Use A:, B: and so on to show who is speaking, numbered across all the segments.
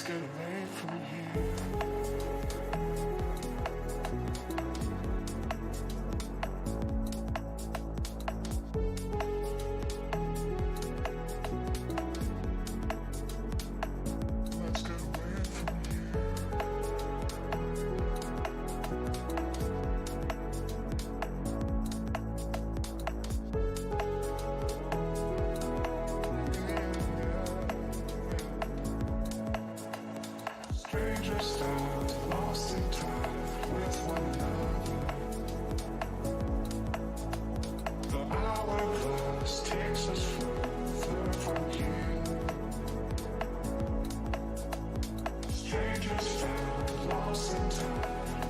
A: get away from here. Let's get away from here. Strangers stand lost in time with one another. The hourglass takes us further from here. Strangers stand lost in time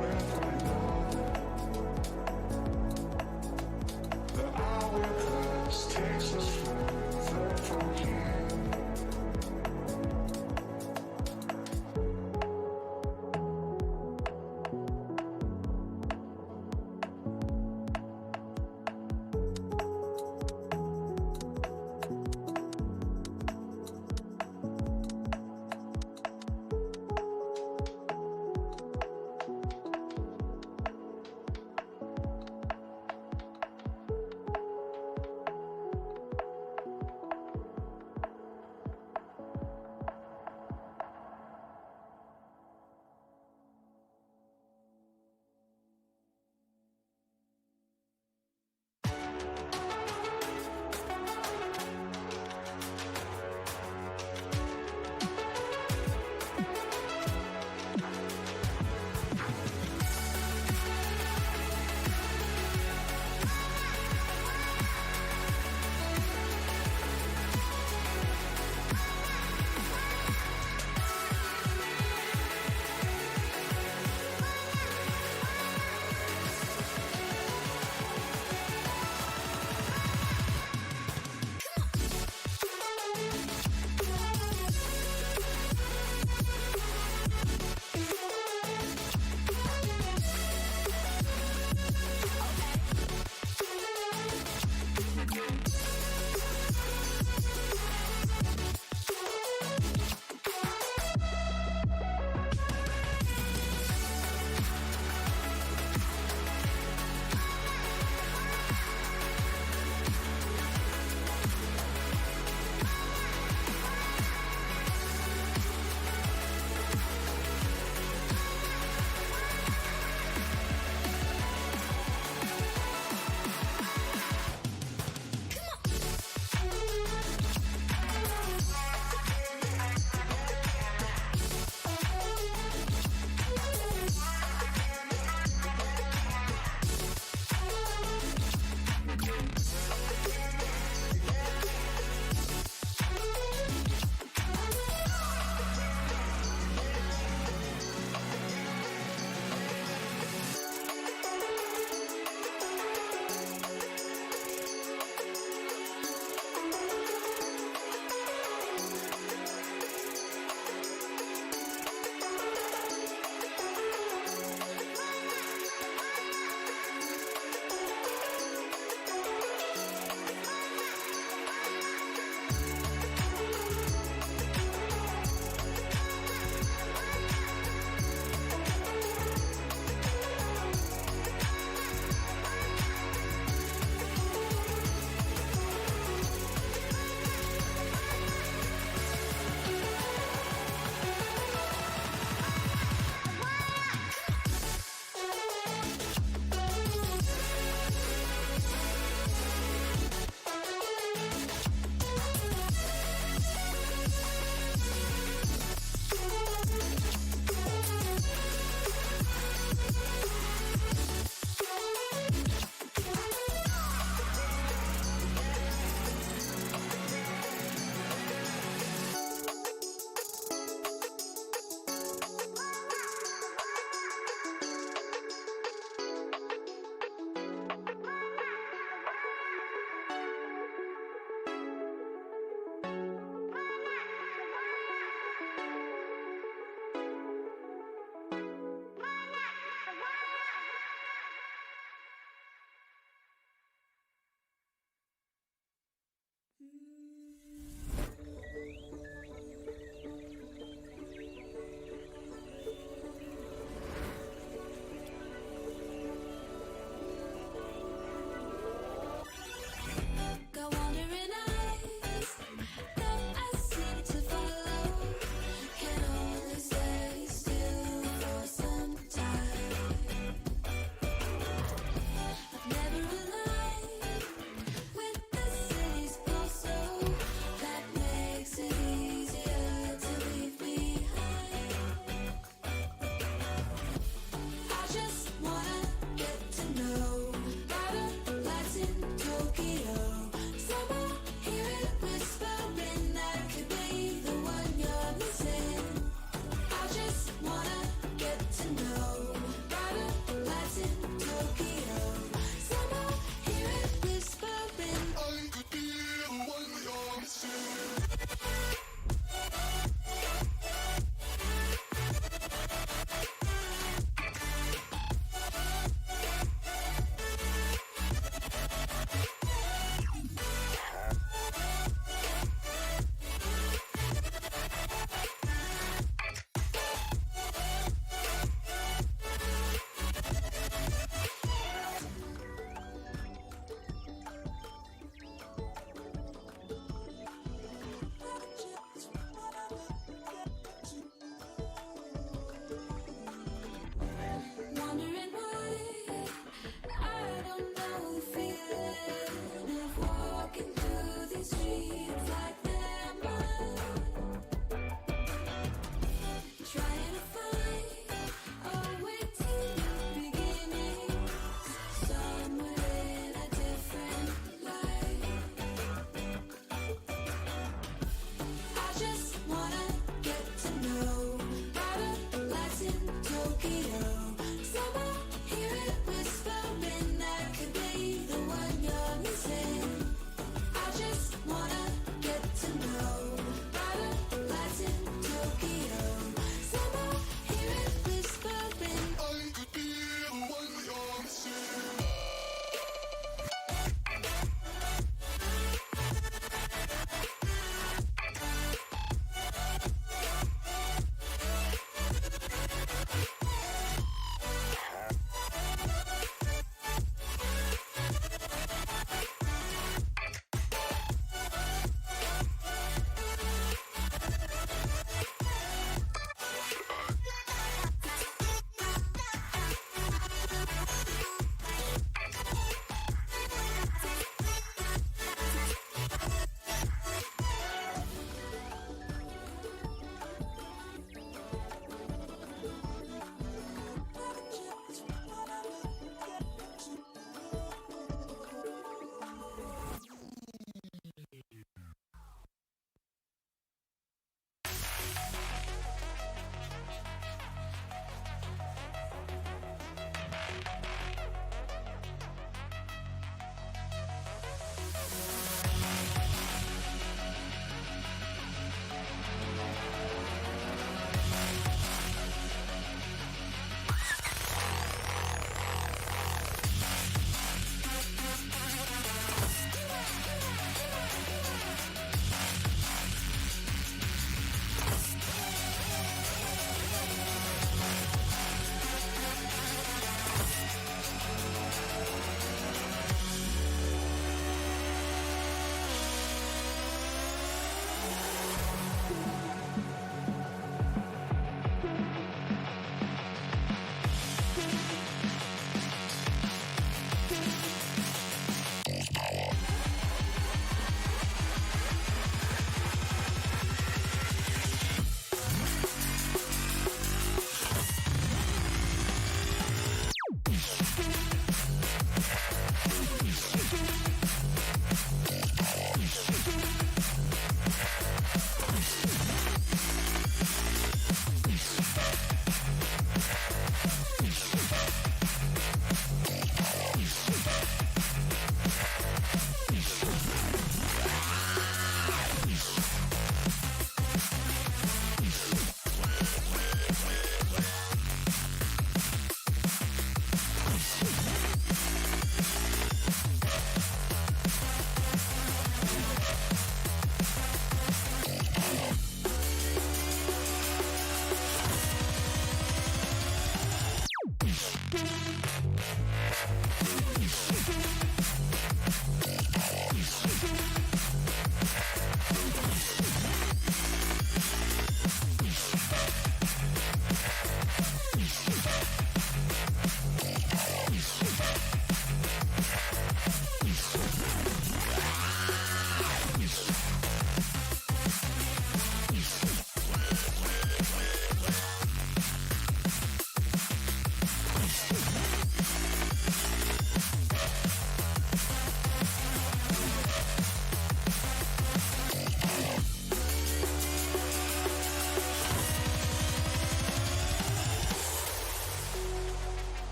A: with one another. The hourglass takes us further from here.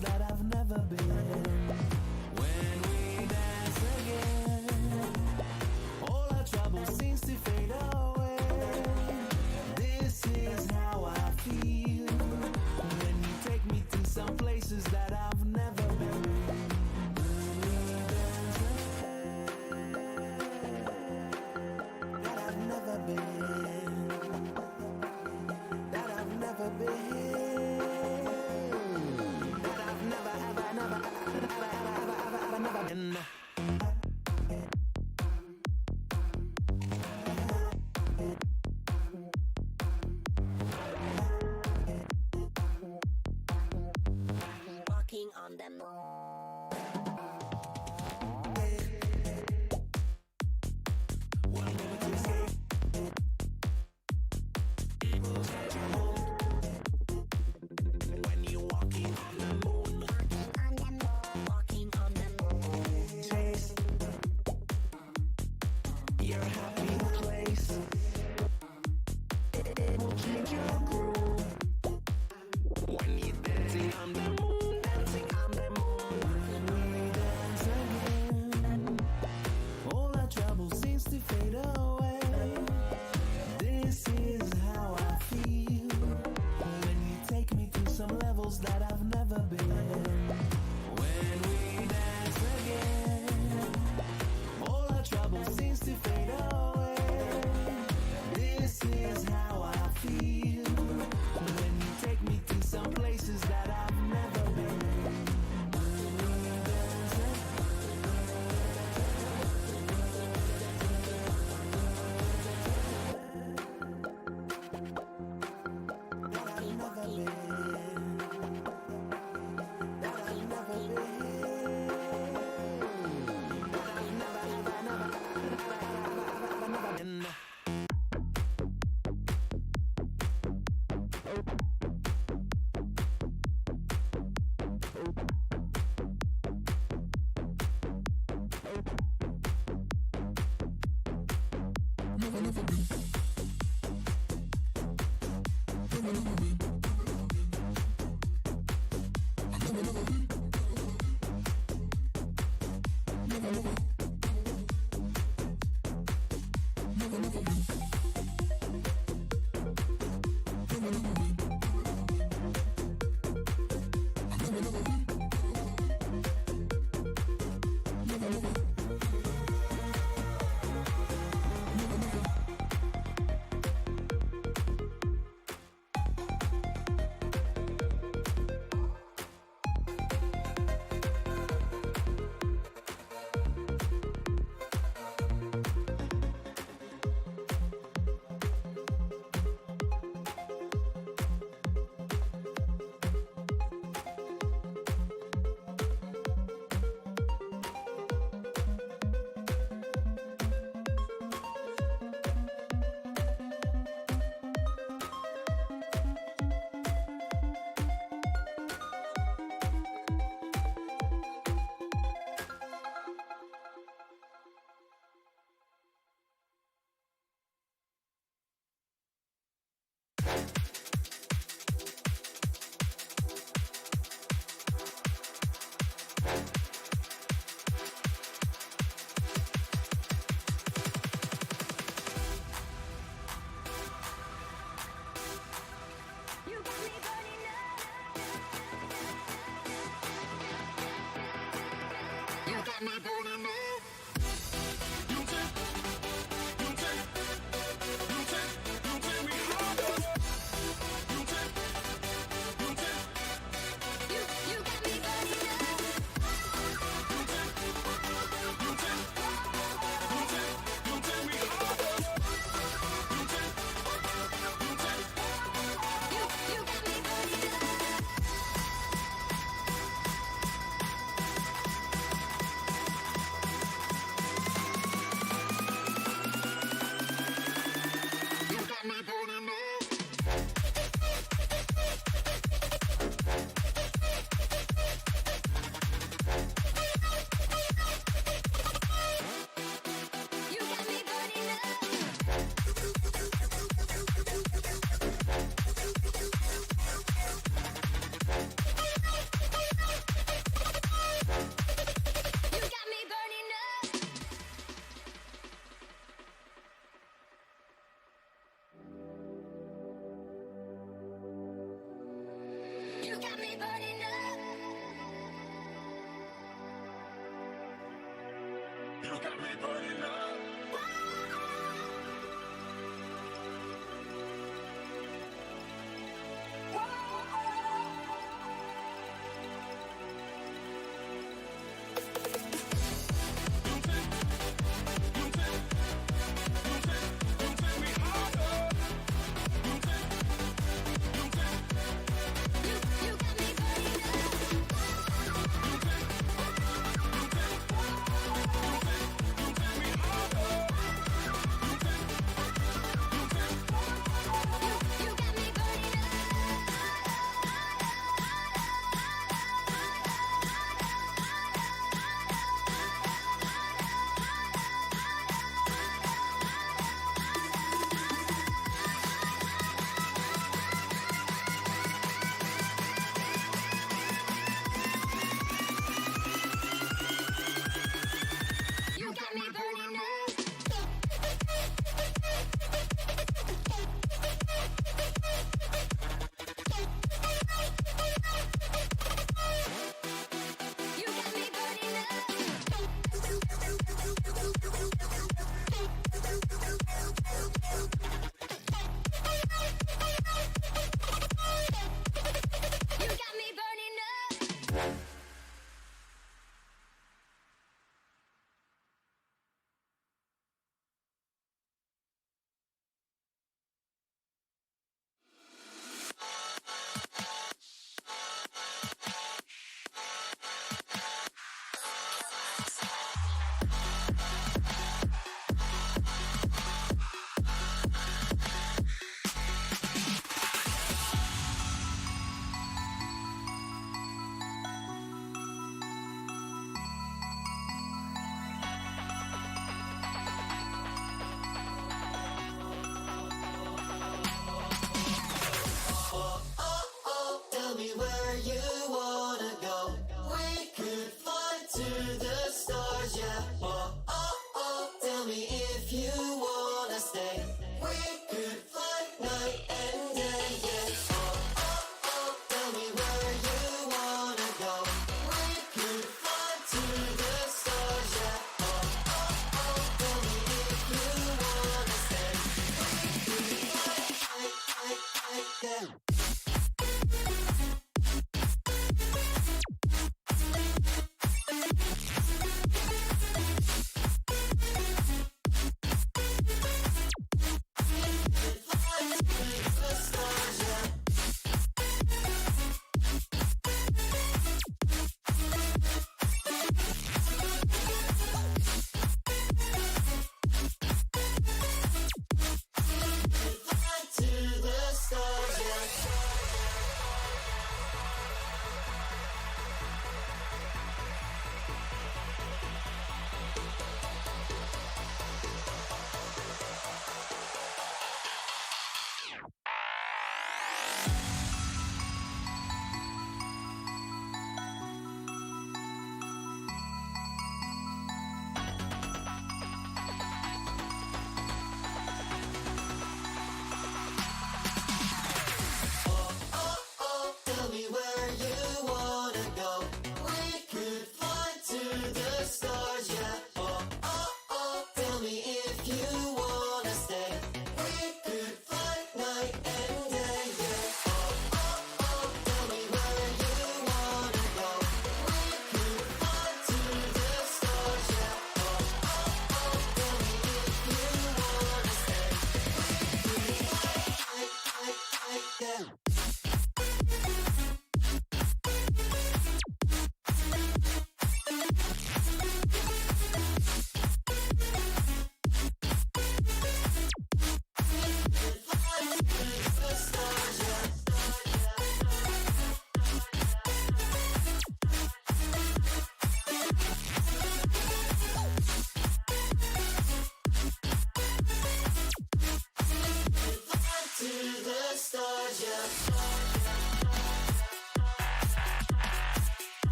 B: That I've never been. When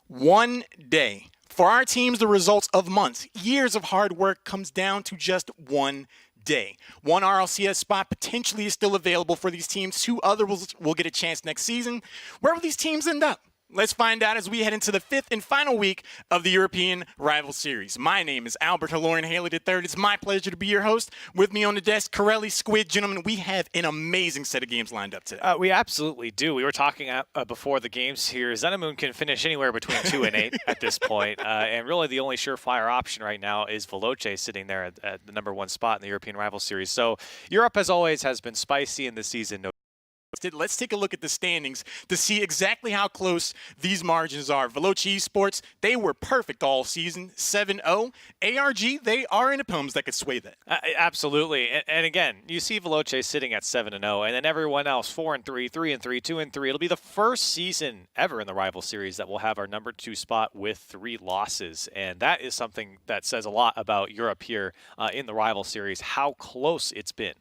B: One day. For our teams, the results of months, years of hard work comes down to just one day. One RLCS spot potentially is still available for these teams. Two others will get a chance next season. Where will these teams end up? Let's find out as we head into the fifth and final week of the European Rival Series. My name is Albert Halloran Haley III. It's my pleasure to be your host. With me on the desk, Corelli Squid. Gentlemen, we have an amazing set of games lined up today.
C: We absolutely do. We were talking before the games here. Xenamoon can finish anywhere between 2 and 8 at this point. And really the only surefire option right now is Veloce sitting there at the number 1 spot in the European Rival Series. So Europe, as always, has been spicy in this season.
B: Let's take a look at the standings to see exactly how close these margins are. Veloce eSports, they were perfect all season, 7-0. ARG, they are in opponents that could sway that.
C: Absolutely. And again, you see Veloce sitting at 7-0, and then everyone else 4-3, 3-3, 2-3. It'll be the first season ever in the Rival Series that will have our number 2 spot with 3 losses. And that is something that says a lot about Europe here in the Rival Series, how close it's been.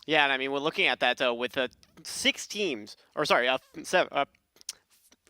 D: Yeah, and I mean, we're looking at that with 6 teams, or sorry, 7.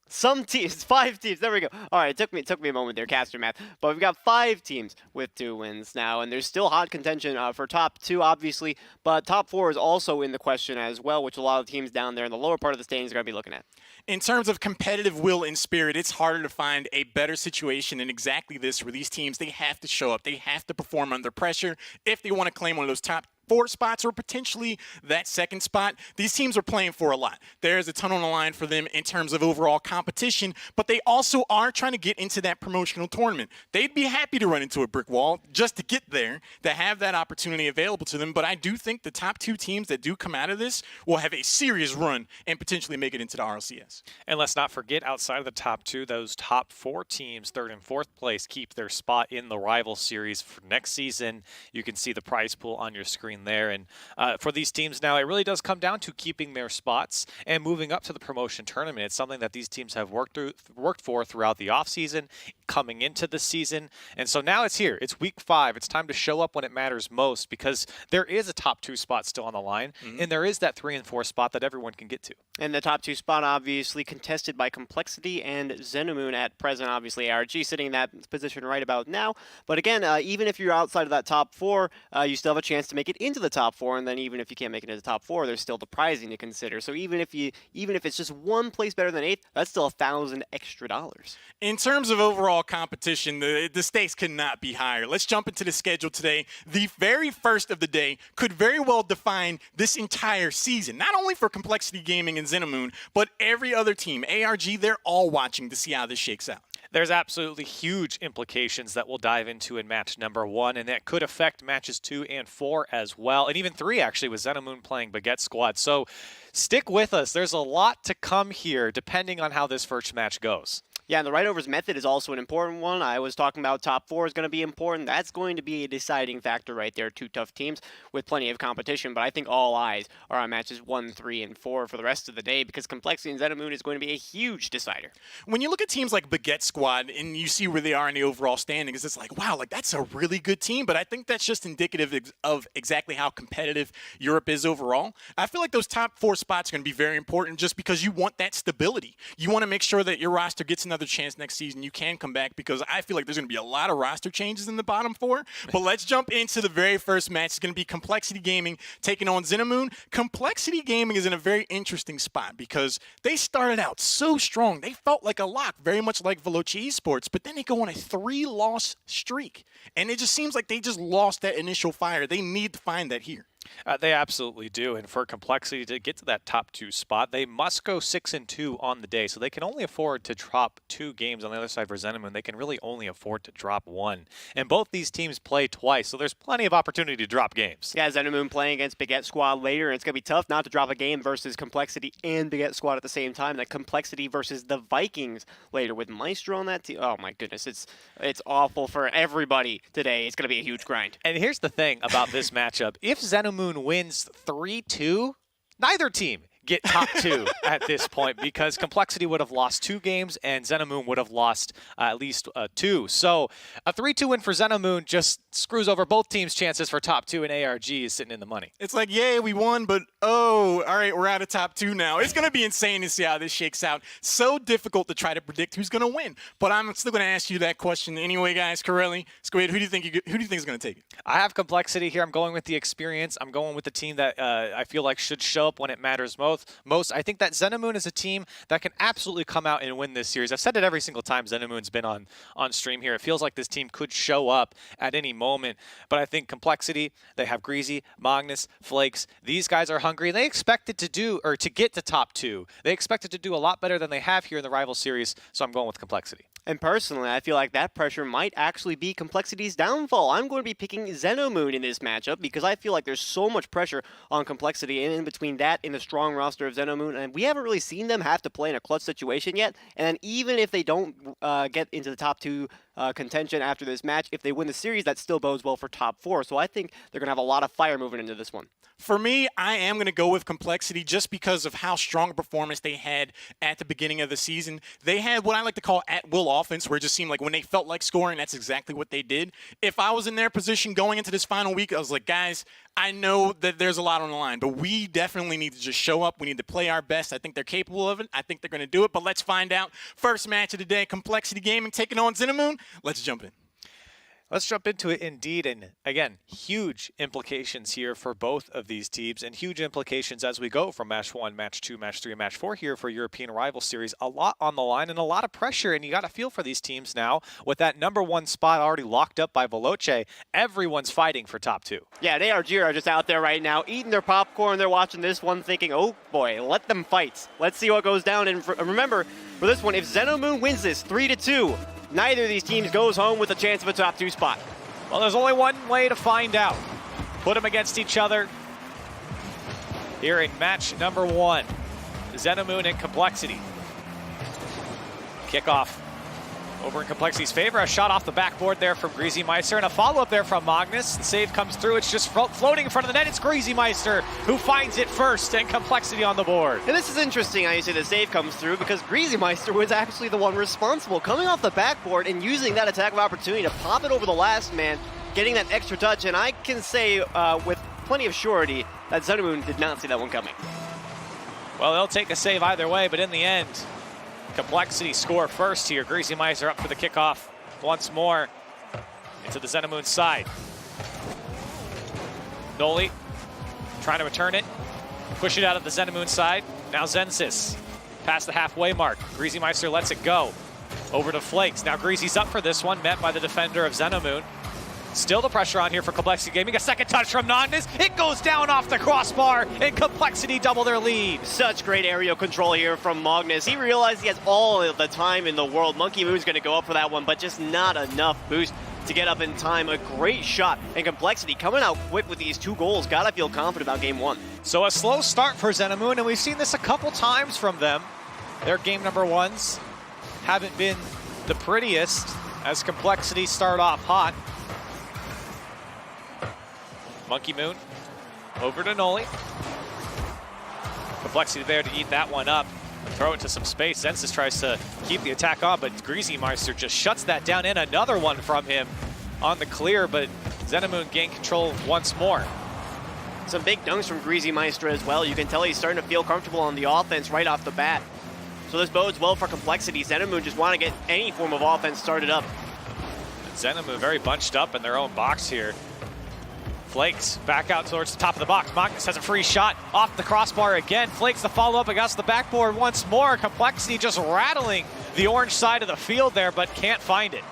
D: Some teams, 5 teams. There we go. All right, it took me a moment there, caster math. But we've got 5 teams with 2 wins now, and there's still hot contention for top 2, obviously. But top 4 is also in the question as well, which a lot of teams down there in the lower part of the standings are going to be looking at.
B: In terms of competitive will and spirit, it's harder to find a better situation than exactly this, where these teams, they have to show up. They have to perform under pressure if they want to claim one of those top 4 spots or potentially that 2nd spot. These teams are playing for a lot. There's a ton on the line for them in terms of overall competition, but they also are trying to get into that promotional tournament. They'd be happy to run into a brick wall just to get there, to have that opportunity available to them. But I do think the top 2 teams that do come out of this will have a serious run and potentially make it into the RLCS.
C: And let's not forget, outside of the top 2, those top 4 teams, 3rd and 4th place, keep their spot in the Rival Series for next season. You can see the prize pool on your screen there. And for these teams now, it really does come down to keeping their spots and moving up to the promotion tournament. It's something that these teams have worked for throughout the offseason, coming into the season. And so now it's here. It's week 5. It's time to show up when it matters most, because there is a top 2 spot still on the line, and there is that 3 and 4 spot that everyone can get to.
D: And the top 2 spot, obviously, contested by Complexity and Xenamoon at present. Obviously, ARG sitting in that position right about now. But again, even if you're outside of that top 4, you still have a chance to make it into the top 4. And then even if you can't make it into the top 4, there's still the prizing to consider. So even if it's just 1 place better than 8th, that's still $1,000 extra.
B: In terms of overall competition, the stakes cannot be higher. Let's jump into the schedule today. The very first of the day could very well define this entire season, not only for Complexity Gaming and Xenamoon, but every other team. ARG, they're all watching to see how this shakes out.
C: There's absolutely huge implications that we'll dive into in match number 1, and that could affect matches 2 and 4 as well, and even 3 actually with Xenomoon playing Baguette Squad. So stick with us. There's a lot to come here depending on how this first match goes.
D: Yeah, and the right overs method is also an important one. I was talking about top 4 is going to be important. That's going to be a deciding factor right there. 2 tough teams with plenty of competition, but I think all eyes are on matches 1, 3, and 4 for the rest of the day because Complexity and Xenomoon is going to be a huge decider.
B: When you look at teams like Baguette Squad and you see where they are in the overall standings, it's like, wow, like that's a really good team, but I think that's just indicative of exactly how competitive Europe is overall. I feel like those top 4 spots are going to be very important just because you want that stability. You want to make sure that your roster gets another chance next season. You can come back because I feel like there's going to be a lot of roster changes in the bottom 4. But let's jump into the very first match. It's going to be Complexity Gaming taking on Xenomoon. Complexity Gaming is in a very interesting spot because they started out so strong. They felt like a lock, very much like Veloce eSports, but then they go on a 3-loss streak. And it just seems like they just lost that initial fire. They need to find that here.
C: They absolutely do, and for Complexity to get to that top 2 spot, they must go 6-2 on the day, so they can only afford to drop 2 games. On the other side for Xenomoon, they can really only afford to drop 1. And both these teams play twice, so there's plenty of opportunity to drop games.
D: Yeah, Xenomoon playing against Baguette Squad later, and it's going to be tough not to drop a game versus Complexity and Baguette Squad at the same time. That Complexity versus the Vikings later with Maestro on that team. Oh my goodness, it's awful for everybody today. It's going to be a huge grind.
C: And here's the thing about this matchup. If Xenomoon wins 3-2, neither team get top 2 at this point because Complexity would have lost 2 games and Xenomoon would have lost at least 2. So a 3-2 win for Xenomoon just screws over both teams' chances for top 2, and ARG is sitting in the money.
B: It's like, yay, we won, but oh, all right, we're out of top 2 now. It's going to be insane to see how this shakes out. So difficult to try to predict who's going to win. But I'm still going to ask you that question anyway, guys. Corelli, Squid, who do you think is going to take it?
C: I have Complexity here. I'm going with the experience. I'm going with the team that I feel like should show up when it matters most. I think that Xenomoon is a team that can absolutely come out and win this series. I've said it every single time Xenomoon's been on stream here. It feels like this team could show up at any moment, but I think Complexity, they have Greasy, Magnus, Flakes. These guys are hungry. They expected to get to top 2. They expected to do a lot better than they have here in the rival series, so I'm going with Complexity.
D: And personally, I feel like that pressure might actually be Complexity's downfall. I'm going to be picking Xenomoon in this matchup because I feel like there's so much pressure on Complexity, and in between that and the strong roster of Xenomoon, and we haven't really seen them have to play in a clutch situation yet. And even if they don't get into the top 2 contention after this match, if they win the series, that still bodes well for top 4. So I think they're going to have a lot of fire moving into this one.
B: For me, I am going to go with Complexity just because of how strong a performance they had at the beginning of the season. They had what I like to call at-will offense, where it just seemed like when they felt like scoring, that's exactly what they did. If I was in their position going into this final week, I was like, guys, I know that there's a lot on the line, but we definitely need to just show up. We need to play our best. I think they're capable of it. I think they're going to do it, but let's find out. First match of the day, Complexity Gaming taking on Xenomoon. Let's jump in.
C: Let's jump into it indeed, and again, huge implications here for both of these teams, and huge implications as we go from match 1, match 2, match 3, and match 4 here for European Rival Series. A lot on the line and a lot of pressure, and you got to feel for these teams now with that number 1 spot already locked up by Veloce. Everyone's fighting for top 2.
D: Yeah, and ARG are just out there right now eating their popcorn. They're watching this one thinking, oh boy, let them fight. Let's see what goes down. And remember, for this one, if Xenomoon wins this 3-2, neither of these teams goes home with a chance of a top 2 spot.
C: Well, there's only one way to find out. Put them against each other here in match number 1. Xenomoon and Complexity. Kickoff over in Complexity's favor. A shot off the backboard there from Greasy Meister, and a follow-up there from Magnus. The save comes through. It's just floating in front of the net. It's Greasy Meister who finds it first, and Complexity on the board.
D: And this is interesting how you say the save comes through, because Greasy Meister was actually the one responsible, coming off the backboard and using that attack of opportunity to pop it over the last man, getting that extra touch. And I can say with plenty of surety that Xenomoon did not see that one coming.
C: Well, they'll take a save either way, but in the end, Complexity score first here. Greasy Meister up for the kickoff once more into the Xenomoon side. Noli trying to return it, push it out of the Xenomoon side. Now Zensis past the halfway mark. Greasy Meister lets it go. Over to Flakes. Now Greasy's up for this one, met by the defender of Xenomoon. Still the pressure on here for Complexity Gaming. A second touch from Nognes. It goes down off the crossbar, and Complexity double their lead.
D: Such great aerial control here from Magnus. He realized he has all of the time in the world. Monkey Moon's going to go up for that one, but just not enough boost to get up in time. A great shot, and Complexity coming out quick with these 2 goals. Gotta feel confident about game 1.
C: So a slow start for Xenamoon, and we've seen this a couple times from them. Their game number 1s haven't been the prettiest as Complexity start off hot. Monkey Moon over to Noli. Complexity there to eat that one up. Throw it to some space. Zensis tries to keep the attack on, but Greasy Meister just shuts that down. And another one from him on the clear, but Xenamoon gained control once more.
D: Some big dunks from Greasy Meister as well. You can tell he's starting to feel comfortable on the offense right off the bat. So this bodes well for Complexity. Xenamoon just want to get any form of offense started up.
C: Xenamoon very bunched up in their own box here. Flakes back out towards the top of the box. Magnus has a free shot off the crossbar again. Flakes the follow-up against the backboard once more. Complexity just rattling the orange side of the field there, but can't find it.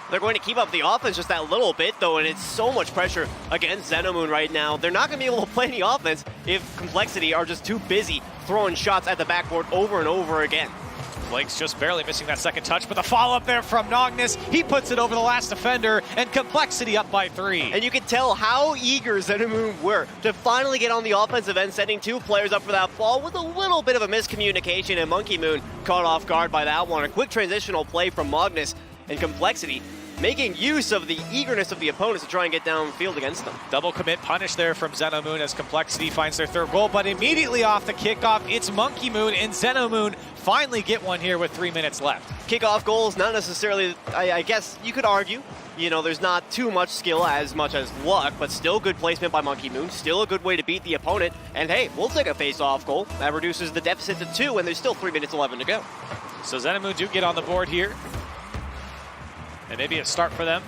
D: They're going to keep up the offense just that little bit, though, and it's so much pressure against Xenamoon right now. They're not going to be able to play any offense if Complexity are just too busy throwing shots at the backboard over and over again.
C: Flakes just barely missing that second touch, but the follow-up there from Nognes. He puts it over the last defender, and Complexity up by 3.
D: And you can tell how eager Xenamoon were to finally get on the offensive end, setting 2 players up for that ball with a little bit of a miscommunication, and Monkey Moon caught off guard by that one. A quick transitional play from Magnus, and Complexity making use of the eagerness of the opponents to try and get downfield against them.
C: Double commit punish there from Xenamoon as Complexity finds their 3rd goal, but immediately off the kickoff, it's Monkey Moon, and Xenamoon finally get one here with 3 minutes left.
D: Kickoff goals, not necessarily, I guess you could argue, you know, there's not too much skill as much as luck, but still good placement by Monkey Moon, still a good way to beat the opponent, and hey, we'll take a face-off goal. That reduces the deficit to 2, and there's still 3 minutes 11 to go.
C: So Xenamoon do get on the board here. And maybe a start for them.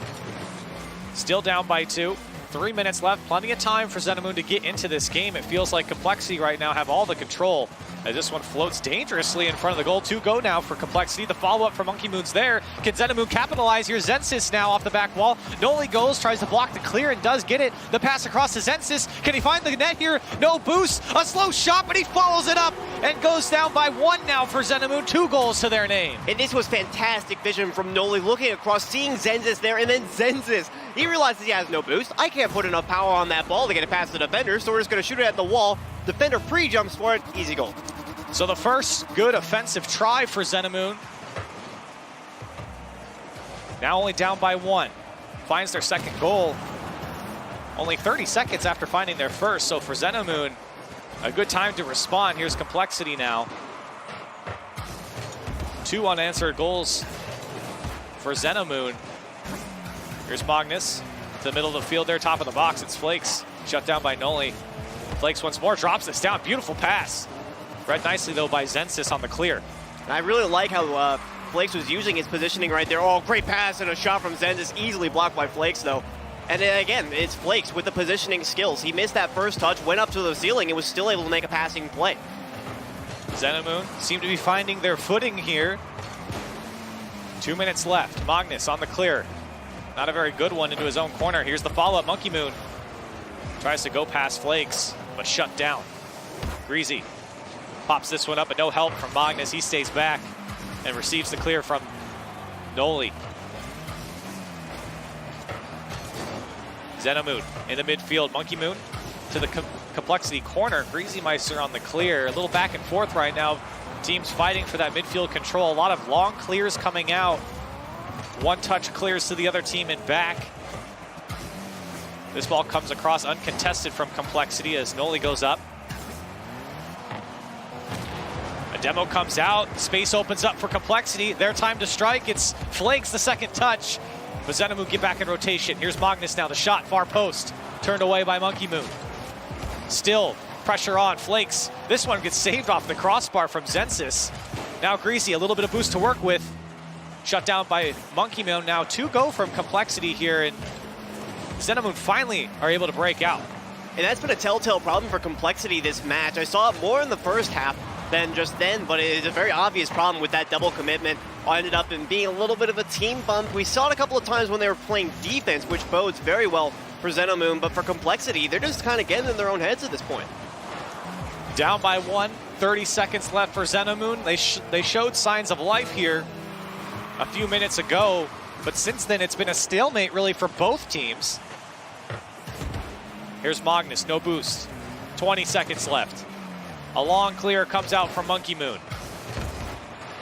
C: Still down by 2. 3 minutes left. Plenty of time for Xenamoon to get into this game. It feels like Complexity right now have all the control. As this one floats dangerously in front of the goal. 2 go now for Complexity. The follow-up from Monkey Moon's there. Can Xenamoon capitalize here? Zensis now off the back wall. Noli goes, tries to block the clear and does get it. The pass across to Zensis. Can he find the net here? No boost. A slow shot, but he follows it up and goes down by 1 now for Xenamoon. 2 goals to their name.
D: And this was fantastic vision from Noli, looking across, seeing Zensis there, and then Zensis. He realizes he has no boost. I can't put enough power on that ball to get it past the defender, so we're just going to shoot it at the wall. Defender pre-jumps for it. Easy goal.
C: So the first good offensive try for Xenamoon. Now only down by 1. Finds their 2nd goal. Only 30 seconds after finding their first. So for Xenamoon, a good time to respond. Here's Complexity now. 2 unanswered goals for Xenamoon. Here's Magnus to the middle of the field there, top of the box. It's Flakes, shut down by Noli. Flakes once more, drops this down. Beautiful pass. Read nicely, though, by Zensis on the clear.
D: And I really like how Flakes was using his positioning right there. Oh, great pass and a shot from Zensis, easily blocked by Flakes, though. And then again, it's Flakes with the positioning skills. He missed that first touch, went up to the ceiling, and was still able to make a passing play.
C: Xenamoon seem to be finding their footing here. 2 minutes left. Magnus on the clear. Not a very good one into his own corner. Here's the follow-up. Monkey Moon tries to go past Flakes, but shut down. Greasy pops this one up, but no help from Magnus. He stays back and receives the clear from Noli. Xenamoon in the midfield. Monkey Moon to the Complexity corner. Greasy Meister on the clear. A little back and forth right now. Teams fighting for that midfield control. A lot of long clears coming out. One-touch clears to the other team and back. This ball comes across uncontested from Complexity as Noli goes up. A demo comes out. Space opens up for Complexity. Their time to strike. It's Flakes, the 2nd touch. But Xenamoon get back in rotation. Here's Magnus now. The shot, far post. Turned away by Monkey Moon. Still pressure on. Flakes. This one gets saved off the crossbar from Zensis. Now Greasy, a little bit of boost to work with. Shut down by Monkey Moon. Now 2 go from Complexity here, and Xenamoon finally are able to break out.
D: And that's been a telltale problem for Complexity this match. I saw it more in the first half. than just then, but it is a very obvious problem with that double commitment. Ended up in being a little bit of a team bump. We saw it a couple of times when they were playing defense, which bodes very well for Xenomoon, but for Complexity, they're just kind of getting in their own heads at this point.
C: Down by 1, 30 seconds left for Xenomoon. They showed signs of life here a few minutes ago, but since then it's been a stalemate really for both teams. Here's Magnus, no boost. 20 seconds left. A long clear comes out from Monkey Moon.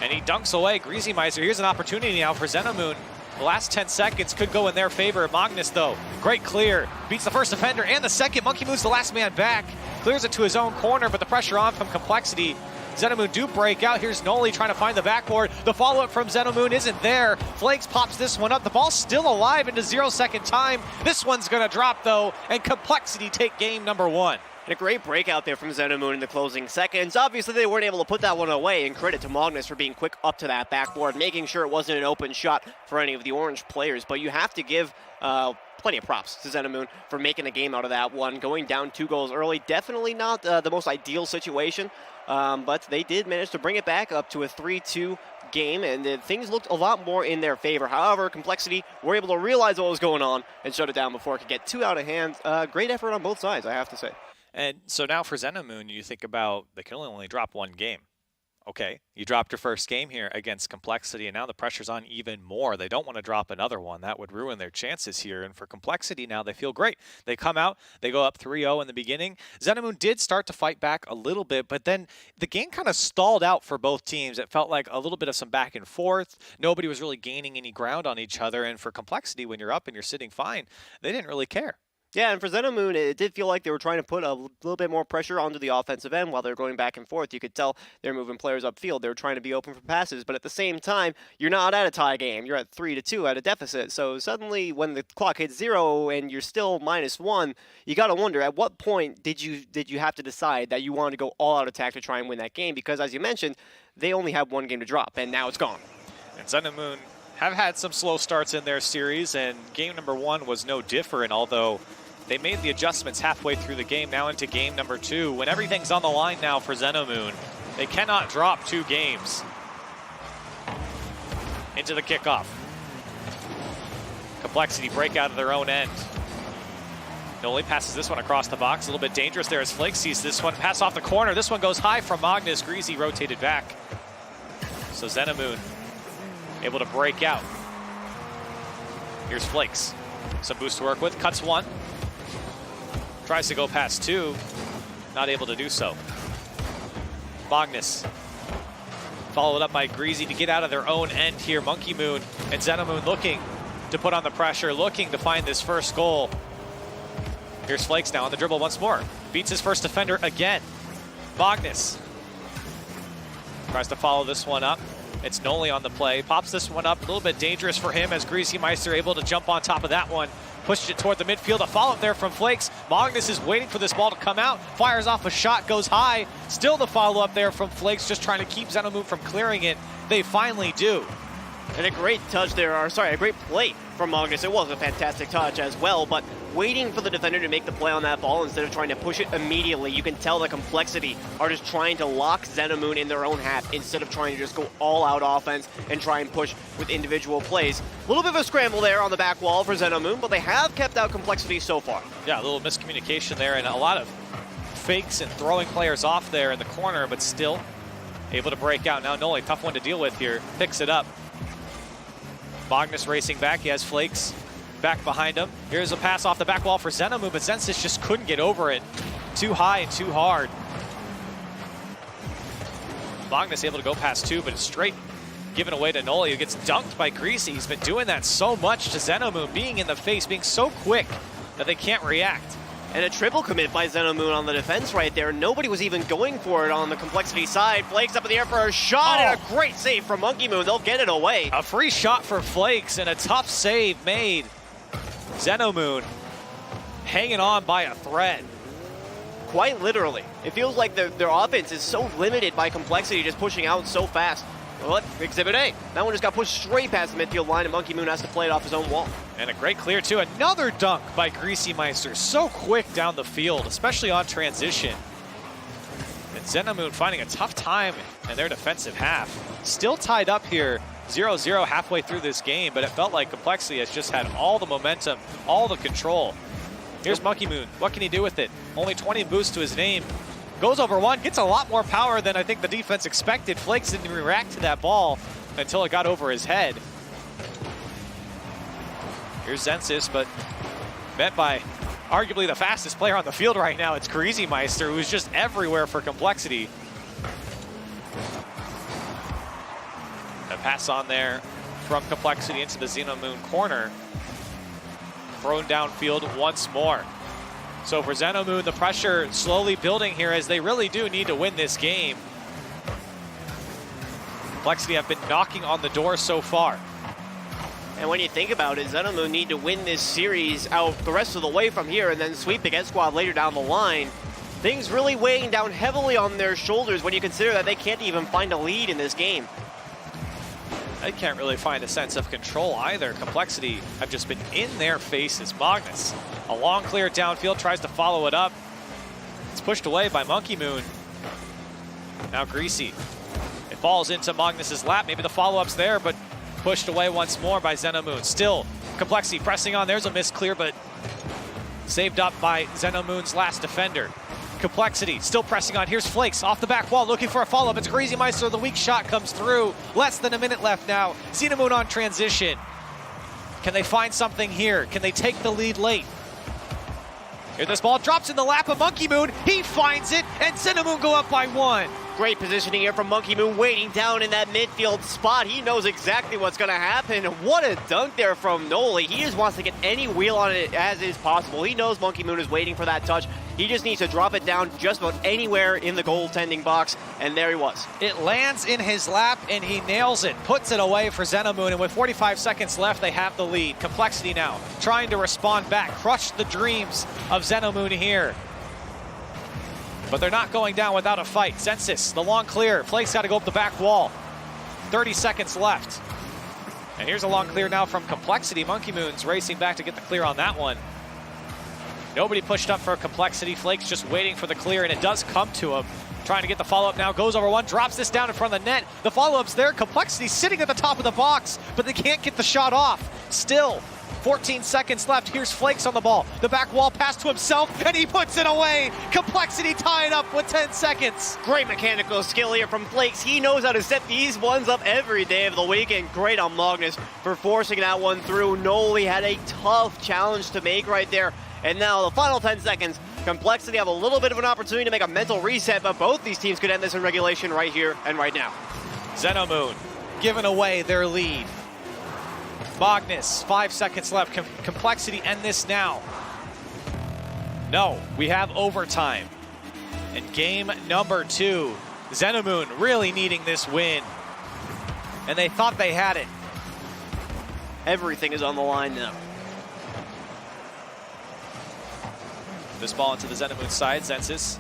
C: And he dunks away Greasy Meister. Here's an opportunity now for Xenomoon. The last 10 seconds could go in their favor. Magnus, though, great clear. Beats the first defender and the second. Monkey Moon's the last man back. Clears it to his own corner, but the pressure on from Complexity. Xenomoon do break out. Here's Noli trying to find the backboard. The follow-up from Xenomoon isn't there. Flakes pops this one up. The ball's still alive into 0-second time. This one's going to drop, though, and Complexity take game number 1.
D: And a great breakout there from Xenomoon in the closing seconds. Obviously, they weren't able to put that one away, and credit to Magnus for being quick up to that backboard, making sure it wasn't an open shot for any of the orange players. But you have to give plenty of props to Xenomoon for making a game out of that one. Going down 2 goals early, definitely not the most ideal situation, but they did manage to bring it back up to a 3-2 game, and things looked a lot more in their favor. However, Complexity were able to realize what was going on and shut it down before it could get too out of hand. Great effort on both sides, I have to say.
C: And so now for Xenomoon, you think about they can only drop 1 game. Okay, you dropped your first game here against Complexity, and now the pressure's on even more. They don't want to drop another one. That would ruin their chances here. And for Complexity now, they feel great. They come out, they go up 3-0 in the beginning. Xenomoon did start to fight back a little bit, but then the game kind of stalled out for both teams. It felt like a little bit of some back and forth. Nobody was really gaining any ground on each other. And for Complexity, when you're up and you're sitting fine, they didn't really care.
D: Yeah, and for Xenomoon, it did feel like they were trying to put a little bit more pressure onto the offensive end while they were going back and forth. You could tell they were moving players upfield. They were trying to be open for passes, but at the same time, you're not at a tie game. You're at 3-2 at a deficit. So suddenly, when the clock hits 0 and you're still -1, you got to wonder, at what point did you have to decide that you wanted to go all-out attack to try and win that game? Because as you mentioned, they only have 1 game to drop, and now it's gone.
C: And Xenomoon have had some slow starts in their series, and game number 1 was no different, although they made the adjustments halfway through the game, now into game number 2. When everything's on the line now for Xenomoon, they cannot drop 2 games. Into the kickoff. Complexity break out of their own end. Noli passes this one across the box. A little bit dangerous there as Flake sees this one. Pass off the corner. This one goes high from Magnus. Greasy rotated back. So Xenomoon able to break out. Here's Flakes. Some boost to work with. Cuts 1. Tries to go past 2, not able to do so. Magnus, followed up by Greasy to get out of their own end here. Monkey Moon and Xenomoon looking to put on the pressure, looking to find this first goal. Here's Flakes now on the dribble once more. Beats his first defender again. Magnus tries to follow this one up. It's Noli on the play. Pops this one up, a little bit dangerous for him as Greasy Meister able to jump on top of that one. Pushes it toward the midfield. A follow-up there from Flakes. Magnus is waiting for this ball to come out. Fires off a shot, goes high. Still the follow-up there from Flakes, just trying to keep Xenomoon from clearing it. They finally do.
D: And a great touch there, or sorry, a great play from Magnus. It was a fantastic touch as well, but waiting for the defender to make the play on that ball instead of trying to push it immediately. You can tell the Complexity are just trying to lock Xenomoon in their own half instead of trying to just go all-out offense and try and push with individual plays. A little bit of a scramble there on the back wall for Xenomoon, but they have kept out Complexity so far.
C: Yeah, a little miscommunication there and a lot of fakes and throwing players off there in the corner, but still able to break out. Now Noli, tough one to deal with here, picks it up. Magnus racing back, he has Flakes back behind him. Here's a pass off the back wall for Xenomoon, but Zensis just couldn't get over it. Too high and too hard. Magnus able to go past 2, but it's straight given away to Noli, who gets dunked by Greasy. He's been doing that so much to Xenomoon, being in the face, being so quick that they can't react.
D: And a triple commit by Xenomoon on the defense right there. Nobody was even going for it on the Complexity side. Flakes up in the air for a shot, and a great save from Monkey Moon. They'll get it away.
C: A free shot for Flakes and a tough save made. Xenomoon hanging on by a thread.
D: Quite literally. It feels like their offense is so limited by Complexity, just pushing out so fast. Well, Exhibit A. That one just got pushed straight past the midfield line, and Monkey Moon has to play it off his own wall.
C: And a great clear, too. Another dunk by Greasy Meister. So quick down the field, especially on transition. And Xenomoon finding a tough time in their defensive half. Still tied up here, 0-0 halfway through this game, but it felt like Complexity has just had all the momentum, all the control. Here's Monkey Moon. What can he do with it? Only 20 boosts to his name. Goes over one, gets a lot more power than I think the defense expected. Flakes didn't react to that ball until it got over his head. Here's Zensis, but met by arguably the fastest player on the field right now. It's Greasy Meister, who's just everywhere for Complexity. A pass on there from Complexity into the Xenomoon corner. Thrown downfield once more. So for Xenomoon, the pressure slowly building here as they really do need to win this game. Complexity have been knocking on the door so far.
D: And when you think about it, Xenomoon need to win this series out the rest of the way from here and then sweep the Get Squad later down the line. Things really weighing down heavily on their shoulders when you consider that they can't even find a lead in this game.
C: They can't really find a sense of control either. Complexity have just been in their faces. Magnus, a long clear downfield, tries to follow it up. It's pushed away by Monkey Moon. Now Greasy. It falls into Magnus's lap. Maybe the follow-up's there, but pushed away once more by Xenomoon. Still, Complexity pressing on. There's a missed clear, but saved up by Xenomoon's last defender. Complexity still pressing on. Here's Flakes off the back wall looking for a follow-up. It's Greasy Meister. The weak shot comes through. Less than a minute left now. Xenomoon on transition. Can they find something here? Can they take the lead late? Here this ball drops in the lap of Monkey Moon. He finds it, and Xenomoon go up by one.
D: Great positioning here from Monkey Moon, waiting down in that midfield spot. He knows exactly what's going to happen. What a dunk there from Noli. He just wants to get any wheel on it as is possible. He knows Monkey Moon is waiting for that touch. He just needs to drop it down just about anywhere in the goaltending box, and there he was.
C: It lands in his lap, and he nails it, puts it away for Xenomoon, and with 45 seconds left, they have the lead. Complexity now trying to respond back, crush the dreams of Xenomoon here. But they're not going down without a fight. Zensis, the long clear. Flakes got to go up the back wall. 30 seconds left. And here's a long clear now from Complexity. Monkey Moon's racing back to get the clear on that one. Nobody pushed up for Complexity. Flakes just waiting for the clear, and it does come to him. Trying to get the follow-up now. Goes over one, drops this down in front of the net. The follow-up's there. Complexity sitting at the top of the box, but they can't get the shot off. Still, 14 seconds left. Here's Flakes on the ball. The back wall pass to himself, and he puts it away. Complexity tied up with 10 seconds.
D: Great mechanical skill here from Flakes. He knows how to set these ones up every day of the week, and great on Magnus for forcing that one through. Noli had a tough challenge to make right there. And now the final 10 seconds, Complexity have a little bit of an opportunity to make a mental reset, but both these teams could end this in regulation right here and right now.
C: Xenomoon giving away their lead. Magnus, 5 seconds left. Complexity end this now. No, we have overtime. And game number 2, Xenomoon really needing this win. And they thought they had it.
D: Everything is on the line now.
C: This ball into the Xenomoon side, Zensis.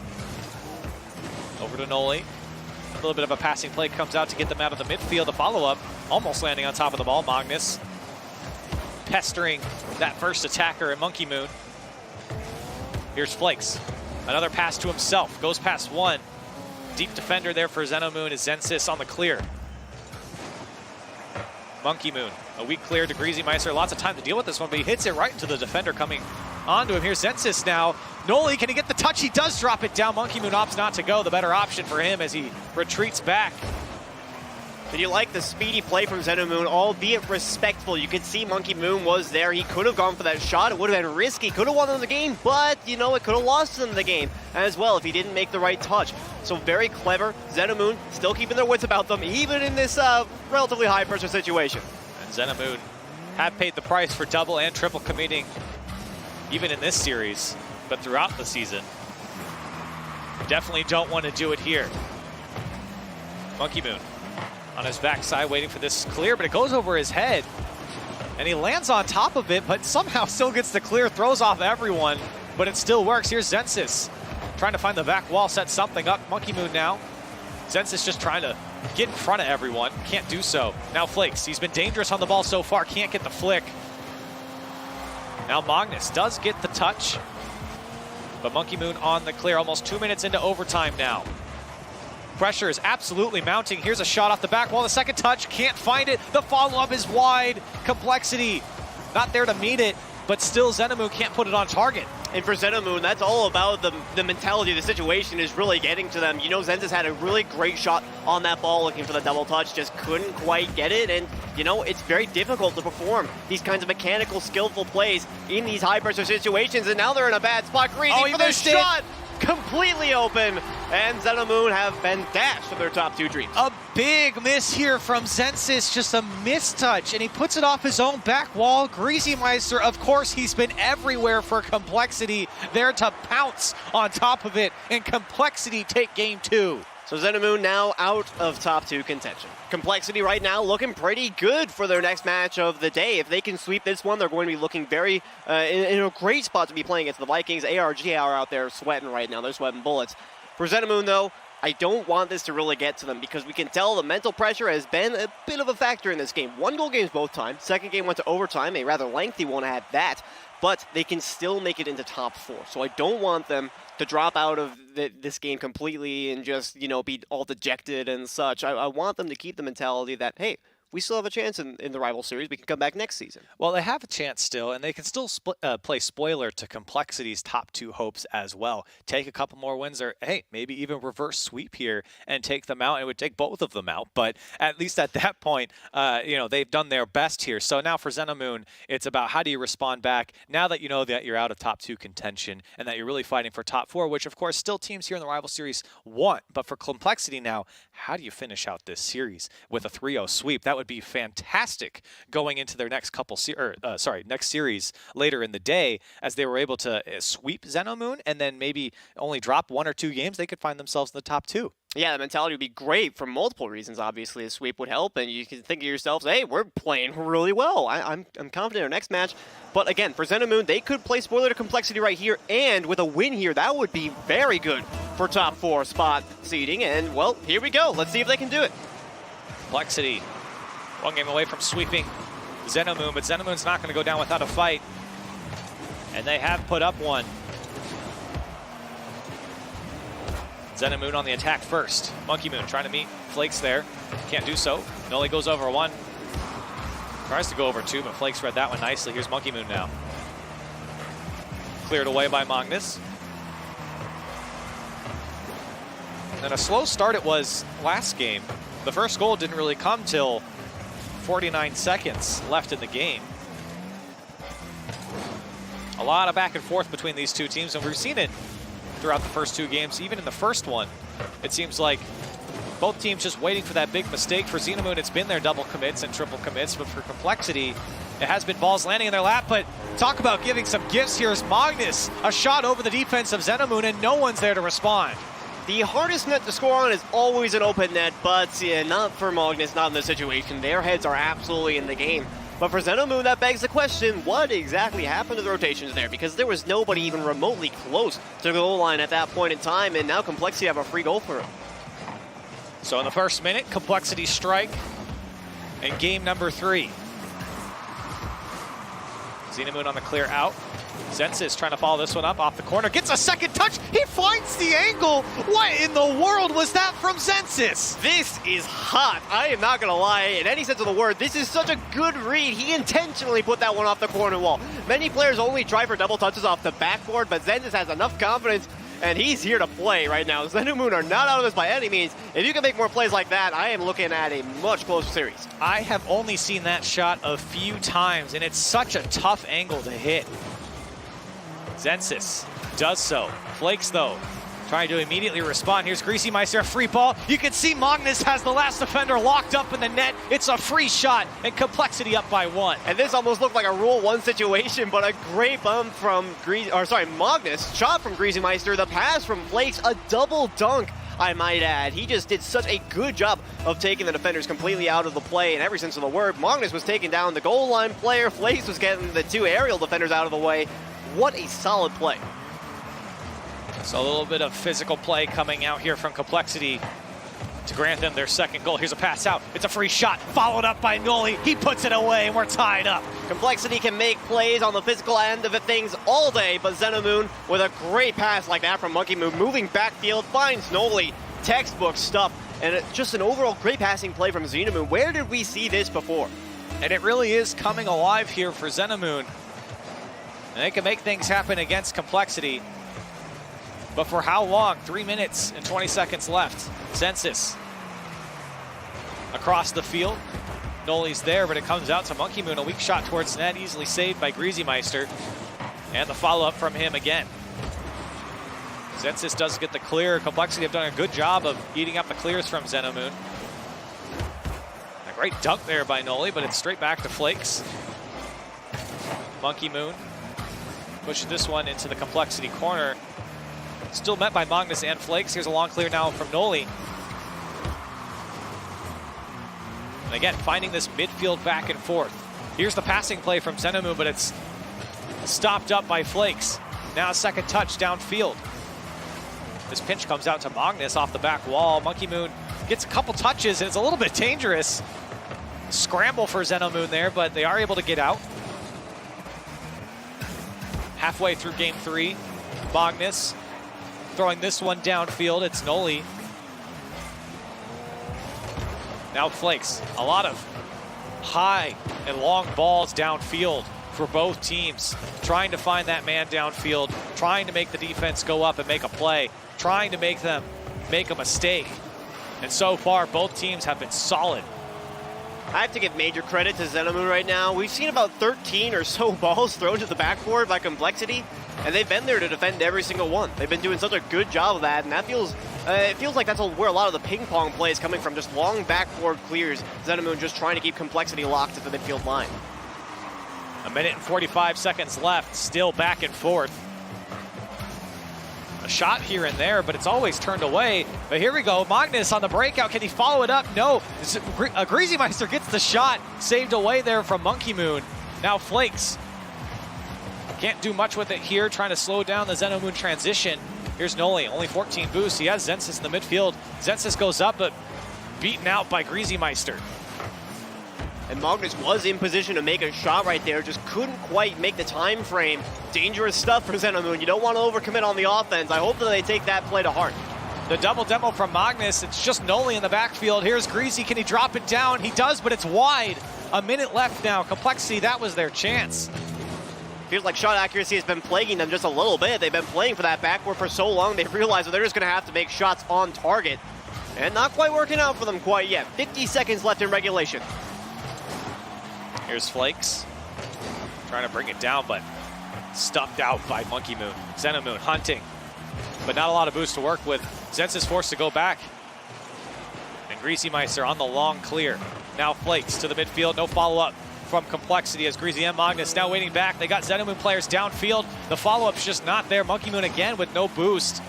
C: Over to Noli. A little bit of a passing play comes out to get them out of the midfield. The follow-up, almost landing on top of the ball. Magnus pestering that first attacker in Monkey Moon. Here's Flakes. Another pass to himself. Goes past one. Deep defender there for Xenomoon is Zensis on the clear. Monkey Moon, a weak clear to Greasy Meister. Lots of time to deal with this one, but he hits it right into the defender coming onto him. Here's Zensis now. Noli, can he get the touch? He does drop it down. Monkey Moon opts not to go. The better option for him as he retreats back.
D: Did you like the speedy play from Xenomoon, albeit respectful? You could see Monkey Moon was there. He could have gone for that shot. It would have been risky. Could have won them the game, but, you know, it could have lost them the game as well if he didn't make the right touch. So very clever. Xenomoon still keeping their wits about them, even in this relatively high-pressure situation.
C: And Xenomoon have paid the price for double and triple committing, even in this series, but throughout the season. Definitely don't want to do it here. Monkey Moon on his backside waiting for this clear, but it goes over his head. And he lands on top of it, but somehow still gets the clear, throws off everyone, but it still works. Here's Zensis trying to find the back wall, set something up. Monkey Moon now. Zensis just trying to get in front of everyone. Can't do so. Now Flakes, he's been dangerous on the ball so far, can't get the flick. Now Magnus does get the touch, but Monkey Moon on the clear, almost 2 minutes into overtime now. Pressure is absolutely mounting. Here's a shot off the back wall. The second touch, can't find it. The follow-up is wide. Complexity not there to meet it, but still Xenomoon can't put it on target.
D: And for Xenomoon, that's all about the mentality of the situation is really getting to them. You know, Zensis had a really great shot on that ball looking for the double touch, just couldn't quite get it. And, you know, it's very difficult to perform these kinds of mechanical, skillful plays in these high-pressure situations. And now they're in a bad spot. Greasy for the shot! Completely open, and Xenomoon have been dashed from their top 2 dreams.
C: A big miss here from Zensis, just a mistouch, and he puts it off his own back wall. Greasy Meister, of course, he's been everywhere for Complexity, there to pounce on top of it, and Complexity take game 2.
D: So Xenomoon now out of top 2 contention. Complexity right now looking pretty good for their next match of the day. If they can sweep this one, they're going to be looking very in a great spot to be playing against the Vikings. ARG are out there sweating right now. They're sweating bullets. For Xenomoon, though, I don't want this to really get to them because we can tell the mental pressure has been a bit of a factor in this game. 1-goal games both times. Second game went to overtime, a rather lengthy one at that. But they can still make it into top 4. So I don't want them to drop out of this game completely and just, you know, be all dejected and such. I want them to keep the mentality that, hey, we still have a chance in the rival series. We can come back next season.
C: Well, they have a chance still, and they can still play spoiler to Complexity's top 2 hopes as well. Take a couple more wins, or hey, maybe even reverse sweep here and take them out. It would take both of them out, but at least at that point, you know, they've done their best here. So now for Xenomoon, it's about how do you respond back now that you know that you're out of top 2 contention and that you're really fighting for top 4, which of course still teams here in the rival series want. But for Complexity now, how do you finish out this series with a 3-0 sweep? That would be fantastic going into their next next series later in the day, as they were able to sweep Xenomoon and then maybe only drop 1 or 2 games. They could find themselves in the top 2.
D: Yeah, the mentality would be great for multiple reasons. Obviously, a sweep would help, and you can think to yourselves, hey, we're playing really well. I'm confident in our next match. But again, for Xenomoon, they could play spoiler to Complexity right here, and with a win here, that would be very good for top 4 spot seeding. And, well, here we go. Let's see if they can do it.
C: Complexity, 1 game away from sweeping Xenomoon, but Xenomoon's not going to go down without a fight. And they have put up one. Xenomoon on the attack first. Monkey Moon trying to meet Flakes there. Can't do so. Noli goes over 1. Tries to go over 2, but Flakes read that one nicely. Here's Monkey Moon now. Cleared away by Magnus. And a slow start it was last game. The first goal didn't really come till 49 seconds left in the game. A lot of back and forth between these two teams, and we've seen it throughout the first 2 games. Even in the first one, it seems like both teams just waiting for that big mistake. For Xenomoon, it's been their double commits and triple commits, but for Complexity, it has been balls landing in their lap. But talk about giving some gifts. Here's Magnus, a shot over the defense of Xenomoon, and no one's there to respond.
D: The hardest net to score on is always an open net, but yeah, not for Magnus, not in this situation. Their heads are absolutely in the game. But for Xenomoon, that begs the question, what exactly happened to the rotations there? Because there was nobody even remotely close to the goal line at that point in time, and now Complexity have a free goal for him.
C: So in the first minute, Complexity strike in game number 3. Xenomoon on the clear out. Zensis trying to follow this one up off the corner. Gets a second touch. He finds the angle. What in the world was that from Zensis?
D: This is hot. I am not going to lie. In any sense of the word, this is such a good read. He intentionally put that one off the corner wall. Many players only try for double touches off the backboard, but Zensis has enough confidence, and he's here to play right now. Xenomoon are not out of this by any means. If you can make more plays like that, I am looking at a much closer series.
C: I have only seen that shot a few times, and it's such a tough angle to hit. Zensis does so. Flakes, though, trying to immediately respond. Here's Greasy Meister, a free ball. You can see Magnus has the last defender locked up in the net. It's a free shot, and Complexity up by 1.
D: And this almost looked like a Rule 1 situation, but a great bump from Magnus. Shot from Greasy Meister, the pass from Flakes, a double dunk, I might add. He just did such a good job of taking the defenders completely out of the play in every sense of the word. Magnus was taking down the goal line player. Flakes was getting the 2 aerial defenders out of the way. What a solid play.
C: So a little bit of physical play coming out here from Complexity to grant them their second goal. Here's a pass out. It's a free shot, followed up by Noli. He puts it away, and we're tied up.
D: Complexity can make plays on the physical end of things all day, but Xenomoon, with a great pass like that from Monkey Moon, moving backfield, finds Noli. textbook stuff, and just an overall great passing play from Xenomoon. Where did we see this before?
C: And it really is coming alive here for Xenomoon. And they can make things happen against Complexity. But for how long? 3 minutes and 20 seconds left. Zensis across the field. Noli's there, but it comes out to Monkey Moon. A weak shot towards net, easily saved by Greasymeister. And the follow-up from him again. Zensis does get the clear. Complexity have done a good job of eating up the clears from Xenomoon. A great dunk there by Noli, but it's straight back to Flakes. Monkey Moon pushes this one into the Complexity corner. Still met by Magnus and Flakes. Here's a long clear now from Noli. And again, finding this midfield back and forth. Here's the passing play from Xenomoon, but it's stopped up by Flakes. Now second touch downfield. This pinch comes out to Magnus off the back wall. Monkey Moon gets a couple touches, and it's a little bit dangerous. Scramble for Xenomoon there, but they are able to get out. Halfway through game 3, Magnus throwing this one downfield. It's Noli. Now Flakes. A lot of high and long balls downfield for both teams. Trying to find that man downfield, trying to make the defense go up and make a play, trying to make them make a mistake. And so far, both teams have been solid.
D: I have to give major credit to Xenomoon right now. We've seen about 13 or so balls thrown to the backboard by Complexity, and they've been there to defend every single one. They've been doing such a good job of that, and that feels it feels like that's where a lot of the ping pong play is coming from, just long backboard clears. Xenomoon just trying to keep Complexity locked at the midfield line.
C: A minute and 45 seconds left, still back and forth. A shot here and there, but it's always turned away. But here we go, Magnus on the breakout. Can he follow it up? No. Greasymeister gets the shot, saved away there from Monkey Moon. Now Flakes can't do much with it here, trying to slow down the Xenomoon transition. Here's Noli, only 14 boosts. He has Zensis in the midfield. Zensis goes up, but beaten out by Greasymeister.
D: And Magnus was in position to make a shot right there, just couldn't quite make the time frame. Dangerous stuff for Xenomoon. You don't want to overcommit on the offense. I hope that they take that play to heart.
C: The double demo from Magnus. It's just Noli in the backfield. Here's Greasy. Can he drop it down? He does, but it's wide. A minute left now. Complexity, that was their chance.
D: Feels like shot accuracy has been plaguing them just a little bit. They've been playing for that backward for so long, they realize that they're just going to have to make shots on target. And not quite working out for them quite yet. 50 seconds left in regulation.
C: Here's Flakes, trying to bring it down, but stuffed out by Monkey Moon. Xenomoon hunting, but not a lot of boost to work with. Zensis forced to go back. And Greasymeister on the long clear. Now Flakes to the midfield, no follow-up from Complexity as Greasy and Magnus now waiting back. They got Xenomoon players downfield. The follow-up's just not there. Monkey Moon again with no boost.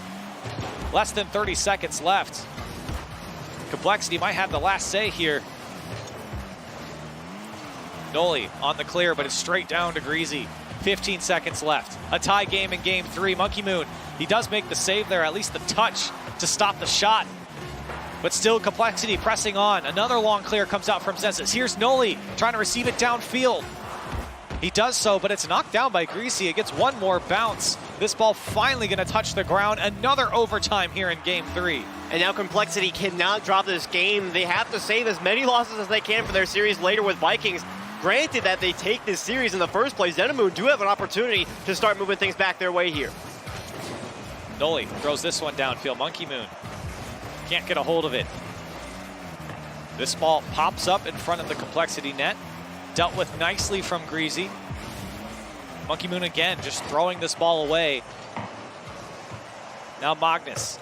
C: Less than 30 seconds left. Complexity might have the last say here. Noli on the clear, but it's straight down to Greasy. 15 seconds left. A tie game in game 3. Monkey Moon, he does make the save there, at least the touch to stop the shot. But still Complexity pressing on. Another long clear comes out from Zensis. Here's Noli trying to receive it downfield. He does so, but it's knocked down by Greasy. It gets one more bounce. This ball finally going to touch the ground. Another overtime here in game 3.
D: And now Complexity cannot drop this game. They have to save as many losses as they can for their series later with Vikings. Granted that they take this series in the first place, Xenomoon do have an opportunity to start moving things back their way here.
C: Noli throws this one downfield. Monkey Moon can't get a hold of it. This ball pops up in front of the Complexity net. Dealt with nicely from Greasy. Monkey Moon again, just throwing this ball away. Now Magnus.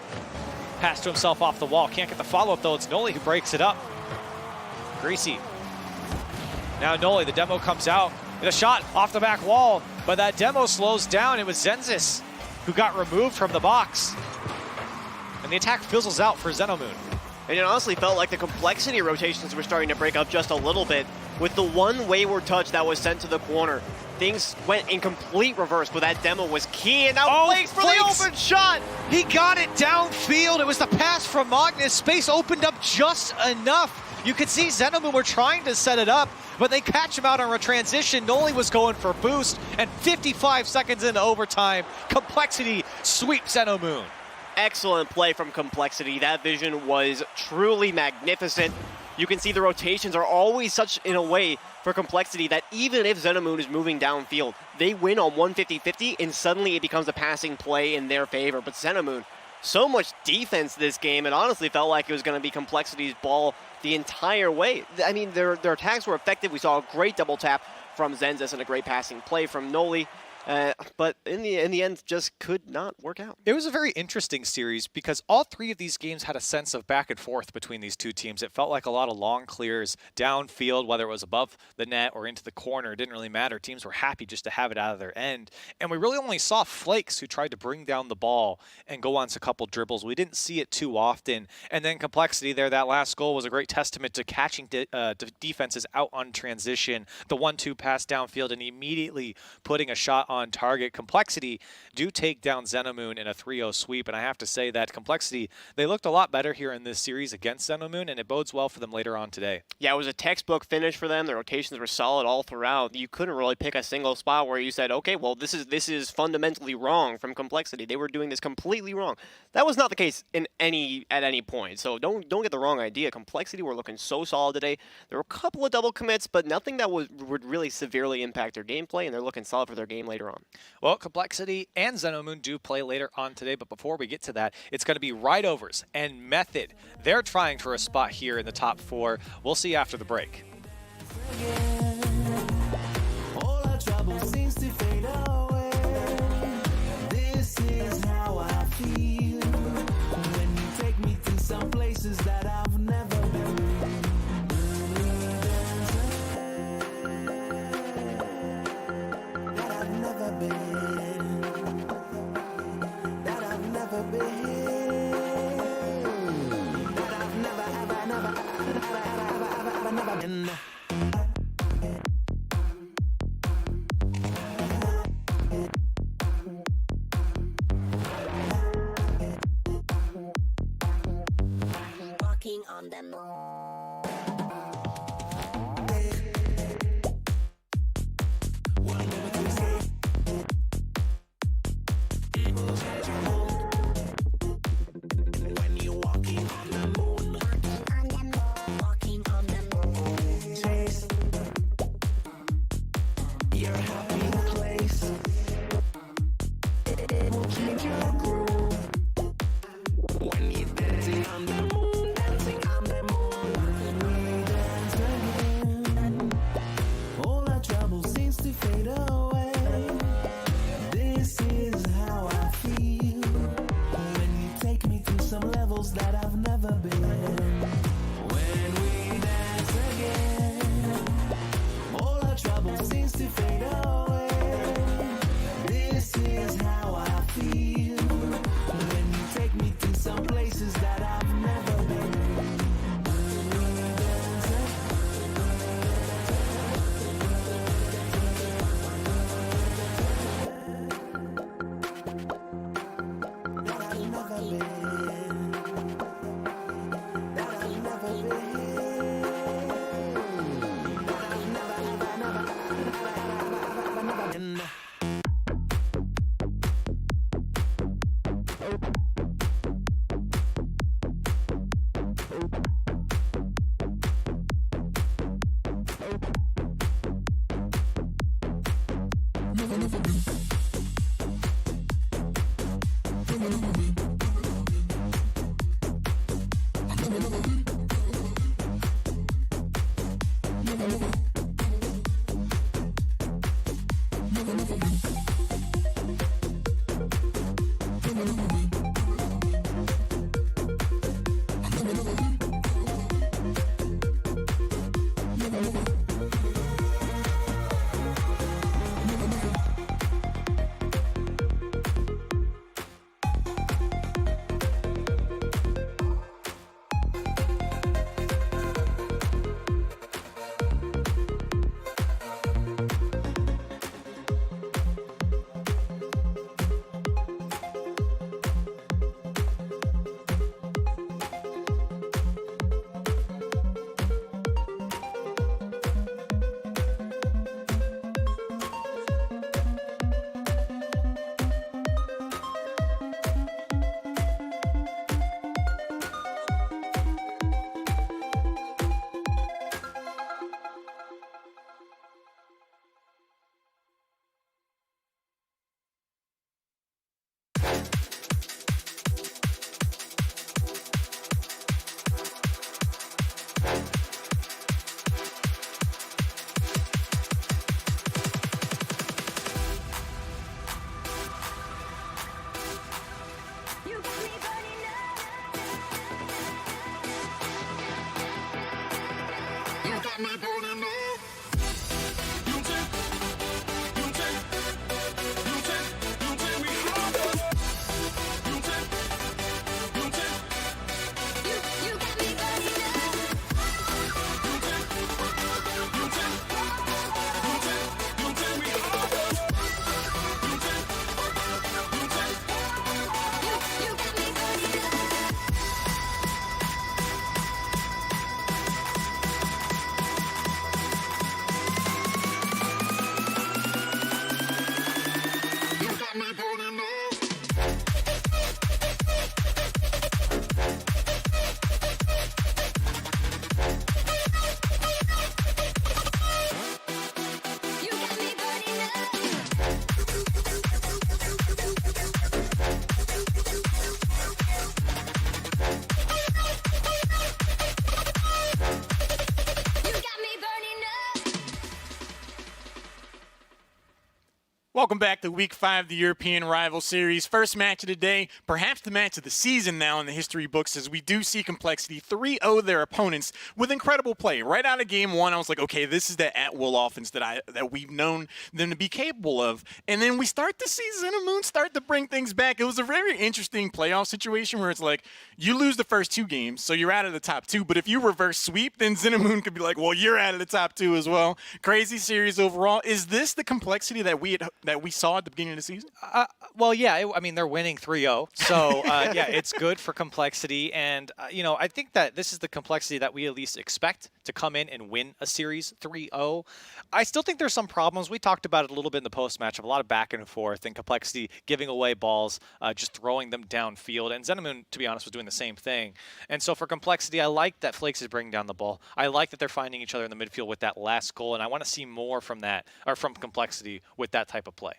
C: Pass to himself off the wall. Can't get the follow-up though. It's Noli who breaks it up. Greasy. Now Noli, the demo comes out. With a shot off the back wall, but that demo slows down. It was Zensis who got removed from the box. And the attack fizzles out for Xenomoon.
D: And it honestly felt like the Complexity rotations were starting to break up just a little bit. With the one wayward touch that was sent to the corner, things went in complete reverse, but that demo was key. And now Flakes for the open shot!
C: He got it downfield. It was the pass from Magnus. Space opened up just enough. You could see Xenomoon were trying to set it up, but they catch him out on a transition. Noli was going for boost, and 55 seconds into overtime, Complexity sweeps Xenomoon.
D: Excellent play from Complexity. That vision was truly magnificent. You can see the rotations are always such in a way for Complexity that even if Xenomoon is moving downfield, they win on 150-50 and suddenly it becomes a passing play in their favor. But Xenomoon, so much defense this game, it honestly felt like it was going to be Complexity's ball the entire way. I mean, their attacks were effective. We saw a great double tap from Zenzes and a great passing play from Noli. But in the end, just could not work out.
C: It was a very interesting series because all three of these games had a sense of back and forth between these two teams. It felt like a lot of long clears downfield, whether it was above the net or into the corner. It didn't really matter. Teams were happy just to have it out of their end. And we really only saw Flakes, who tried to bring down the ball and go on to a couple dribbles. We didn't see it too often. And then Complexity there, that last goal was a great testament to catching defenses out on transition. The 1-2 pass downfield and immediately putting a shot on target. Complexity do take down Xenomoon in a 3-0 sweep, and I have to say that Complexity, they looked a lot better here in this series against Xenomoon, and it bodes well for them later on today.
D: Yeah, it was a textbook finish for them. The rotations were solid all throughout. You couldn't really pick a single spot where you said, okay, well, this is fundamentally wrong from Complexity. They were doing this completely wrong. That was not the case at any point. So don't get the wrong idea. Complexity were looking so solid today. There were a couple of double commits, but nothing that would really severely impact their gameplay, and they're looking solid for their game later on.
C: Well, Complexity and Xenomoon do play later on today, but before we get to that, it's going to be Right Overs and Method. They're trying for a spot here in the top 4. We'll see after the break.
E: All our trouble seems to fade away. This is how I feel when you take me to some places that I've never been. That I've never been. That I've never been. That I've never been.
F: Walking on the moon.
E: All our trouble seems to fade away. This is how I feel when you take me to some levels that I've never been. When we dance again, all our trouble seems to fade away. This is how I feel when you take me to some places that I've never been.
B: Welcome back to Week 5 of the European Rival Series. First match of the day, perhaps the match of the season now in the history books, as we do see Complexity 3-0 their opponents with incredible play. Right out of Game 1, I was like, okay, this is the at-will offense that we've known them to be capable of. And then we start to see Xenamoon start to bring things back. It was a very interesting playoff situation where it's like, you lose the first 2 games, so you're out of the top 2. But if you reverse sweep, then Xenamoon could be like, well, you're out of the top 2 as well. Crazy series overall. Is this the Complexity that we saw at the beginning of the season?
C: Well, yeah. I mean, they're winning 3-0. So, yeah, it's good for Complexity. And, I think that this is the Complexity that we at least expect to come in and win a series 3-0. I still think there's some problems. We talked about it a little bit in the post-match of a lot of back and forth and Complexity giving away balls, just throwing them downfield. And Xenamoon, to be honest, was doing the same thing. And so for Complexity, I like that Flakes is bringing down the ball. I like that they're finding each other in the midfield with that last goal. And I want to see more from that, or from Complexity with that type of play.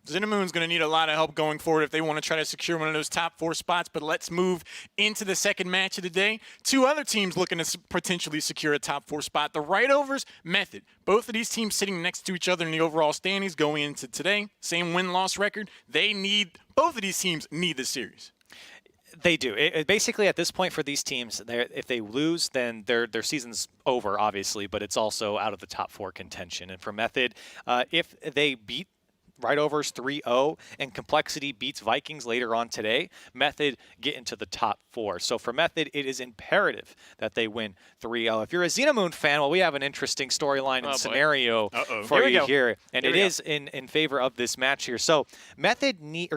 B: Xenamoon's going to need a lot of help going forward if they want to try to secure one of those top 4 spots. But let's move into the second match of the day. 2 other teams looking to potentially secure a top 4 spot. The Right-Overs, Method. Both of these teams sitting next to each other in the overall standings going into today. Same win-loss record. Both of these teams need this series.
C: They do. Basically, at this point for these teams, if they lose, then their season's over, obviously, but it's also out of the top 4 contention. And for Method, if they beat Right-Overs 3-0 and Complexity beats Vikings later on today, Method get into the top 4. So for Method, it is imperative that they win 3-0. If you're a Xenamoon fan, well, we have an interesting storyline and scenario for you here, and it is in favor of this match here. So Xenamoon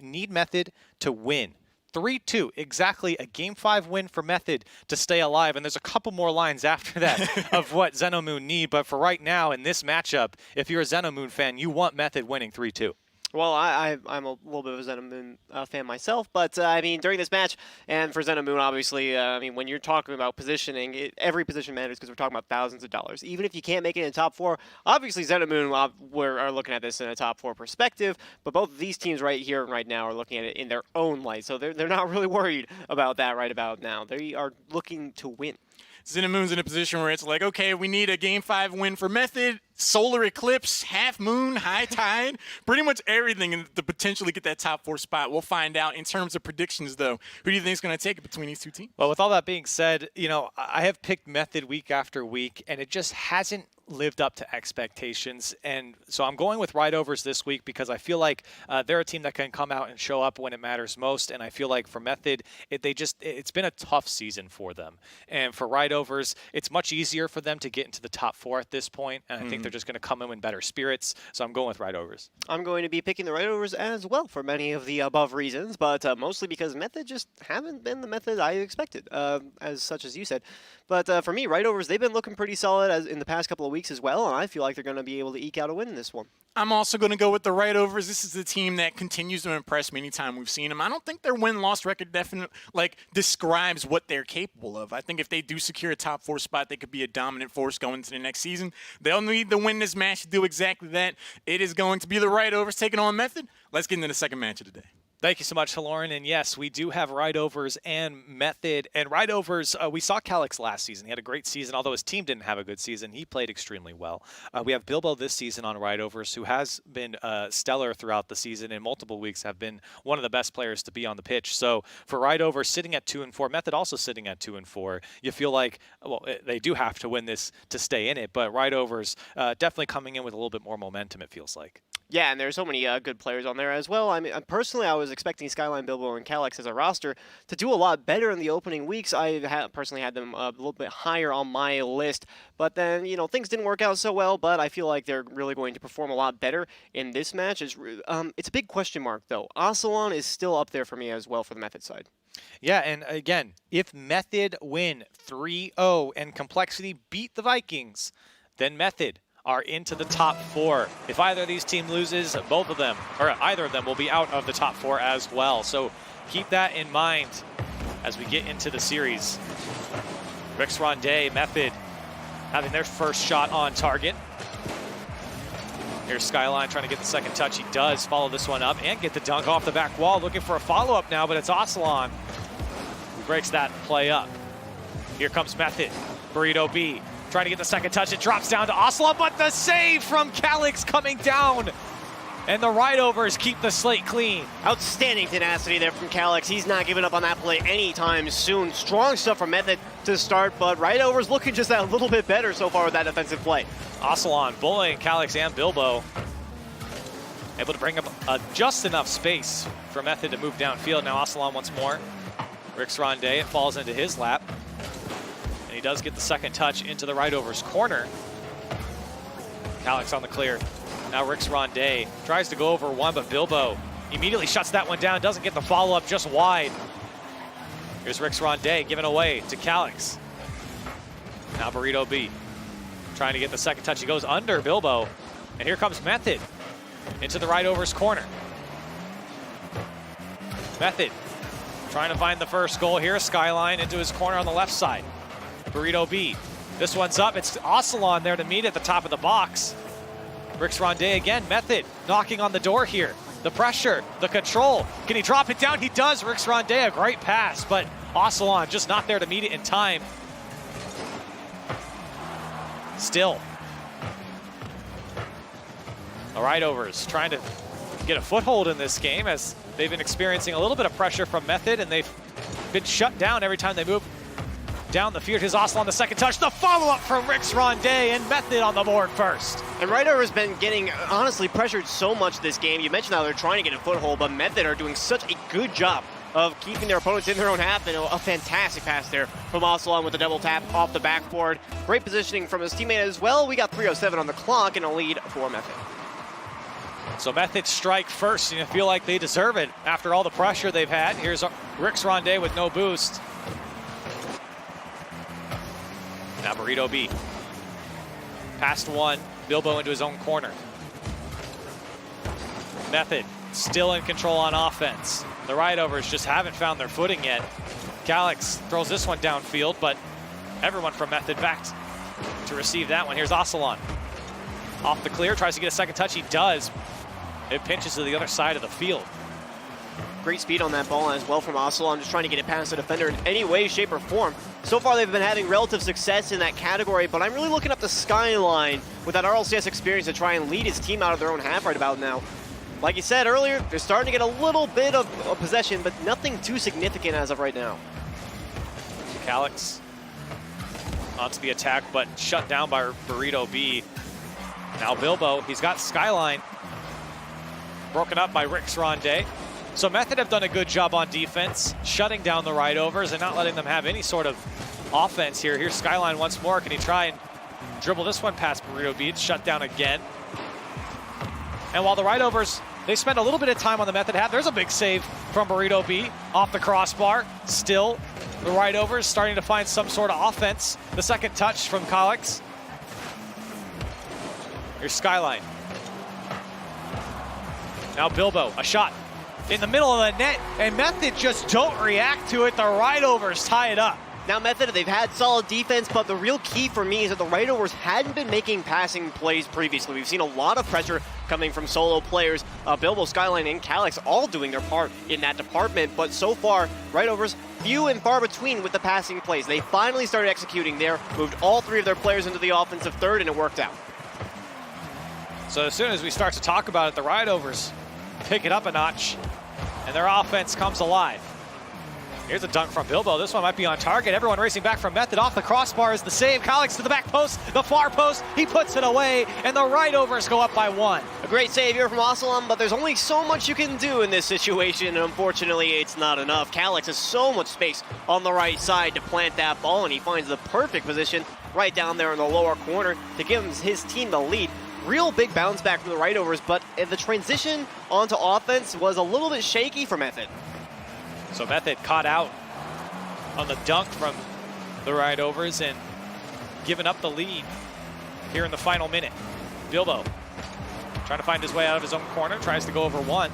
C: need Method to win 3-2, exactly a Game 5 win for Method to stay alive. And there's a couple more lines after that of what Xenamoon need. But for right now, in this matchup, if you're a Xenamoon fan, you want Method winning 3-2.
D: Well, I'm a little bit of a Xenamoon fan myself, but I mean, during this match, and for Xenamoon, obviously, I mean, when you're talking about positioning, every position matters because we're talking about thousands of dollars. Even if you can't make it in the top 4, obviously Xenamoon are looking at this in a top 4 perspective, but both of these teams right here and right now are looking at it in their own light, so they're not really worried about that right about now. They are looking to win.
B: Xenamoon's in a position where it's like, okay, we need a Game 5 win for Method, solar eclipse, half moon, high tide, pretty much everything to potentially get that top 4 spot. We'll find out. In terms of predictions, though, who do you think is going to take it between these 2 teams?
C: Well, with all that being said, I have picked Method week after week, and it just hasn't lived up to expectations. And so I'm going with Right-Overs this week because I feel like they're a team that can come out and show up when it matters most. And I feel like for Method, it's been a tough season for them. And for Right-Overs, it's much easier for them to get into the top 4 at this point. And I think they're just going to come in better spirits. So I'm going with Right-Overs.
D: I'm going to be picking the Right-Overs as well for many of the above reasons, but mostly because Method just haven't been the Method I expected, as you said. But for me, Right-Overs, they've been looking pretty solid in the past couple of weeks as well, and I feel like they're going to be able to eke out a win in this one.
B: I'm also going to go with the Right-Overs. This is the team that continues to impress me anytime we've seen them. I don't think their win-loss record definitely describes what they're capable of. I think if they do secure a top 4 spot, they could be a dominant force going into the next season. They'll need to win this match to do exactly that. It is going to be the Right-Overs taking on Method. Let's get into the second match of the day.
C: Thank you so much, Lauren. And yes, we do have Right-Overs and Method. And Right-Overs, we saw Calix last season. He had a great season, although his team didn't have a good season. He played extremely well. We have Bilbo this season on Right-Overs, who has been stellar throughout the season. In multiple weeks have been one of the best players to be on the pitch. So for Right-Overs sitting at 2-4, Method also sitting at 2-4, you feel like, well, they do have to win this to stay in it. But Right-Overs definitely coming in with a little bit more momentum, it feels like.
D: Yeah, and there's so many good players on there as well. I mean, personally, I was expecting Skyline, Bilbo, and Calix as a roster to do a lot better in the opening weeks. I personally had them a little bit higher on my list, but then, things didn't work out so well, but I feel like they're really going to perform a lot better in this match. It's a big question mark, though. Oceania is still up there for me as well for the Method side.
C: Yeah, and again, if Method win 3-0 and Complexity beat the Vikings, then Method are into the top 4. If either of these teams loses, both of them, or either of them, will be out of the top 4 as well. So keep that in mind as we get into the series. Rix Ronde, Method, having their first shot on target. Here's Skyline trying to get the second touch. He does follow this one up and get the dunk off the back wall. Looking for a follow-up now, but it's Oceania who breaks that play up. Here comes Method. Burrito B Trying to get the second touch. It drops down to Ocelot, but the save from Calix coming down. And the right-overs keep the slate clean.
D: Outstanding tenacity there from Calix. He's not giving up on that play anytime soon. Strong stuff from Method to start, but right-overs looking just a little bit better so far with that defensive play.
C: Ocelot bullying Calix and Bilbo. Able to bring up just enough space for Method to move downfield. Now Ocelot once more. Rix Ronde, it falls into his lap. And he does get the second touch into the right-overs corner. Calix on the clear. Now Rix Ronde tries to go over one, but Bilbo immediately shuts that one down, doesn't get the follow-up, just wide. Here's Rix Ronde giving away to Calix. Now Burrito B trying to get the second touch. He goes under Bilbo, and here comes Method into the right-overs corner. Method trying to find the first goal here. Skyline into his corner on the left side. Burrito B. This one's up. It's Ocelot there to meet at the top of the box. Rix Ronde again. Method knocking on the door here. The pressure, the control. Can he drop it down? He does. Rix Ronde, a great pass, but Ocelot just not there to meet it in time. Still. The right-overs trying to get a foothold in this game as they've been experiencing a little bit of pressure from Method, and they've been shut down every time they move down the field. Here's Ocelot on the second touch. The follow-up from Rix Ronde, and Method on the board first.
D: And Rightover has been getting, honestly, pressured so much this game. You mentioned how they're trying to get a foothold, but Method are doing such a good job of keeping their opponents in their own half, and a fantastic pass there from Ocelot with a double tap off the backboard. Great positioning from his teammate as well. We got 3:07 on the clock and a lead for Method.
C: So Method strike first, and you feel like they deserve it after all the pressure they've had. Here's Rix Ronde with no boost. Now Burrito B. Past one, Bilbo into his own corner. Method still in control on offense. The right-overs just haven't found their footing yet. Calix throws this one downfield, but everyone from Method back to receive that one. Here's Ocelot. Off the clear, tries to get a second touch. He does. It pinches to the other side of the field.
D: Great speed on that ball as well from Ocelot, just trying to get it past the defender in any way, shape, or form. So far, they've been having relative success in that category, but I'm really looking up the Skyline with that RLCS experience to try and lead his team out of their own half right about now. Like you said earlier, they're starting to get a little bit of possession, but nothing too significant as of right now.
C: Calix onto the attack, but shut down by Burrito B. Now Bilbo, he's got Skyline. Broken up by Rix Ronde. So Method have done a good job on defense, shutting down the right-overs and not letting them have any sort of offense here. Here's Skyline once more. Can he try and dribble this one past Burrito B? It's shut down again. And while the right-overs, they spend a little bit of time on the Method half, there's a big save from Burrito B off the crossbar. Still, the right-overs starting to find some sort of offense. The second touch from Calix. Here's Skyline. Now Bilbo, a shot in the middle of the net, and Method just don't react to it. The right-overs tie it up.
D: Now Method, they've had solid defense, but the real key for me is that the right-overs hadn't been making passing plays previously. We've seen a lot of pressure coming from solo players. Bilbo, Skyline, and Calix all doing their part in that department, but so far, right-overs few and far between with the passing plays. They finally started executing there, moved all three of their players into the offensive third, and it worked out.
C: So as soon as we start to talk about it, the right-overs pick it up a notch, and their offense comes alive. Here's a dunk from Bilbo. This one might be on target. Everyone racing back from Method. Off the crossbar is the save. Calix to the back post, the far post. He puts it away, and the right-overs go up by one.
D: A great save here from Ocelot, but there's only so much you can do in this situation, and unfortunately, it's not enough. Calix has so much space on the right side to plant that ball, and he finds the perfect position right down there in the lower corner to give his team the lead. Real big bounce back from the right-overs, but the transition onto offense was a little bit shaky for Method.
C: So Method caught out on the dunk from the right-overs and giving up the lead here in the final minute. Bilbo trying to find his way out of his own corner, tries to go over one.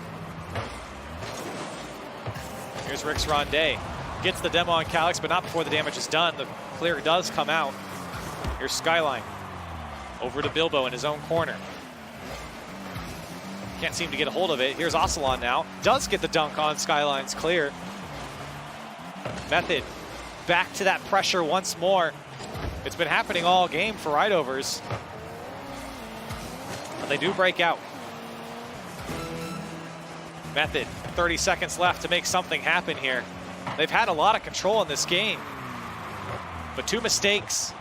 C: Here's Rix Ronde. Gets the demo on Calix, but not before the damage is done. The clear does come out. Here's Skyline. Over to Bilbo in his own corner. Can't seem to get a hold of it. Here's Ocelot now. Does get the dunk on Skyline's clear. Method back to that pressure once more. It's been happening all game for Rideovers. But they do break out. Method, 30 seconds left to make something happen here. They've had a lot of control in this game. But 2 mistakes,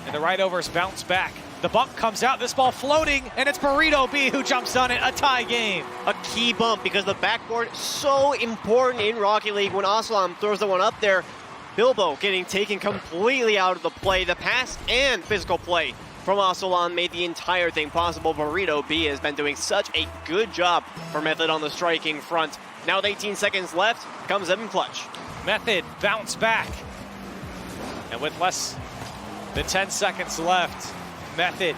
C: and the Rideovers bounce back. The bump comes out, this ball floating, and it's Burrito B who jumps on it, a tie game.
D: A key bump because the backboard is so important in Rocket League. When Aslan throws the one up there, Bilbo getting taken completely out of the play. The pass and physical play from Aslan made the entire thing possible. Burrito B has been doing such a good job for Method on the striking front. Now with 18 seconds left, comes Evan Clutch.
C: Method bounce back. And with less than 10 seconds left, Method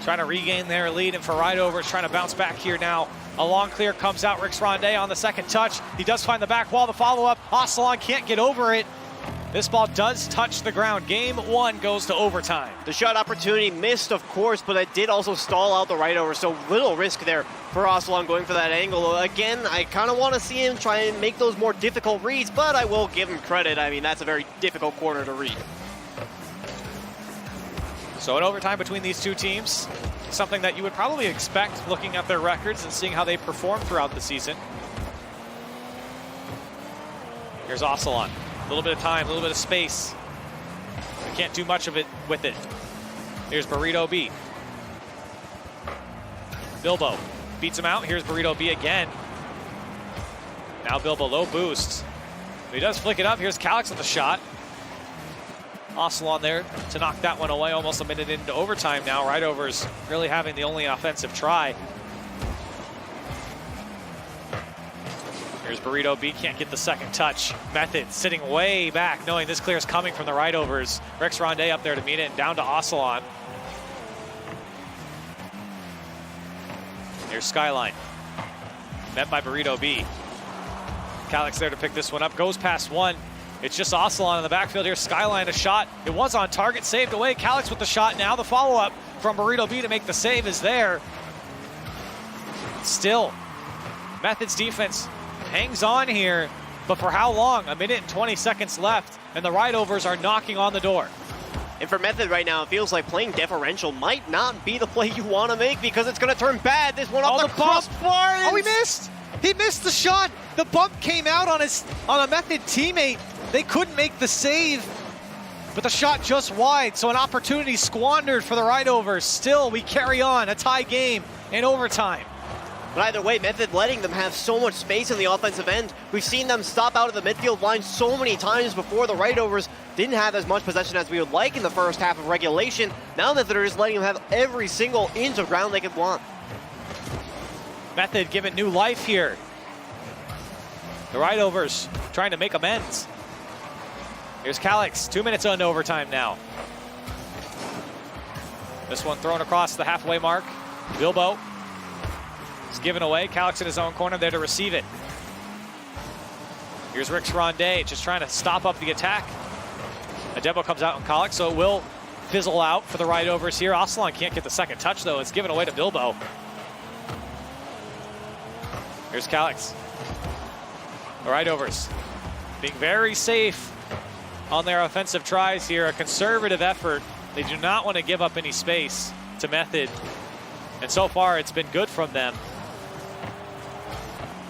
C: trying to regain their lead, and for Rideovers trying to bounce back here now. A long clear comes out, Rix Rondé on the second touch. He does find the back wall, the follow-up. Aslan can't get over it. This ball does touch the ground. Game 1 goes to overtime.
D: The shot opportunity missed, of course, but it did also stall out the Rideovers, so little risk there for Aslan going for that angle. Again, I kind of want to see him try and make those more difficult reads, but I will give him credit. I mean, that's a very difficult corner to read.
C: So an overtime between these two teams, something that you would probably expect looking at their records and seeing how they perform throughout the season. Here's Aslan. A little bit of time, a little bit of space. We can't do much of it with it. Here's Burrito B. Bilbo beats him out. Here's Burrito B again. Now Bilbo, low boost. He does flick it up. Here's Calix with the shot. Aslan there to knock that one away, almost a minute into overtime now. Rideovers really having the only offensive try. Here's Burrito B, can't get the second touch. Method sitting way back, knowing this clear is coming from the Rideovers. Rix Rondé up there to meet it, and down to Aslan. Here's Skyline, met by Burrito B. Calix there to pick this one up, goes past one. It's just Aslan in the backfield here. Skyline a shot. It was on target, saved away. Calix with the shot. Now the follow-up from Burrito B to make the save is there. Still, Method's defense hangs on here, but for how long? A minute and 20 seconds left, and the Rideovers are knocking on the door.
D: And for Method right now, it feels like playing deferential might not be the play you want to make because it's going to turn bad. This one off the crossbar.
C: Oh, he missed. He missed the shot. The bump came out on a Method teammate. They couldn't make the save, but the shot just wide, so an opportunity squandered for the Rideovers. Still, we carry on, a tie game in overtime.
D: But either way, Method letting them have so much space in the offensive end. We've seen them stop out of the midfield line so many times before. The Rideovers didn't have as much possession as we would like in the first half of regulation. Now Method are just letting them have every single inch of ground they could want.
C: Method given new life here. The Rideovers trying to make amends. Here's Calix, 2 minutes into overtime now. This one thrown across the halfway mark. Bilbo is given away. Calix in his own corner there to receive it. Here's Rix Rondé just trying to stop up the attack. A demo comes out on Calix, so it will fizzle out for the Rideovers here. Aslan can't get the second touch though. It's given away to Bilbo. Here's Calix. The Rideovers being very safe on their offensive tries here. A conservative effort. They do not want to give up any space to Method. And so far, it's been good from them.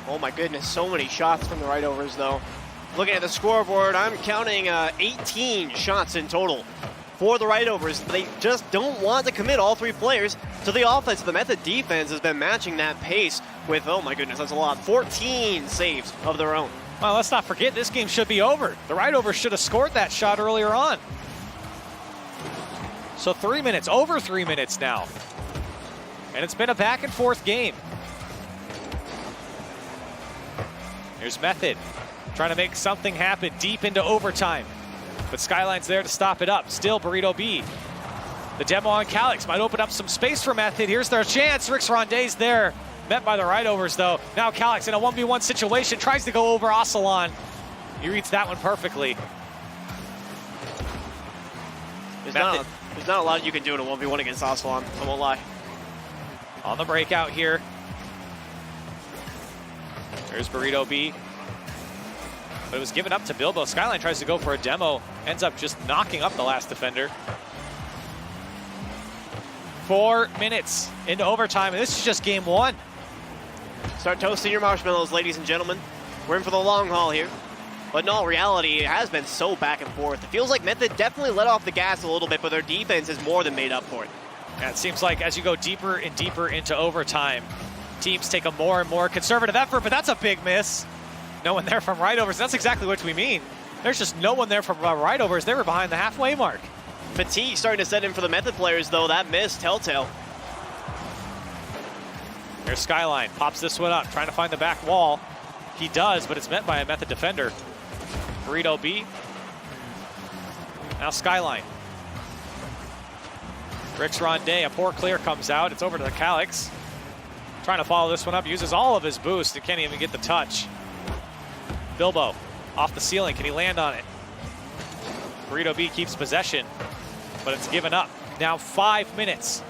D: Oh my goodness, so many shots from the Rideovers though. Looking at the scoreboard, I'm counting 18 shots in total for the Rideovers. They just don't want to commit all 3 players to the offense. The Method defense has been matching that pace with, oh my goodness, that's a lot, 14 saves of their own.
C: Well, let's not forget, this game should be over. The Rideovers should have scored that shot earlier on. So 3 minutes, over 3 minutes now. And it's been a back and forth game. Here's Method trying to make something happen deep into overtime. But Skyline's there to stop it up. Still Burrito B. The demo on Calix might open up some space for Method. Here's their chance. Rix Rondé's there. Met by the Rideovers though. Now Calix in a 1v1 situation tries to go over Aslan. He reads that one perfectly.
D: There's not a lot you can do in a 1v1 against Aslan, I won't lie.
C: On the breakout here. There's Burrito B. But it was given up to Bilbo. Skyline tries to go for a demo, ends up just knocking up the last defender. 4 minutes into overtime, and this is just game one.
D: Start toasting your marshmallows, ladies and gentlemen. We're in for the long haul here. But in all reality, it has been so back and forth. It feels like Method definitely let off the gas a little bit, but their defense is more than made up for it.
C: Yeah, it seems like as you go deeper and deeper into overtime, teams take a more and more conservative effort, but that's a big miss. No one there from right-overs. That's exactly what we mean. There's just no one there from right-overs. They were behind the halfway mark.
D: Fatigue starting to set in for the Method players, though. That miss, telltale.
C: There's Skyline, pops this one up, trying to find the back wall. He does, but it's met by a Method defender. Burrito B. Now Skyline. Rix Ronde, a poor clear comes out. It's over to the Calyx. Trying to follow this one up, uses all of his boost and can't even get the touch. Bilbo, off the ceiling, can he land on it? Burrito B keeps possession, but it's given up. Now 5 minutes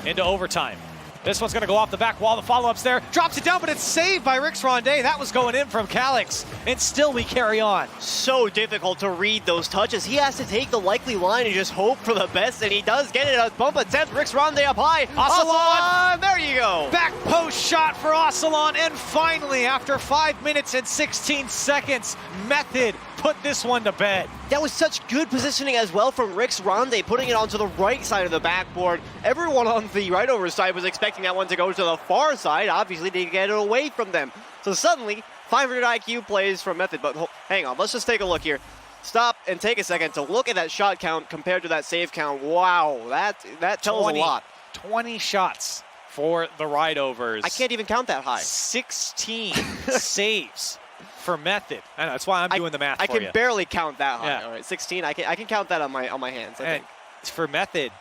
C: into overtime. This one's gonna go off the back wall, the follow-up's there. Drops it down, but it's saved by Rix Ronde. That was going in from Calyx, and still we carry on.
D: So difficult to read those touches. He has to take the likely line and just hope for the best, and he does get it. A bump attempt, Rix Ronde up high.
C: Ocelon!
D: There you go.
C: Back post shot for Ocelon, and finally, after 5 minutes and 16 seconds, Method put this one to bed.
D: That was such good positioning as well from Rix Ronde, putting it onto the right side of the backboard. Everyone on the right over side was expecting that one to go to the far side, obviously to get it away from them. So suddenly, 500 IQ plays from Method, but hang on, let's just take a look here. Stop and take a second to look at that shot count compared to that save count. Wow, that tells a lot.
C: 20 shots for the Ride-Overs.
D: I can't even count that high.
C: 16 saves for Method. I know, that's why I'm doing the math for you.
D: I can barely count that high.
C: Yeah.
D: All right, 16. I can count that on my hands. I think.
C: For Method,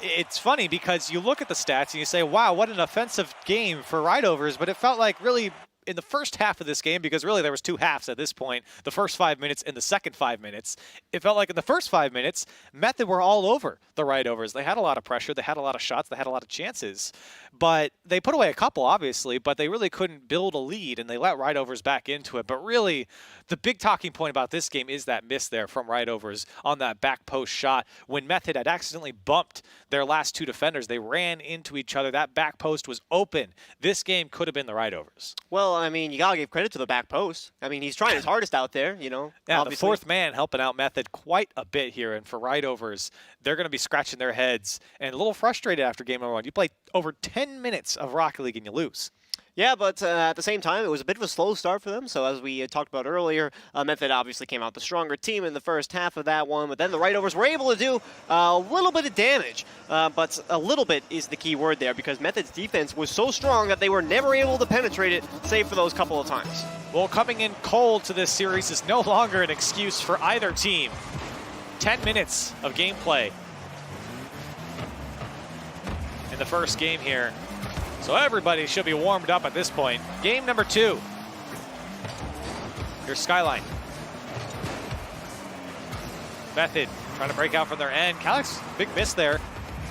C: it's funny because you look at the stats and you say, wow, what an offensive game for Ride-Overs, but it felt like really in the first half of this game, because really there was 2 halves at this point, the first 5 minutes and the second 5 minutes, it felt like in the first 5 minutes, Method were all over the Ride-Overs. They had a lot of pressure, they had a lot of shots, they had a lot of chances, but they put away a couple, obviously, but they really couldn't build a lead, and they let Ride-Overs back into it. But really, the big talking point about this game is that miss there from Ride-Overs on that back post shot. When Method had accidentally bumped their last 2 defenders, they ran into each other. That back post was open. This game could have been the Ride-Overs.
D: Well, I mean, you gotta give credit to the back post. I mean, he's trying his hardest out there, you know.
C: Yeah,
D: obviously.
C: The 4th man helping out Method quite a bit here. And for Ride-Overs, they're going to be scratching their heads and a little frustrated after game number 1. You play over 10 minutes of Rocket League and you lose.
D: Yeah, but at the same time, it was a bit of a slow start for them. So as we talked about earlier, Method obviously came out the stronger team in the first half of that one. But then the Ride-Overs were able to do a little bit of damage. But a little bit is the key word there, because Method's defense was so strong that they were never able to penetrate it, save for those couple of times.
C: Well, coming in cold to this series is no longer an excuse for either team. 10 minutes of gameplay in the first game here. So everybody should be warmed up at this point. Game number 2. Here's Skyline. Method trying to break out from their end. Calyx, big miss there.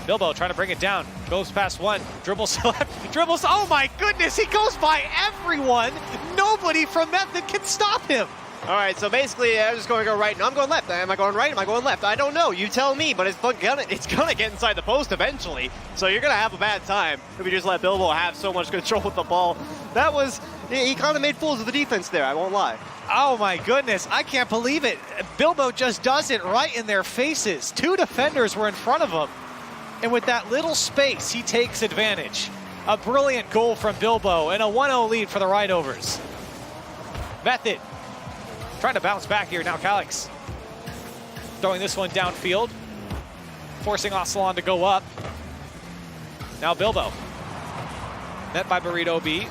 C: Bilbo trying to bring it down. Goes past one. Dribbles left. Dribbles. Oh my goodness. He goes by everyone. Nobody from Method can stop him.
D: All right, so basically, I'm just going to go right. No, I'm going left. Am I going right? Am I going left? I don't know. You tell me, but it's gonna get inside the post eventually. So you're going to have a bad time if you just let Bilbo have so much control with the ball. That was, he kind of made fools of the defense there, I won't lie.
C: Oh my goodness, I can't believe it. Bilbo just does it right in their faces. 2 defenders were in front of him. And with that little space, he takes advantage. A brilliant goal from Bilbo and a 1-0 lead for the Ride-Overs. Method trying to bounce back here. Now Calyx throwing this one downfield, forcing Ocelon to go up. Now Bilbo, met by Burrito B.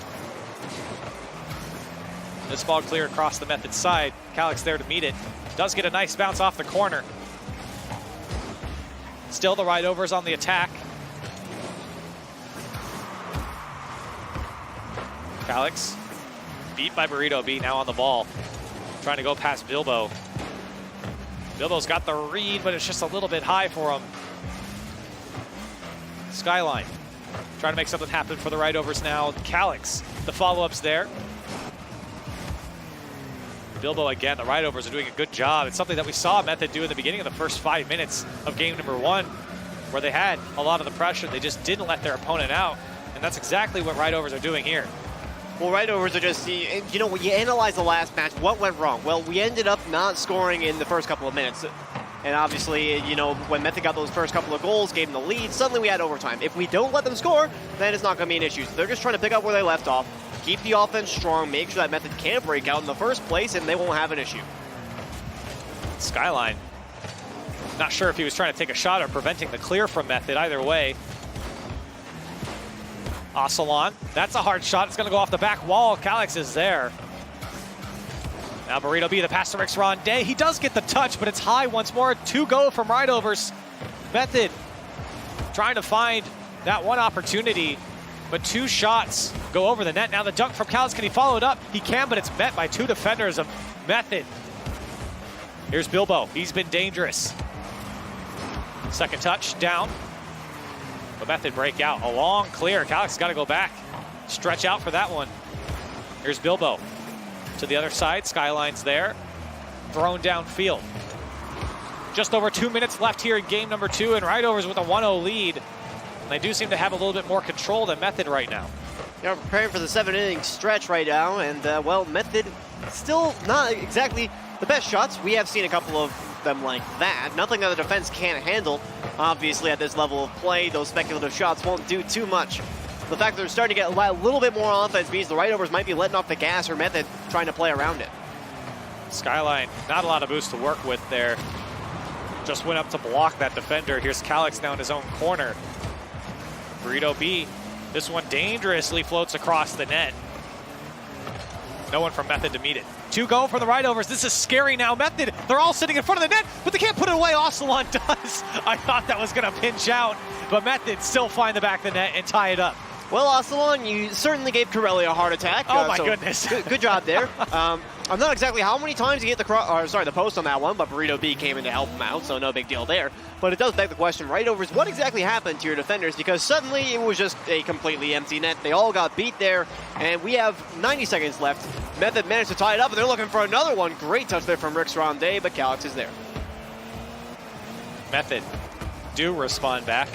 C: This ball clear across the Method side. Calyx there to meet it. Does get a nice bounce off the corner. Still the Ride-Overs on the attack. Calyx beat by Burrito B, now on the ball. Trying to go past Bilbo. Bilbo's got the read, but it's just a little bit high for him. Skyline trying to make something happen for the Ride-Overs now. Calyx, the follow-ups there. Bilbo again, the Ridovers are doing a good job. It's something that we saw Method do in the beginning of the first 5 minutes of game number 1, where they had a lot of the pressure. They just didn't let their opponent out, and that's exactly what Ridovers are doing here.
D: Well, Ridovers are just, you know, when you analyze the last match, what went wrong? Well, we ended up not scoring in the first couple of minutes. And obviously, you know, when Method got those first couple of goals, gave them the lead, suddenly we had overtime. If we don't let them score, then it's not going to be an issue. So they're just trying to pick up where they left off, keep the offense strong, make sure that Method can't break out in the first place, and they won't have an issue.
C: Skyline, not sure if he was trying to take a shot or preventing the clear from Method. Either way, Ocelon, that's a hard shot. It's going to go off the back wall. Calix is there. Now Burrito B, the pass to Rix Ronde. He does get the touch, but it's high once more. 2 go from Ridovers. Method trying to find that one opportunity, but 2 shots go over the net. Now the dunk from Calix, can he follow it up? He can, but it's met by 2 defenders of Method. Here's Bilbo, he's been dangerous. Second touch, down. But Method break out, a long clear. Calix has got to go back, stretch out for that one. Here's Bilbo. To the other side, Skyline's there. Thrown downfield. Just over 2 minutes left here in game number 2, and Ridovers with a 1-0 lead. And they do seem to have a little bit more control than Method right now.
D: They're preparing for the 7-inning stretch right now, and well, Method still not exactly the best shots. We have seen a couple of them like that. Nothing that the defense can't handle. Obviously, at this level of play, those speculative shots won't do too much. The fact that they're starting to get a little bit more offense means the Ridovers might be letting off the gas, or Method trying to play around it.
C: Skyline, not a lot of boost to work with there. Just went up to block that defender. Here's Calix now in his own corner. Burrito B, this one dangerously floats across the net. No one from Method to meet it. 2 go for the Ridovers. This is scary now. Method, they're all sitting in front of the net, but they can't put it away. Ocelon does. I thought that was going to pinch out, but Method still find the back of the net and tie it up.
D: Well, Ocelon, you certainly gave Corelli a heart attack.
C: Oh my goodness.
D: Good job there. I'm not exactly how many times he hit the post on that one, but Burrito B came in to help him out, so no big deal there. But it does beg the question, Ridovers, what exactly happened to your defenders? Because suddenly it was just a completely empty net. They all got beat there, and we have 90 seconds left. Method managed to tie it up, and they're looking for another one. Great touch there from Rix Ronde, but Calix is there.
C: Method do respond back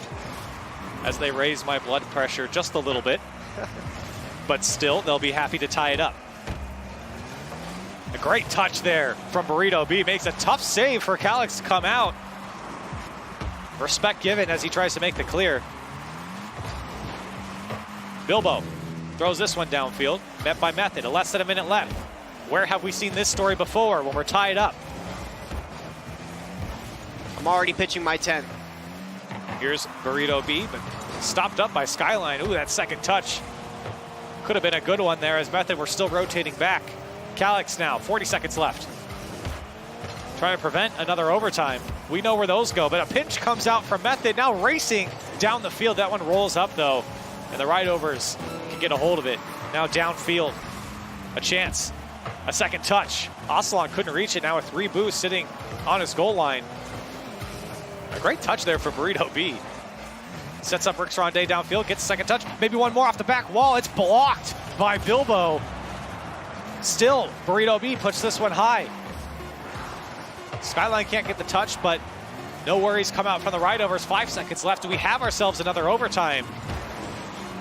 C: as they raise my blood pressure just a little bit. But still, they'll be happy to tie it up. A great touch there from Burrito B. Makes a tough save for Calix to come out. Respect given as he tries to make the clear. Bilbo throws this one downfield, met by Method. Less than a minute left. Where have we seen this story before when we're tied up?
D: I'm already pitching my 10.
C: Here's Burrito B, but stopped up by Skyline. Ooh, that second touch could have been a good one there as Method were still rotating back. Calix now, 40 seconds left. Trying to prevent another overtime. We know where those go, but a pinch comes out from Method, now racing down the field. That one rolls up though, and the Ridovers can get a hold of it. Now downfield, a chance, a second touch. Ocelon couldn't reach it, now with 3 boosts sitting on his goal line. A great touch there for Burrito B. Sets up Rix Ronde downfield, gets a second touch, maybe one more off the back wall. It's blocked by Bilbo. Still, Burrito B puts this one high. Skyline can't get the touch, but no worries come out from the Ridovers. 5 seconds left. Do we have ourselves another overtime?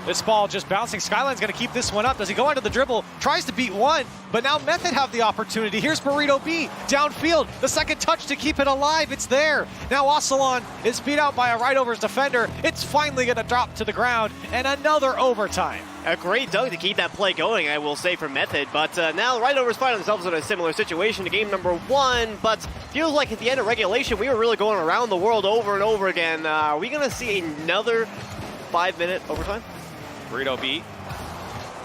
C: This ball just bouncing. Skyline's going to keep this one up. Does he go into the dribble? Tries to beat one, but now Method have the opportunity. Here's Burrito B downfield. The second touch to keep it alive. It's there. Now Ocelon is beat out by a Ridovers defender. It's finally going to drop to the ground, and another overtime.
D: A great dunk to keep that play going, I will say, for Method. But now the Ridovers find themselves in a similar situation to game number 1. But feels like at the end of regulation, we were really going around the world over and over again. Are we going to see another 5-minute overtime?
C: Burrito B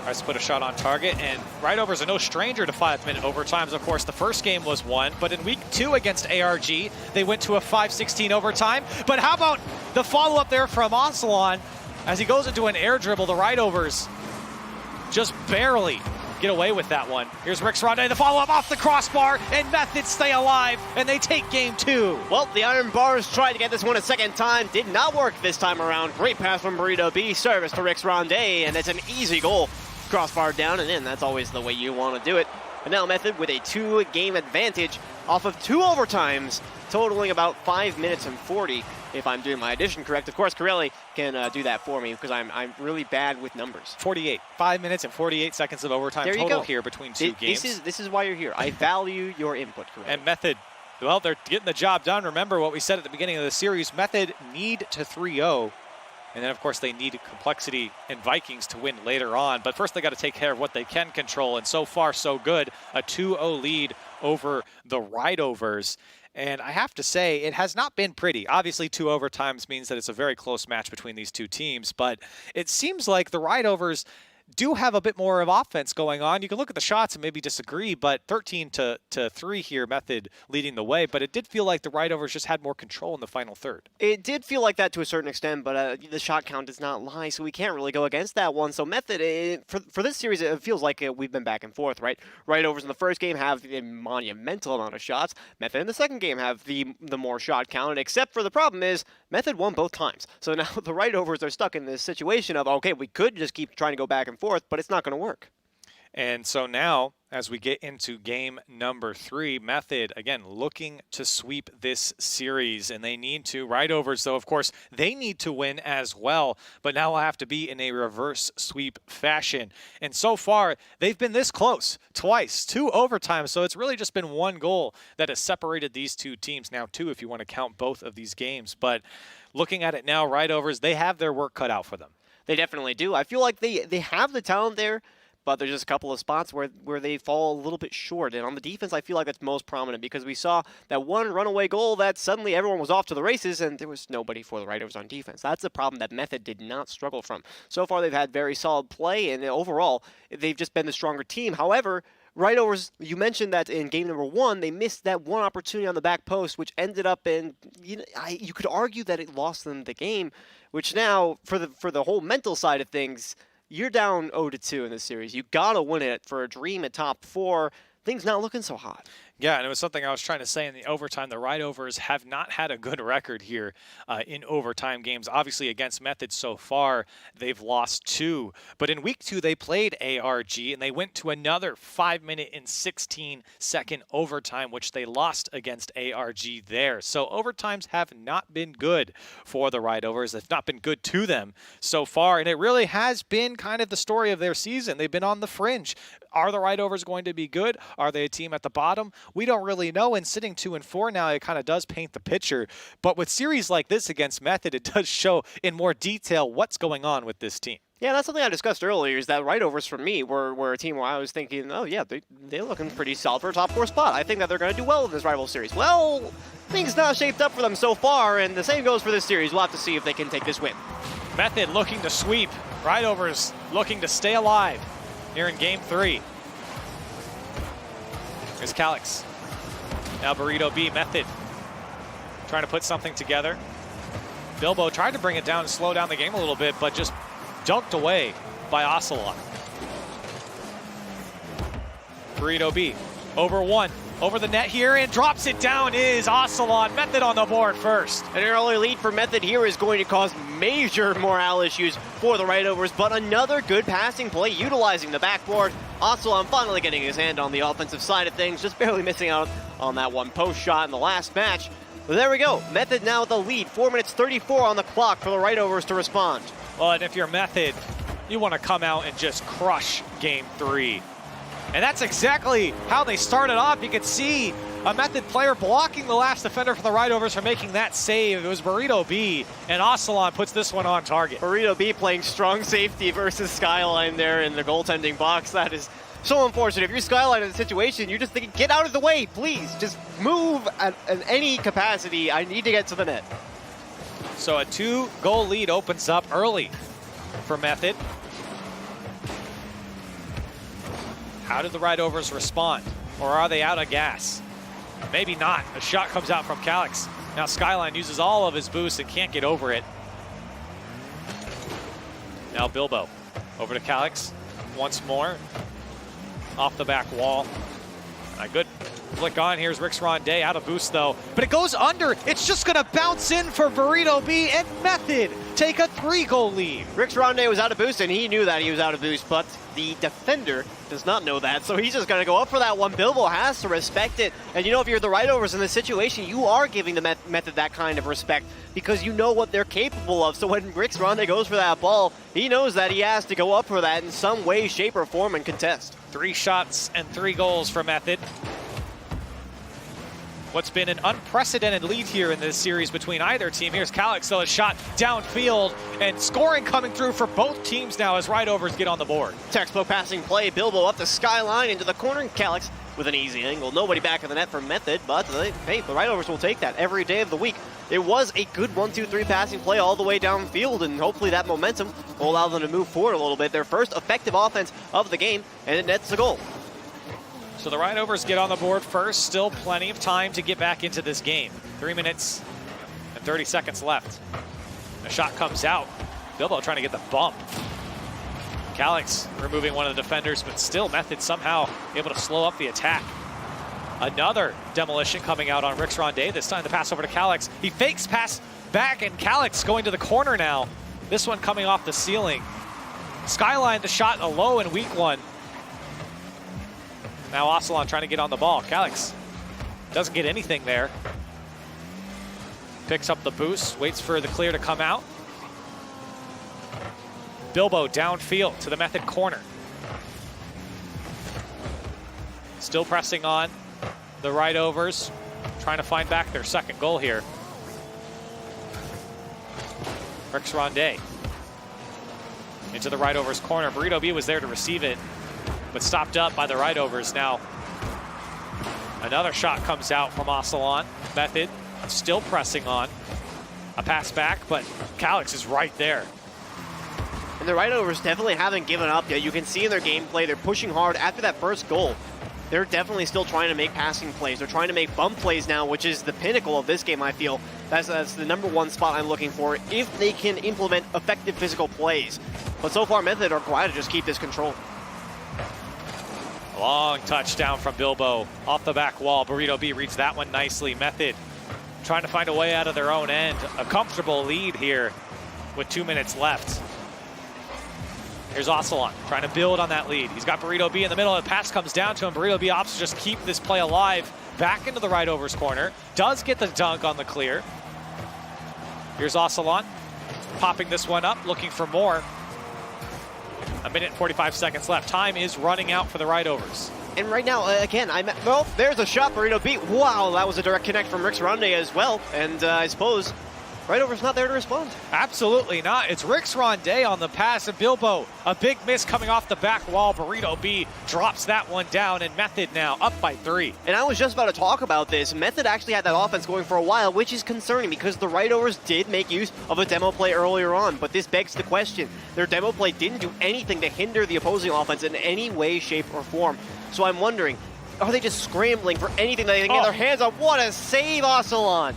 C: tries to put a shot on target, and Ridovers are no stranger to 5-minute overtimes. Of course, the first game was 1, but in week 2 against ARG, they went to a 5-16 overtime. But how about the follow-up there from Ocelon as he goes into an air dribble? The Ridovers just barely get away with that one. Here's Rix Ronde, the follow-up off the crossbar, and Method stay alive, and they take game 2.
D: Well, the Iron Bars tried to get this one a second time. Did not work this time around. Great pass from Burrito B. Service to Rix Ronde, and it's an easy goal. Crossbar down and in. That's always the way you want to do it. But now Method with a 2-game advantage off of 2 overtimes, totaling about 5 minutes and 40, if I'm doing my addition correct. Of course, Corelli can do that for me because I'm really bad with numbers.
C: 48. 5 minutes and 48 seconds of overtime
D: There you
C: total
D: go.
C: here between 2 games.
D: This is why you're here. I value your input, Corelli.
C: And Method, well, they're getting the job done. Remember what we said at the beginning of the series. Method need to 3-0. And then, of course, they need Complexity and Vikings to win later on. But first, they got to take care of what they can control. And so far, so good. A 2-0 lead over the Ride-Overs. And I have to say, it has not been pretty. Obviously, 2 overtimes means that it's a very close match between these 2 teams. But it seems like the Ride-Overs do have a bit more of offense going on. You can look at the shots and maybe disagree, but 13-3 here, Method leading the way. But it did feel like the Ride-Overs just had more control in the final third.
D: It did feel like that to a certain extent, but the shot count does not lie, so we can't really go against that one. So Method, for this series, it feels like we've been back and forth, right? Ride-Overs in the first game have a monumental amount of shots. Method in the second game have the more shot count, except for the problem is Method won both times. So now the Ride-Overs are stuck in this situation of, okay, we could just keep trying to go back and forth, but it's not going to work.
C: And so now, as we get into game number 3, Method, again, looking to sweep this series. And they need to. Ride-Overs, though, of course, they need to win as well. But now will have to be in a reverse sweep fashion. And so far, they've been this close twice, 2 overtimes. So it's really just been 1 goal that has separated these 2 teams. Now 2 if you want to count both of these games. But looking at it now, Ride-Overs, they have their work cut out for them.
D: They definitely do. I feel like they have the talent there, but there's just a couple of spots where they fall a little bit short. And on the defense, I feel like that's most prominent because we saw that one runaway goal that suddenly everyone was off to the races and there was nobody for the Ride-Overs on defense. That's a problem that Method did not struggle from. So far, they've had very solid play, and overall, they've just been the stronger team. However, Ride-Overs, you mentioned that in game number 1, they missed that one opportunity on the back post, which ended up in, you could argue that it lost them the game, which now, for the whole mental side of things, you're down 0-2 in this series. You gotta win it for a dream at top 4. Things not looking so hot.
C: Yeah, and it was something I was trying to say in the overtime. The Ride-Overs have not had a good record here in overtime games. Obviously, against Method so far, they've lost 2. But in week 2, they played ARG, and they went to another 5-minute and 16-second overtime, which they lost against ARG there. So overtimes have not been good for the Ride-Overs. They've not been good to them so far, and it really has been kind of the story of their season. They've been on the fringe. Are the Ride-Overs going to be good? Are they a team at the bottom? We don't really know, and sitting 2-4 now, it kind of does paint the picture. But with series like this against Method, it does show in more detail what's going on with this team.
D: Yeah, that's something I discussed earlier, is that Ride-Overs for me were a team where I was thinking, oh yeah, they're looking pretty solid for a top 4 spot. I think that they're going to do well in this rival series. Well, things not shaped up for them so far, and the same goes for this series. We'll have to see if they can take this win.
C: Method looking to sweep. Ride-Overs looking to stay alive here in game 3. Here's Calix. Now Burrito B, Method trying to put something together. Bilbo tried to bring it down and slow down the game a little bit, but just dunked away by Ocelot. Burrito B, over 1, over the net here, and drops it down is Ocelot. Method on the board first.
D: An early lead for Method here is going to cause major morale issues for the Ride-Overs, but another good passing play utilizing the backboard. Ocelot finally getting his hand on the offensive side of things, just barely missing out on that one post shot in the last match. But there we go. Method now the lead. 4 minutes 34 on the clock for the Ride-Overs to respond.
C: Well, and if you're Method, you want to come out and just crush game 3. And that's exactly how they started off. You could see a Method player blocking the last defender for the Ride-Overs for making that save. It was Burrito B, and Ocelot puts this one on target.
D: Burrito B playing strong safety versus Skyline there in the goaltending box. That is so unfortunate. If you're Skyline in the situation, you're just thinking, get out of the way, please. Just move at any capacity. I need to get to the net.
C: So a 2-goal lead opens up early for Method. How did the Ride-Overs respond? Or are they out of gas? Maybe not. A shot comes out from Calix. Now Skyline uses all of his boost and can't get over it. Now Bilbo over to Calix once more. Off the back wall. Good Flick on, here's Rix Ronde out of boost though, but it goes under. It's just gonna bounce in for Burrito B, and Method take a 3-goal lead.
D: Rix Ronde was out of boost, and he knew that he was out of boost, but the defender does not know that, so he's just going to go up for that one. Bilbo has to respect it, and you know, if you're the right overs in this situation, you are giving the Method that kind of respect because you know what they're capable of. So when Rix Ronde goes for that ball, he knows that he has to go up for that in some way, shape, or form and contest.
C: 3 shots and 3 goals for Method. What's been an unprecedented lead here in this series between either team. Here's Calix, though, a shot downfield, and scoring coming through for both teams now as right overs get on the board.
D: Textbook passing play, Bilbo up the skyline into the corner, and Calix with an easy angle. Nobody back in the net for Method, but hey, the right overs will take that every day of the week. It was a good 1-2-3 passing play all the way downfield, and hopefully that momentum will allow them to move forward a little bit. Their first effective offense of the game, and it nets a goal.
C: So the right overs get on the board first. Still plenty of time to get back into this game. 3 minutes and 30 seconds left. A shot comes out. Bilbo trying to get the bump. Calix removing one of the defenders, but still Method somehow able to slow up the attack. Another demolition coming out on Rix Ronde. This time the pass over to Calix. He fakes pass back, and Calix going to the corner now. This one coming off the ceiling. Skyline the shot, a low and weak one. Now Ocelon trying to get on the ball. Calix doesn't get anything there. Picks up the boost, waits for the clear to come out. Bilbo downfield to the Method corner. Still pressing on the right overs, trying to find back their second goal here. Rix Ronde into the right overs corner. Burrito B was there to receive it, but stopped up by the right overs. Now another shot comes out from Ocelon. Method still pressing on. A pass back, but Calix is right there.
D: And the right overs definitely haven't given up yet. You can see in their gameplay, they're pushing hard after that first goal. They're definitely still trying to make passing plays. They're trying to make bump plays now, which is the pinnacle of this game, I feel. That's the #1 spot I'm looking for if they can implement effective physical plays. But so far, Method are glad to just keep this control.
C: Long touchdown from Bilbo off the back wall. Burrito B reads that one nicely. Method trying to find a way out of their own end. A comfortable lead here with 2 minutes left. Here's Ocelon trying to build on that lead. He's got Burrito B in the middle. The pass comes down to him. Burrito B opts to just keep this play alive. Back into the right overs corner. Does get the dunk on the clear. Here's Ocelon popping this one up, looking for more. 1 minute and 45 seconds left. Time is running out for the right overs.
D: And right now, again, well, there's a shot, Burrito B. Wow, that was a direct connect from Rix Ronde as well. And I suppose right over's not there to respond.
C: Absolutely not. It's Rix Ronde on the pass, and Bilbo, a big miss coming off the back wall. Burrito B drops that one down, and Method now up by 3.
D: And I was just about to talk about this. Method actually had that offense going for a while, which is concerning because the right overs did make use of a demo play earlier on. But this begs the question. Their demo play didn't do anything to hinder the opposing offense in any way, shape, or form. So I'm wondering, are they just scrambling for anything that they can get their hands on? What a save, Ocelon!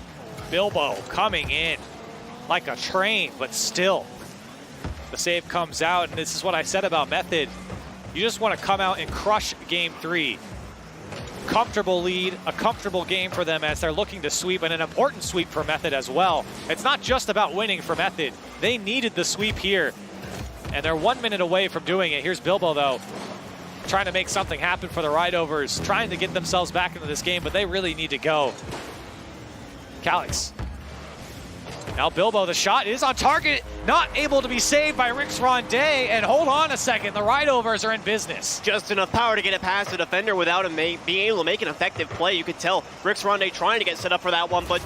C: Bilbo coming in like a train, but still the save comes out, and this is what I said about Method. You just want to come out and crush game 3. Comfortable lead, a comfortable game for them as they're looking to sweep, and an important sweep for Method as well. It's not just about winning for Method. They needed the sweep here, and they're 1 minute away from doing it. Here's Bilbo, though, trying to make something happen for the right overs, trying to get themselves back into this game, but they really need to go. Calix. Now Bilbo, the shot is on target, not able to be saved by Rix Ronde, and hold on a second, the right overs are in business.
D: Just enough power to get it past the defender without him being able to make an effective play. You could tell Rix Ronde trying to get set up for that one, but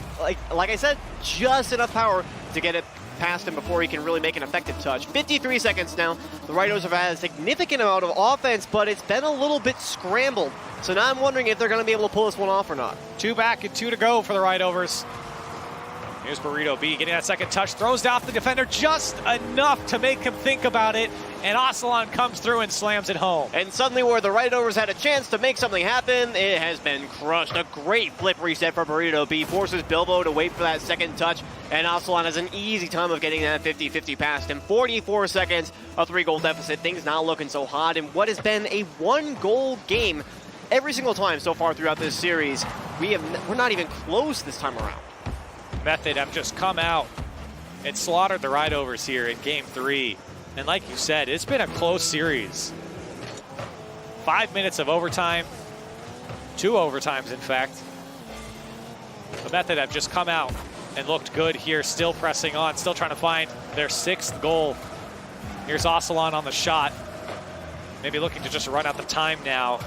D: like I said, just enough power to get it past him before he can really make an effective touch. 53 seconds now. The right overs have had a significant amount of offense, but it's been a little bit scrambled. So now I'm wondering if they're going to be able to pull this one off or not.
C: 2 back and 2 to go for the right overs. Here's Burrito B getting that second touch, throws off the defender just enough to make him think about it, and Ocelon comes through and slams it home.
D: And suddenly where the right overs had a chance to make something happen, it has been crushed. A great flip reset for Burrito B, forces Bilbo to wait for that second touch, and Ocelon has an easy time of getting that 50-50 past him. 44 seconds, a 3-goal deficit, things not looking so hot, and what has been a 1-goal game. every single time so far throughout this series, we're not even close this time around.
C: Method have just come out and slaughtered the Ride-Overs here in Game 3. And like you said, it's been a close series. 5 minutes of overtime, 2 overtimes in fact. The Method have just come out and looked good here, still pressing on, still trying to find their 6th goal. Here's Oceania on the shot. Maybe looking to just run out the time now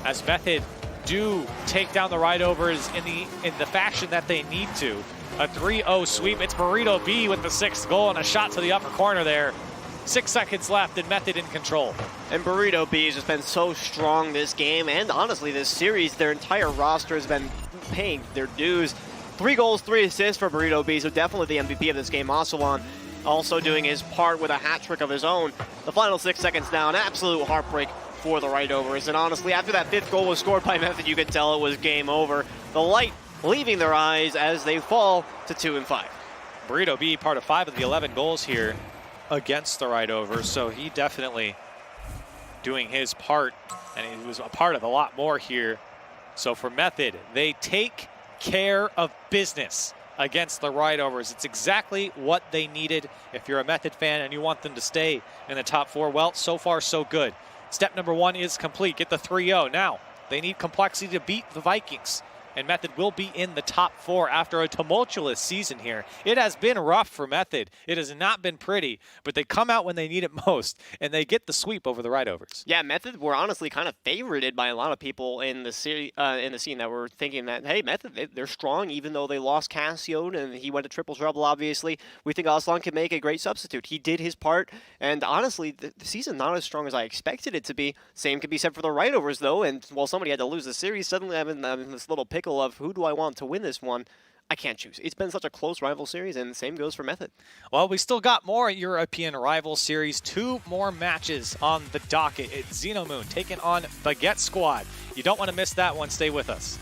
C: as Method do take down the Ride-Overs in the fashion that they need to. A 3-0 sweep. It's Burrito B with the 6th goal and a shot to the upper corner there. 6 seconds left and Method in control.
D: And Burrito B has just been so strong this game, and honestly this series. Their entire roster has been paying their dues. 3 goals, 3 assists for Burrito B, so definitely the MVP of this game. Oceania also doing his part with a hat trick of his own. The final 6 seconds now, an absolute heartbreak for the Ride-Overs. And honestly, after that 5th goal was scored by Method, you could tell it was game over. The light leaving their eyes as they fall to 2-5.
C: Burrito B, part of 5 of the 11 goals here against the Ride-Overs, so he definitely doing his part, and he was a part of a lot more here. So for Method, they take care of business against the Ride-Overs. It's exactly what they needed. If you're a Method fan and you want them to stay in the top 4, well, so far so good. Step number 1 is complete. Get the 3-0. Now, they need complexity to beat the Vikings. And Method will be in the top 4 after a tumultuous season here. It has been rough for Method. It has not been pretty, but they come out when they need it most, and they get the sweep over the Ride-Overs.
D: Yeah, Method were honestly kind of favorited by a lot of people in the scene that were thinking that, hey, Method, they're strong, even though they lost Cassio and he went to triple trouble, obviously. We think Oceania can make a great substitute. He did his part, and honestly, the season not as strong as I expected it to be. Same could be said for the Ride-Overs, though, and while somebody had to lose the series, suddenly I'm in this little pickle of who do I want to win this one. I can't choose. It's been such a close rival series, and the same goes for Method.
C: Well, we still got more European rival series. 2 more matches on the docket. It's Xenomoon taking on Baguette Squad. You don't want to miss that one. Stay with us.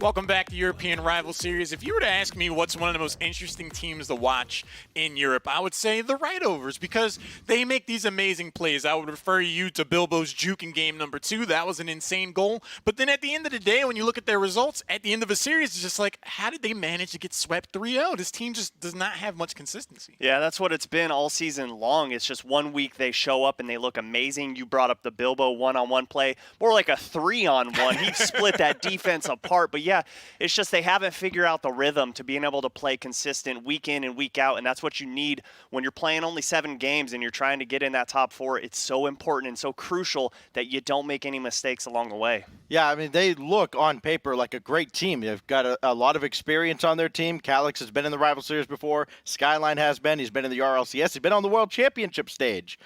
B: Welcome back to European Rival Series. If you were to ask me what's one of the most interesting teams to watch in Europe, I would say the Right-Overs, because they make these amazing plays. I would refer you to Bilbo's juke in game number 2. That was an insane goal. But then at the end of the day, when you look at their results, at the end of a series, it's just like, how did they manage to get swept 3-0? This team just does not have much consistency.
F: Yeah, that's what it's been all season long. It's just one week they show up and they look amazing. You brought up the Bilbo one-on-one play, more like a 3-on-1. He split that defense apart. But yeah, it's just they haven't figured out the rhythm to being able to play consistent week in and week out, and that's what you need when you're playing only 7 games and you're trying to get in that top 4. It's so important and so crucial that you don't make any mistakes along the way.
G: Yeah, I mean, they look on paper like a great team. They've got a lot of experience on their team. Calix has been in the Rival Series before. Skyline has been. He's been in the RLCS. He's been on the World Championship stage.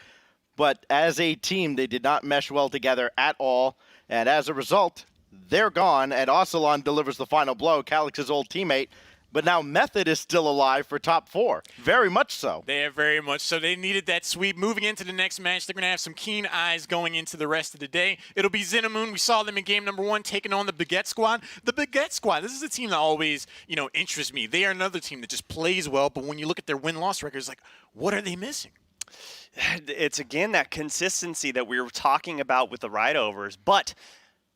G: But as a team, they did not mesh well together at all, and as a result, they're gone, and Ocelon delivers the final blow, Calix's old teammate. But now Method is still alive for top 4. Very much so.
B: They are very much so. They needed that sweep. Moving into the next match, they're going to have some keen eyes going into the rest of the day. It'll be Xenamoon. We saw them in game number 1 taking on the Baguette Squad. The Baguette Squad, this is a team that always, interests me. They are another team that just plays well, but when you look at their win-loss records, like, what are they missing?
F: It's, again, that consistency that we were talking about with the Right-Overs, but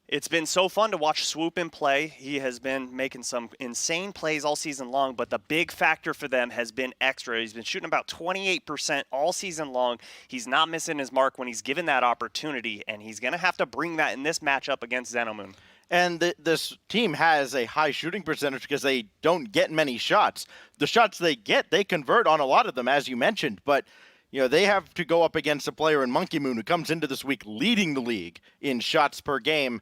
F: it's been so fun to watch Swoopin play. He has been making some insane plays all season long, but the big factor for them has been extra. He's been shooting about 28% all season long. He's not missing his mark when he's given that opportunity, and he's going to have to bring that in this matchup against Xenamoon.
G: And this team has a high shooting percentage because they don't get many shots. The shots they get, they convert on a lot of them, as you mentioned, but they have to go up against a player in Monkey Moon who comes into this week leading the league in shots per game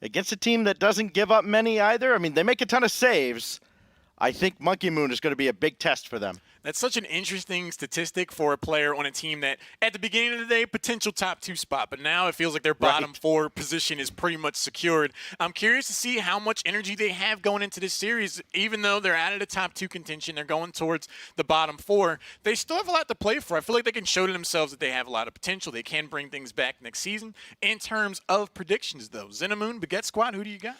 G: against a team that doesn't give up many either. I mean, they make a ton of saves. I think Monkey Moon is going to be a big test for them.
B: That's such an interesting statistic for a player on a team that, at the beginning of the day, potential top 2 spot, but now it feels like their bottom 4 position is pretty much secured. I'm curious to see how much energy they have going into this series. Even though they're out of the top 2 contention, they're going towards the bottom 4. They still have a lot to play for. I feel like they can show to themselves that they have a lot of potential. They can bring things back next season. In terms of predictions, though, Xenamoon, Baguette Squad, who do you got?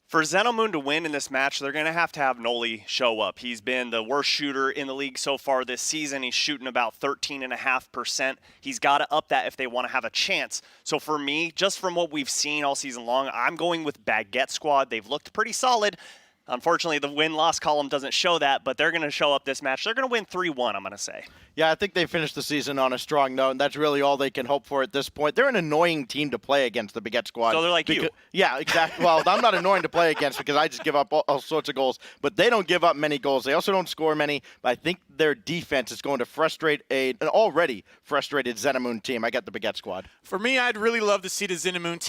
F: For Xenamoon to win in this match, they're going to have Noli show up. He's been the worst shooter in the league so far this season. He's shooting about 13.5%. He's got to up that if they want to have a chance. So for me, just from what we've seen all season long, I'm going with Baguette Squad. They've looked pretty solid. Unfortunately, the win-loss column doesn't show that, but they're going to show up this match. They're going to win 3-1, I'm going to say.
G: Yeah, I think they finished the season on a strong note, and that's really all they can hope for at this point. They're an annoying team to play against, the Baguette Squad.
F: So they're like you.
G: Yeah, exactly. Well, I'm not annoying to play against because I just give up all sorts of goals, but they don't give up many goals. They also don't score many, but I think their defense is going to frustrate an already frustrated Xenamoon team. I got the Baguette Squad.
B: For me, I'd really love to see the Xenamoon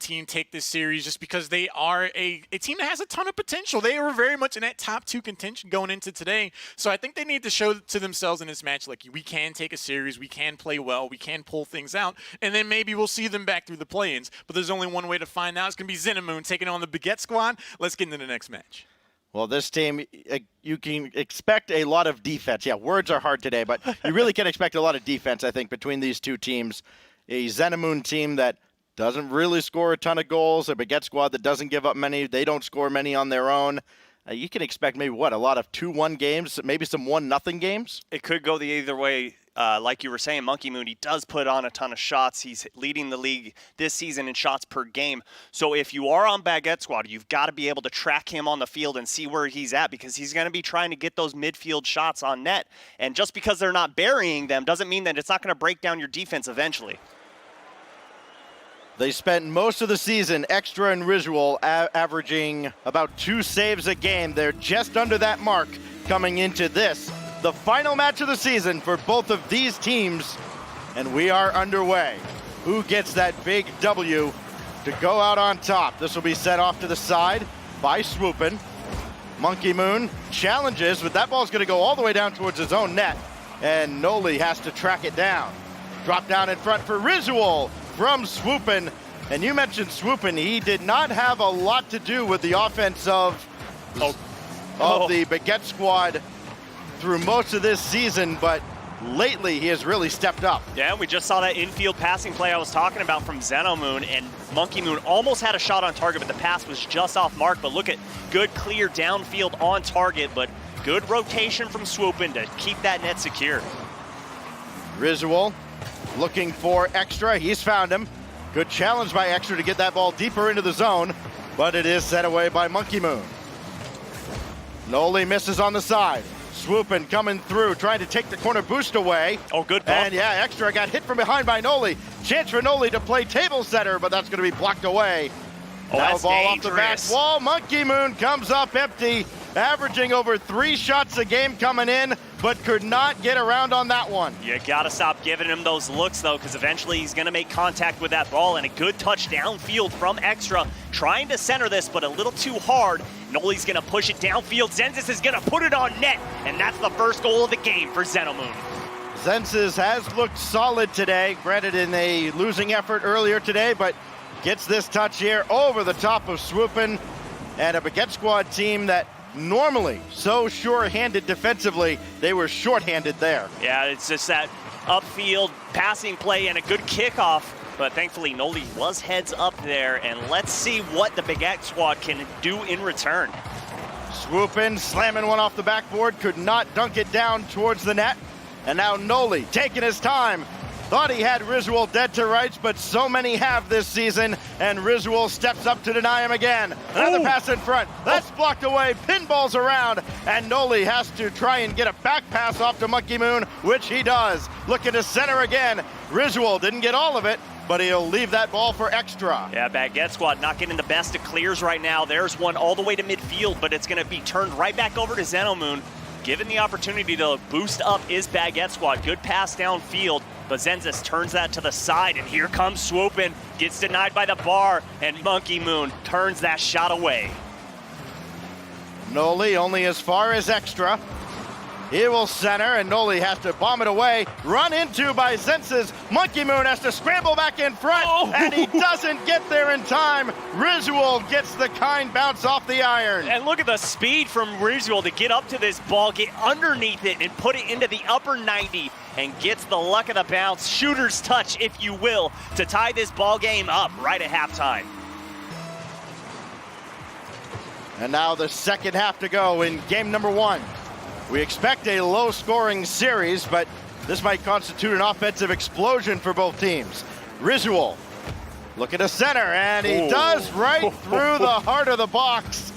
B: team take this series just because they are a team that has a ton of potential. They were very much in that top 2 contention going into today. So I think they need to show to themselves in this match, like, we can take a series, we can play well, we can pull things out, and then maybe we'll see them back through the play-ins. But there's only one way to find out. It's going to be Xenamoon taking on the Baguette Squad. Let's get into the next match.
G: Well, this team, you can expect a lot of defense. Yeah, words are hard today, but you really can expect a lot of defense, I think, between these two teams. A Xenamoon team that doesn't really score a ton of goals. A Baguette Squad that doesn't give up many. They don't score many on their own. You can expect maybe, a lot of 2-1 games, maybe some 1-0 games?
F: It could go the either way. Like you were saying, Monkey Moon, he does put on a ton of shots. He's leading the league this season in shots per game. So if you are on Baguette Squad, you've got to be able to track him on the field and see where he's at, because he's going to be trying to get those midfield shots on net. And just because they're not burying them doesn't mean that it's not going to break down your defense eventually.
G: They spent most of the season extra and visual, averaging about 2 saves a game. They're just under that mark coming into this, the final match of the season for both of these teams, and we are underway. Who gets that big W to go out on top? This will be set off to the side by Swoopin. Monkey Moon challenges, but that ball's going to go all the way down towards his own net, and Noli has to track it down. Drop down in front for Risual from Swoopin. And you mentioned Swoopin. He did not have a lot to do with the offense of the Baguette Squad through most of this season, but lately he has really stepped up.
F: Yeah, we just saw that infield passing play I was talking about from Xenomoon, and Monkey Moon almost had a shot on target, but the pass was just off mark. But look at good clear downfield on target, but good rotation from Swoopin to keep that net secure.
G: Risual looking for Extra. He's found him. Good challenge by Extra to get that ball deeper into the zone, but it is set away by Monkey Moon. Noli misses on the side. Swoopin coming through, trying to take the corner boost away.
F: Oh, good ball.
G: And yeah, Extra got hit from behind by Noli. Chance for Noli to play table setter, but that's going to be blocked away.
F: Oh,
G: now
F: that's
G: ball off the back
F: dangerous.
G: wall. Monkey Moon comes up empty, averaging over 3 shots a game coming in, but could not get around on that one.
F: You gotta stop giving him those looks though, because eventually he's gonna make contact with that ball, and a good touch downfield from Extra, trying to center this, but a little too hard. Noli's gonna push it downfield. Zenzis is gonna put it on net, and that's the first goal of the game for Xenomoon.
G: Zenzis has looked solid today, granted in a losing effort earlier today, but gets this touch here over the top of Swoopin, and a Baguette Squad team that normally so sure-handed defensively, they were short-handed there.
F: Yeah, it's just that upfield passing play and a good kickoff, but thankfully Noli was heads up there, and let's see what the Baguette Squad can do in return.
G: Swoopin, slamming one off the backboard, could not dunk it down towards the net, and now Noli taking his time. Thought he had Risual dead to rights, but so many have this season, and Risual steps up to deny him again. Another pass in front. That's blocked away. Pinballs around, and Noli has to try and get a back pass off to Monkey Moon, which he does. Looking to center again. Risual didn't get all of it, but he'll leave that ball for Extra.
F: Yeah, Baguette Squad not getting the best of clears right now. There's one all the way to midfield, but it's going to be turned right back over to Xenomoon. Given the opportunity to boost up is Baguette Squad. Good pass downfield, but Zenzis turns that to the side, and here comes Swoopin. Gets denied by the bar, and Monkey Moon turns that shot away.
G: Noli only as far as Extra. He will center, and Noli has to bomb it away. Run into by Zenzis. Monkey Moon has to scramble back in front, and he doesn't get there in time. Risual gets the kind bounce off the iron.
F: And look at the speed from Risual to get up to this ball, get underneath it, and put it into the upper 90, and gets the luck of the bounce, shooter's touch, if you will, to tie this ball game up right at halftime.
G: And now the second half to go in game number 1. We expect a low-scoring series, but this might constitute an offensive explosion for both teams. Risual looking to center, and he does right through the heart of the box.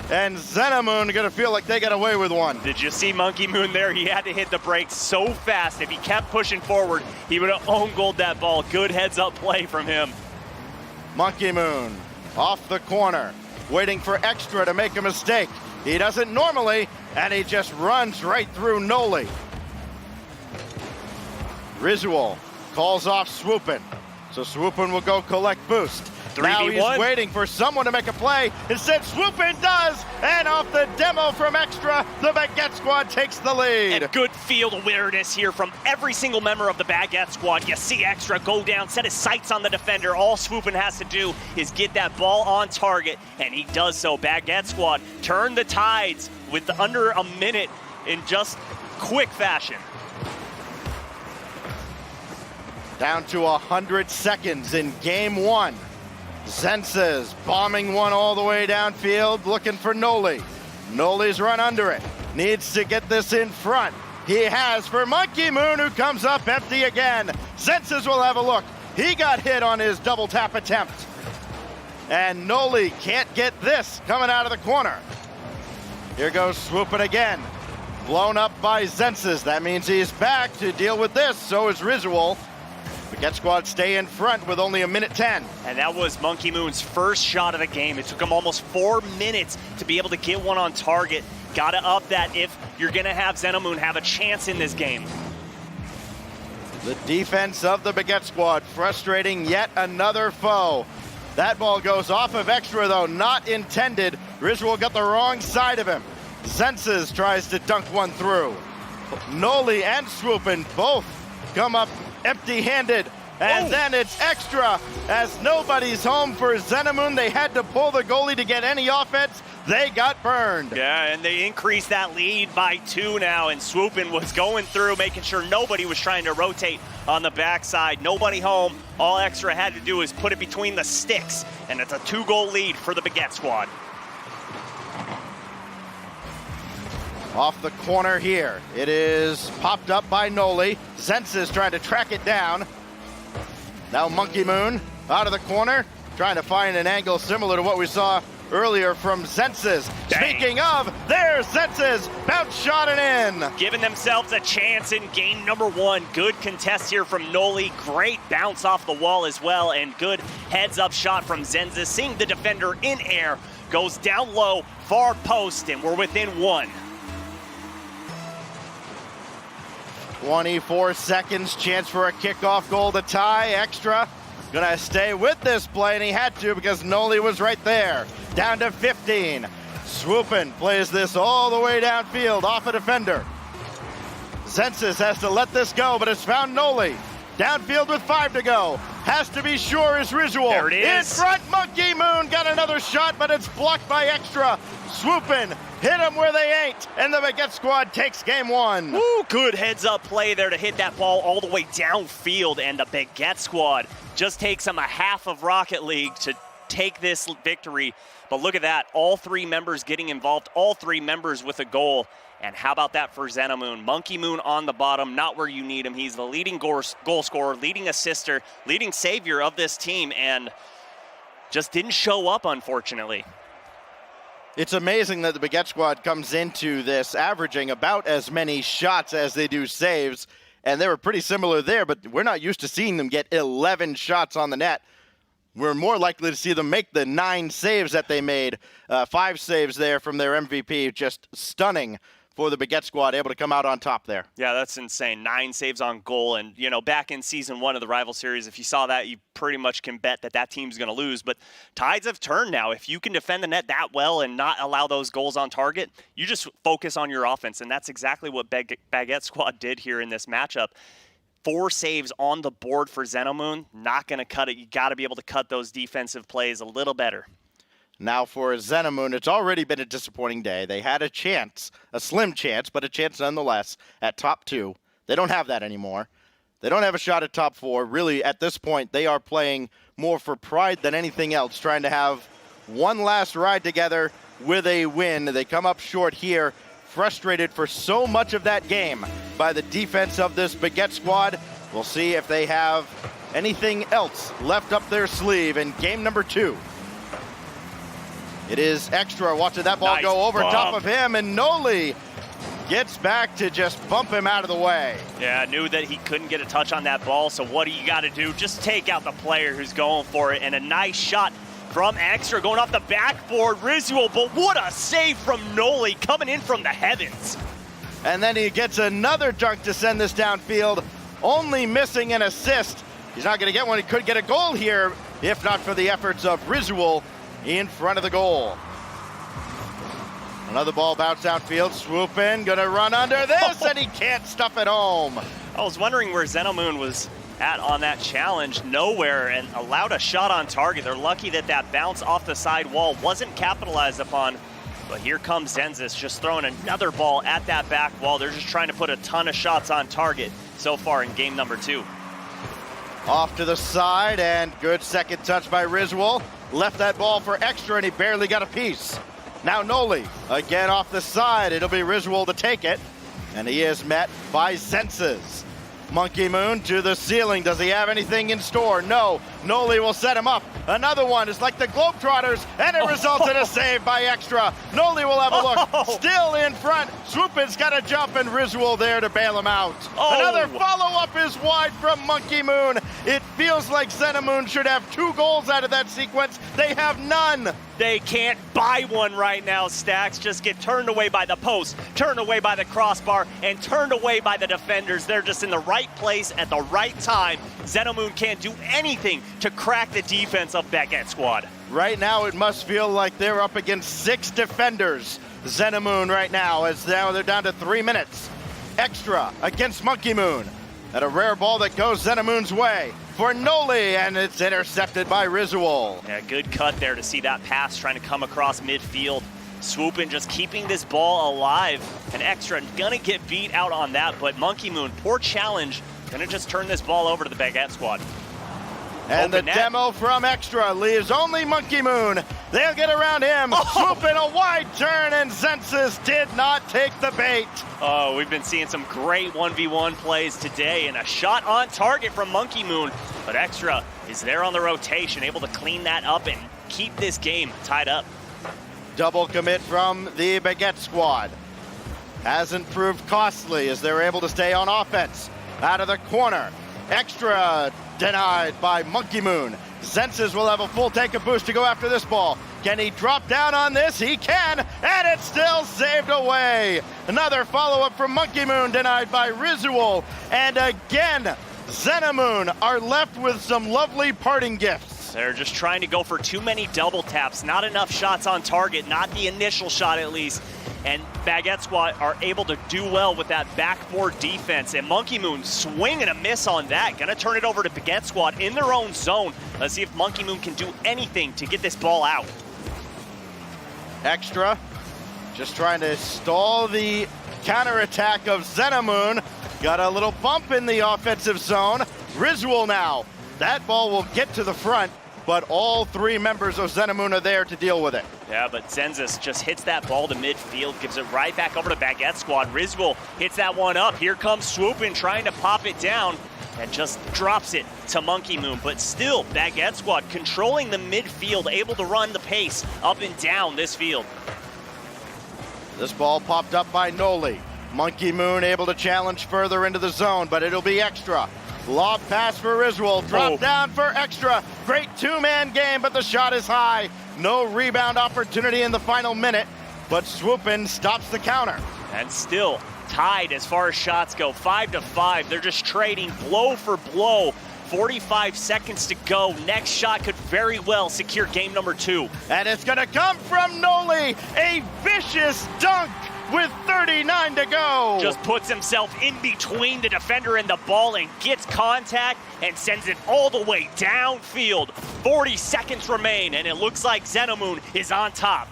G: And Xenomoon going to feel like they got away with one.
F: Did you see Monkey Moon there? He had to hit the brakes so fast. If he kept pushing forward, he would have own goaled that ball. Good heads-up play from him.
G: Monkey Moon off the corner, waiting for Extra to make a mistake. He doesn't normally, and he just runs right through Noli. Risual calls off Swoopin, so Swoopin will go collect boost. Now he's
F: 3v1.
G: waiting for someone to make a play. Instead, Swoopin does, and off the demo from Extra, the Baguette Squad takes the lead.
F: And good field awareness here from every single member of the Baguette Squad. You see Extra go down, set his sights on the defender. All Swoopin has to do is get that ball on target, and he does so. Baguette Squad turn the tides with under a minute in just quick fashion.
G: Down to 100 seconds in game 1. Zenzis bombing one all the way downfield, looking for Noli. Noli's run under it. Needs to get this in front. He has for Monkey Moon, who comes up empty again. Zenzis will have a look. He got hit on his double tap attempt. And Noli can't get this coming out of the corner. Here goes Swoopin again. Blown up by Zenzis. That means he's back to deal with this. So is Risual. Baguette Squad stay in front with only a minute 10.
F: And that was Monkey Moon's first shot of the game. It took him almost 4 minutes to be able to get one on target. Gotta up that if you're gonna have Xenomoon have a chance in this game.
G: The defense of the Baguette Squad frustrating yet another foe. That ball goes off of Extra though, not intended. Risual got the wrong side of him. Zenzis tries to dunk one through. Noli and Swoopin both come up empty-handed, and then it's Extra as nobody's home for Xenomoon. They had to pull the goalie to get any offense, they got burned.
F: Yeah, and they increased that lead by 2 now, and Swoopin was going through, making sure nobody was trying to rotate on the backside. Nobody home. All Extra had to do is put it between the sticks, and it's a 2-goal lead for the Baguette squad.
G: Off the corner here. It is popped up by Noli. Zentz is trying to track it down. Now Monkey Moon out of the corner, trying to find an angle similar to what we saw earlier from Zentz's. Speaking of, there's Zentz's bounce shot and in.
F: Giving themselves a chance in game number 1. Good contest here from Noli. Great bounce off the wall as well, and good heads-up shot from Zenza. Seeing the defender in air, goes down low, far post, and we're within 1.
G: 24 seconds, chance for a kickoff goal to tie. Extra gonna stay with this play, and he had to because Noli was right there. Down to 15. Swoopin plays this all the way downfield off a defender. Zensis has to let this go, but it's found Noli. Downfield with 5 to go. Has to be sure is Risual.
F: There it is.
G: In front, Monkey Moon got another shot, but it's blocked by Extra. Swoopin hit them where they ain't, and the Baguette squad takes game 1.
F: Ooh, good heads-up play there to hit that ball all the way downfield, and the Baguette squad just takes them a half of Rocket League to take this victory. But look at that, all 3 members getting involved, all 3 members with a goal. And how about that for Xenomoon? Monkey Moon on the bottom, not where you need him. He's the leading goal scorer, leading assister, leading savior of this team, and just didn't show up, unfortunately.
G: It's amazing that the Baguette squad comes into this averaging about as many shots as they do saves, and they were pretty similar there, but we're not used to seeing them get 11 shots on the net. We're more likely to see them make the 9 saves that they made. 5 saves there from their MVP, just stunning for the Baguette squad, able to come out on top there.
F: Yeah, that's insane. 9 saves on goal. And, you know, back in season 1 of the rival series, if you saw that, you pretty much can bet that that team's going to lose. But tides have turned now. If you can defend the net that well and not allow those goals on target, you just focus on your offense. And that's exactly what Baguette squad did here in this matchup. 4 saves on the board for Xenomoon. Not going to cut it. You got to be able to cut those defensive plays a little better.
G: Now for Xenomoon, it's already been a disappointing day. They had a chance, a slim chance, but a chance nonetheless at top 2. They don't have that anymore. They don't have a shot at top 4. Really, at this point, they are playing more for pride than anything else, trying to have one last ride together with a win. They come up short here, frustrated for so much of that game by the defense of this Baguette squad. We'll see if they have anything else left up their sleeve in game number 2. It is Extra watching that ball go over top of him, and Noli gets back to just bump him out of the way.
F: Yeah, knew that he couldn't get a touch on that ball, so what do you got to do? Just take out the player who's going for it, and a nice shot from Extra going off the backboard. Risual, but what a save from Noli coming in from the heavens.
G: And then he gets another dunk to send this downfield, only missing an assist. He's not going to get one. He could get a goal here, if not for the efforts of Risual in front of the goal. Another ball bounced outfield. Swoop in, gonna run under this, and he can't stuff it home.
F: I was wondering where Xenomoon was at on that challenge. Nowhere, and allowed a shot on target. They're lucky that that bounce off the side wall wasn't capitalized upon. But here comes Zenzis, just throwing another ball at that back wall. They're just trying to put a ton of shots on target so far in game number 2.
G: Off to the side, and good second touch by Risual. Left that ball for Extra, and he barely got a piece. Now Noli, again off the side. It'll be Risual to take it, and he is met by Senses. Monkey Moon to the ceiling. Does he have anything in store? No. Noli will set him up. Another one is like the Globetrotters, and it results in a save by Extra. Noli will have a look. Still in front. Swoopin's got to jump, and Risual there to bail him out. Another follow-up is wide from Monkey Moon. It feels like Xenomoon should have 2 goals out of that sequence. They have none.
F: They can't buy one right now, Stacks. Just get turned away by the post, turned away by the crossbar, and turned away by the defenders. They're just in the right place at the right time. Xenomoon can't do anything to crack the defense of Baguette squad.
G: Right now, it must feel like they're up against 6 defenders. Xenomoon right now, as now they're down to 3 minutes. Extra against Monkey Moon. At a rare ball that goes Xenomoon's way for Noli, and it's intercepted by Risual.
F: Yeah, good cut there to see that pass trying to come across midfield. Swoopin just keeping this ball alive. And Extra gonna get beat out on that, but Monkey Moon, poor challenge, gonna just turn this ball over to the Baguette squad.
G: And
F: Open
G: the
F: net.
G: demo from Extra leaves only Monkey Moon. They'll get around him. Swoopin a wide turn, and Zensis did not take the bait.
F: Oh, we've been seeing some great 1v1 plays today, and a shot on target from Monkey Moon. But Extra is there on the rotation, able to clean that up and keep this game tied up.
G: Double commit from the Baguette squad. Hasn't proved costly as they're able to stay on offense. Out of the corner. Extra denied by Monkey Moon. Zensis will have a full tank of boost to go after this ball. Can he drop down on this? He can, and it's still saved away. Another follow-up from Monkey Moon denied by Rizual. And again, Zenamoon are left with some lovely parting gifts.
F: They're just trying to go for too many double taps, not enough shots on target, not the initial shot at least. And Baguette Squad are able to do well with that backboard defense. And Monkey Moon swing and a miss on that. Gonna turn it over to Baguette Squad in their own zone. Let's see if Monkey Moon can do anything to get this ball out.
G: Extra just trying to stall the counterattack of Zenamoon. Got a little bump in the offensive zone. Rizual now. That ball will get to the front, but all three members of Zenamoon are there to deal with it.
F: Yeah, but Zensis just hits that ball to midfield, gives it right back over to Baguette Squad. Rizual hits that one up. Here comes Swoopin trying to pop it down and just drops it to Monkey Moon. But still, Baguette Squad controlling the midfield, able to run the pace up and down this field.
G: This ball popped up by Noli. Monkey Moon able to challenge further into the zone, but it'll be Extra. Lob pass for Rizual, drop down for Extra. Great two-man game, but the shot is high. No rebound opportunity in the final minute, but Swoopin stops the counter.
F: And still tied as far as shots go, 5-5. They're just trading blow for blow. 45 seconds to go. Next shot could very well secure game number 2.
G: And it's gonna come from Noli. A vicious dunk with 39 to go.
F: Just puts himself in between the defender and the ball and gets contact and sends it all the way downfield. 40 seconds remain, and it looks like Zenamoon is on top.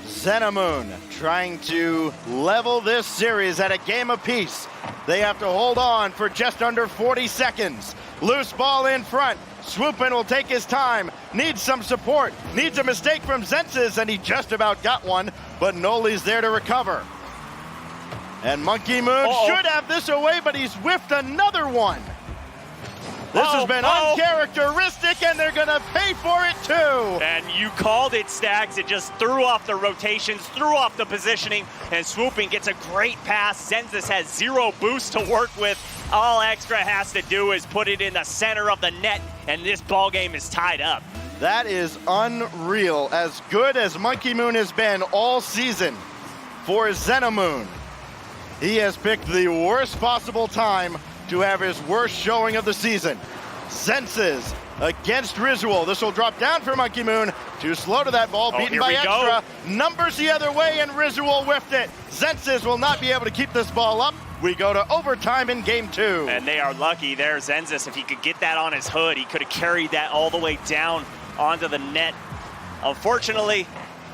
G: Zenamoon trying to level this series at a game apiece. They have to hold on for just under 40 seconds. Loose ball in front. Swoopin will take his time, needs some support, needs a mistake from Zensis, and he just about got one, but Noli's there to recover. And Monkey Moon should have this away, but he's whiffed another one. This has been uncharacteristic, and they're gonna pay for it too.
F: And you called it, Stags. It just threw off the rotations, threw off the positioning, and Swooping gets a great pass. Zensis has zero boost to work with. All Extra has to do is put it in the center of the net, and this ball game is tied up.
G: That is unreal. As good as Monkey Moon has been all season for Zenamoon, he has picked the worst possible time to have his worst showing of the season. Zensis against Rizual. This will drop down for Monkey Moon. Too slow to that ball, beaten by Extra. Numbers the other way, and Rizual whiffed it. Zensis will not be able to keep this ball up. We go to overtime in game 2.
F: And they are lucky there, Zensis. If he could get that on his hood, he could have carried that all the way down onto the net. Unfortunately,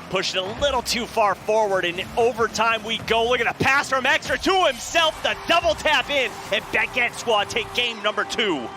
F: pushed it a little too far forward, and in overtime we go. Look at the pass from Extra to himself, the double tap in, and Baguette Squad take game number 2.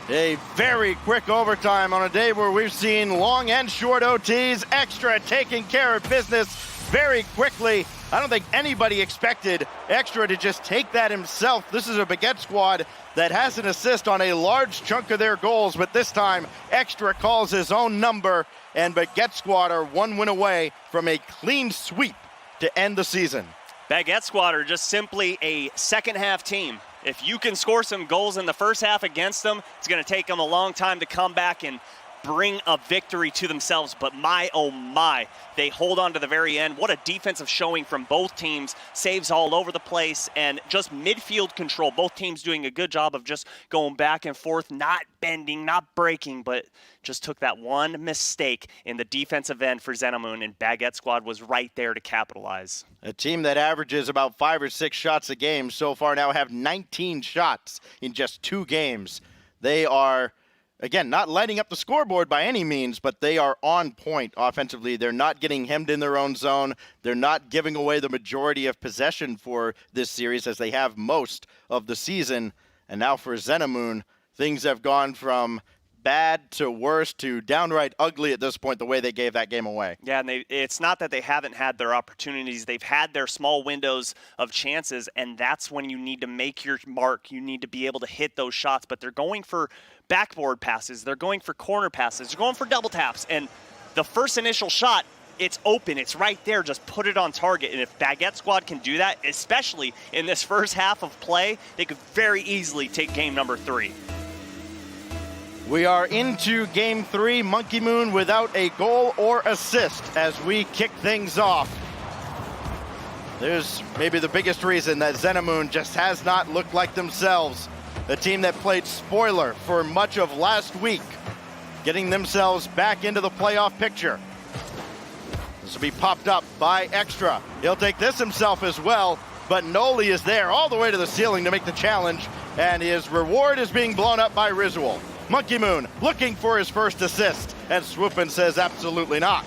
G: A very quick overtime on a day where we've seen long and short OTs. Extra taking care of business very quickly. I don't think anybody expected Extra to just take that himself. This is a Baguette Squad that has an assist on a large chunk of their goals, but this time Extra calls his own number, and Baguette Squad are one win away from a clean sweep to end the season.
F: Baguette Squad are just simply a second half team. If you can score some goals in the first half against them, it's going to take them a long time to come back and bring a victory to themselves. But my, oh my, they hold on to the very end. What a defensive showing from both teams. Saves all over the place and just midfield control. Both teams doing a good job of just going back and forth, not bending, not breaking, but just took that one mistake in the defensive end for Zenamoon, and Baguette Squad was right there to capitalize.
G: A team that averages about 5 or 6 shots a game so far now have 19 shots in just 2 games. They are again, not lighting up the scoreboard by any means, but they are on point offensively. They're not getting hemmed in their own zone. They're not giving away the majority of possession for this series as they have most of the season. And now for Xenamoon, things have gone from bad to worse to downright ugly at this point, the way they gave that game away.
F: Yeah, and it's not that they haven't had their opportunities. They've had their small windows of chances, and that's when you need to make your mark. You need to be able to hit those shots, but they're going for backboard passes. They're going for corner passes. They're going for double taps, and the first initial shot, it's open. It's right there. Just put it on target, and if Baguette Squad can do that, especially in this first half of play, they could very easily take game number 3.
G: We are into game 3, Monkey Moon without a goal or assist as we kick things off. There's maybe the biggest reason that Xenamoon just has not looked like themselves. A team that played spoiler for much of last week, getting themselves back into the playoff picture. This will be popped up by Extra. He'll take this himself as well, but Noli is there all the way to the ceiling to make the challenge, and his reward is being blown up by Rizual. Monkey Moon looking for his first assist, and Swoopin says absolutely not.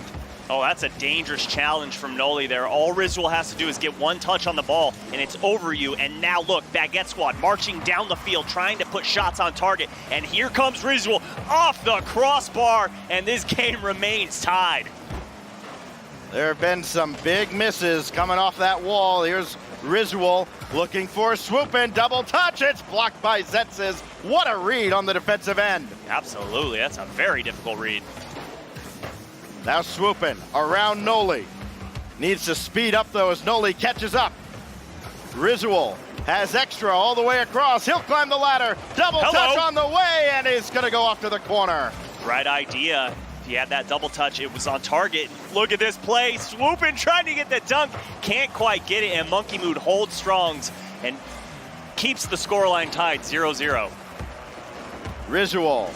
F: Oh, that's a dangerous challenge from Noli there. All Rizual has to do is get one touch on the ball, and it's over you. And now look, Baguette Squad marching down the field, trying to put shots on target. And here comes Rizual off the crossbar, and this game remains tied.
G: There have been some big misses coming off that wall. Here's Rizual looking for Swoopin, double touch. It's blocked by Zentzes. What a read on the defensive end.
F: Absolutely, that's a very difficult read.
G: Now Swoopin around Noli. Needs to speed up though as Noli catches up. Rizual has Extra all the way across. He'll climb the ladder. Double touch on the way, and he's going to go off to the corner.
F: Right idea. If you had that double touch, it was on target. Look at this play. Swoopin trying to get the dunk. Can't quite get it, and Monkey Moon holds strongs and keeps the scoreline tied 0-0.
G: Rizual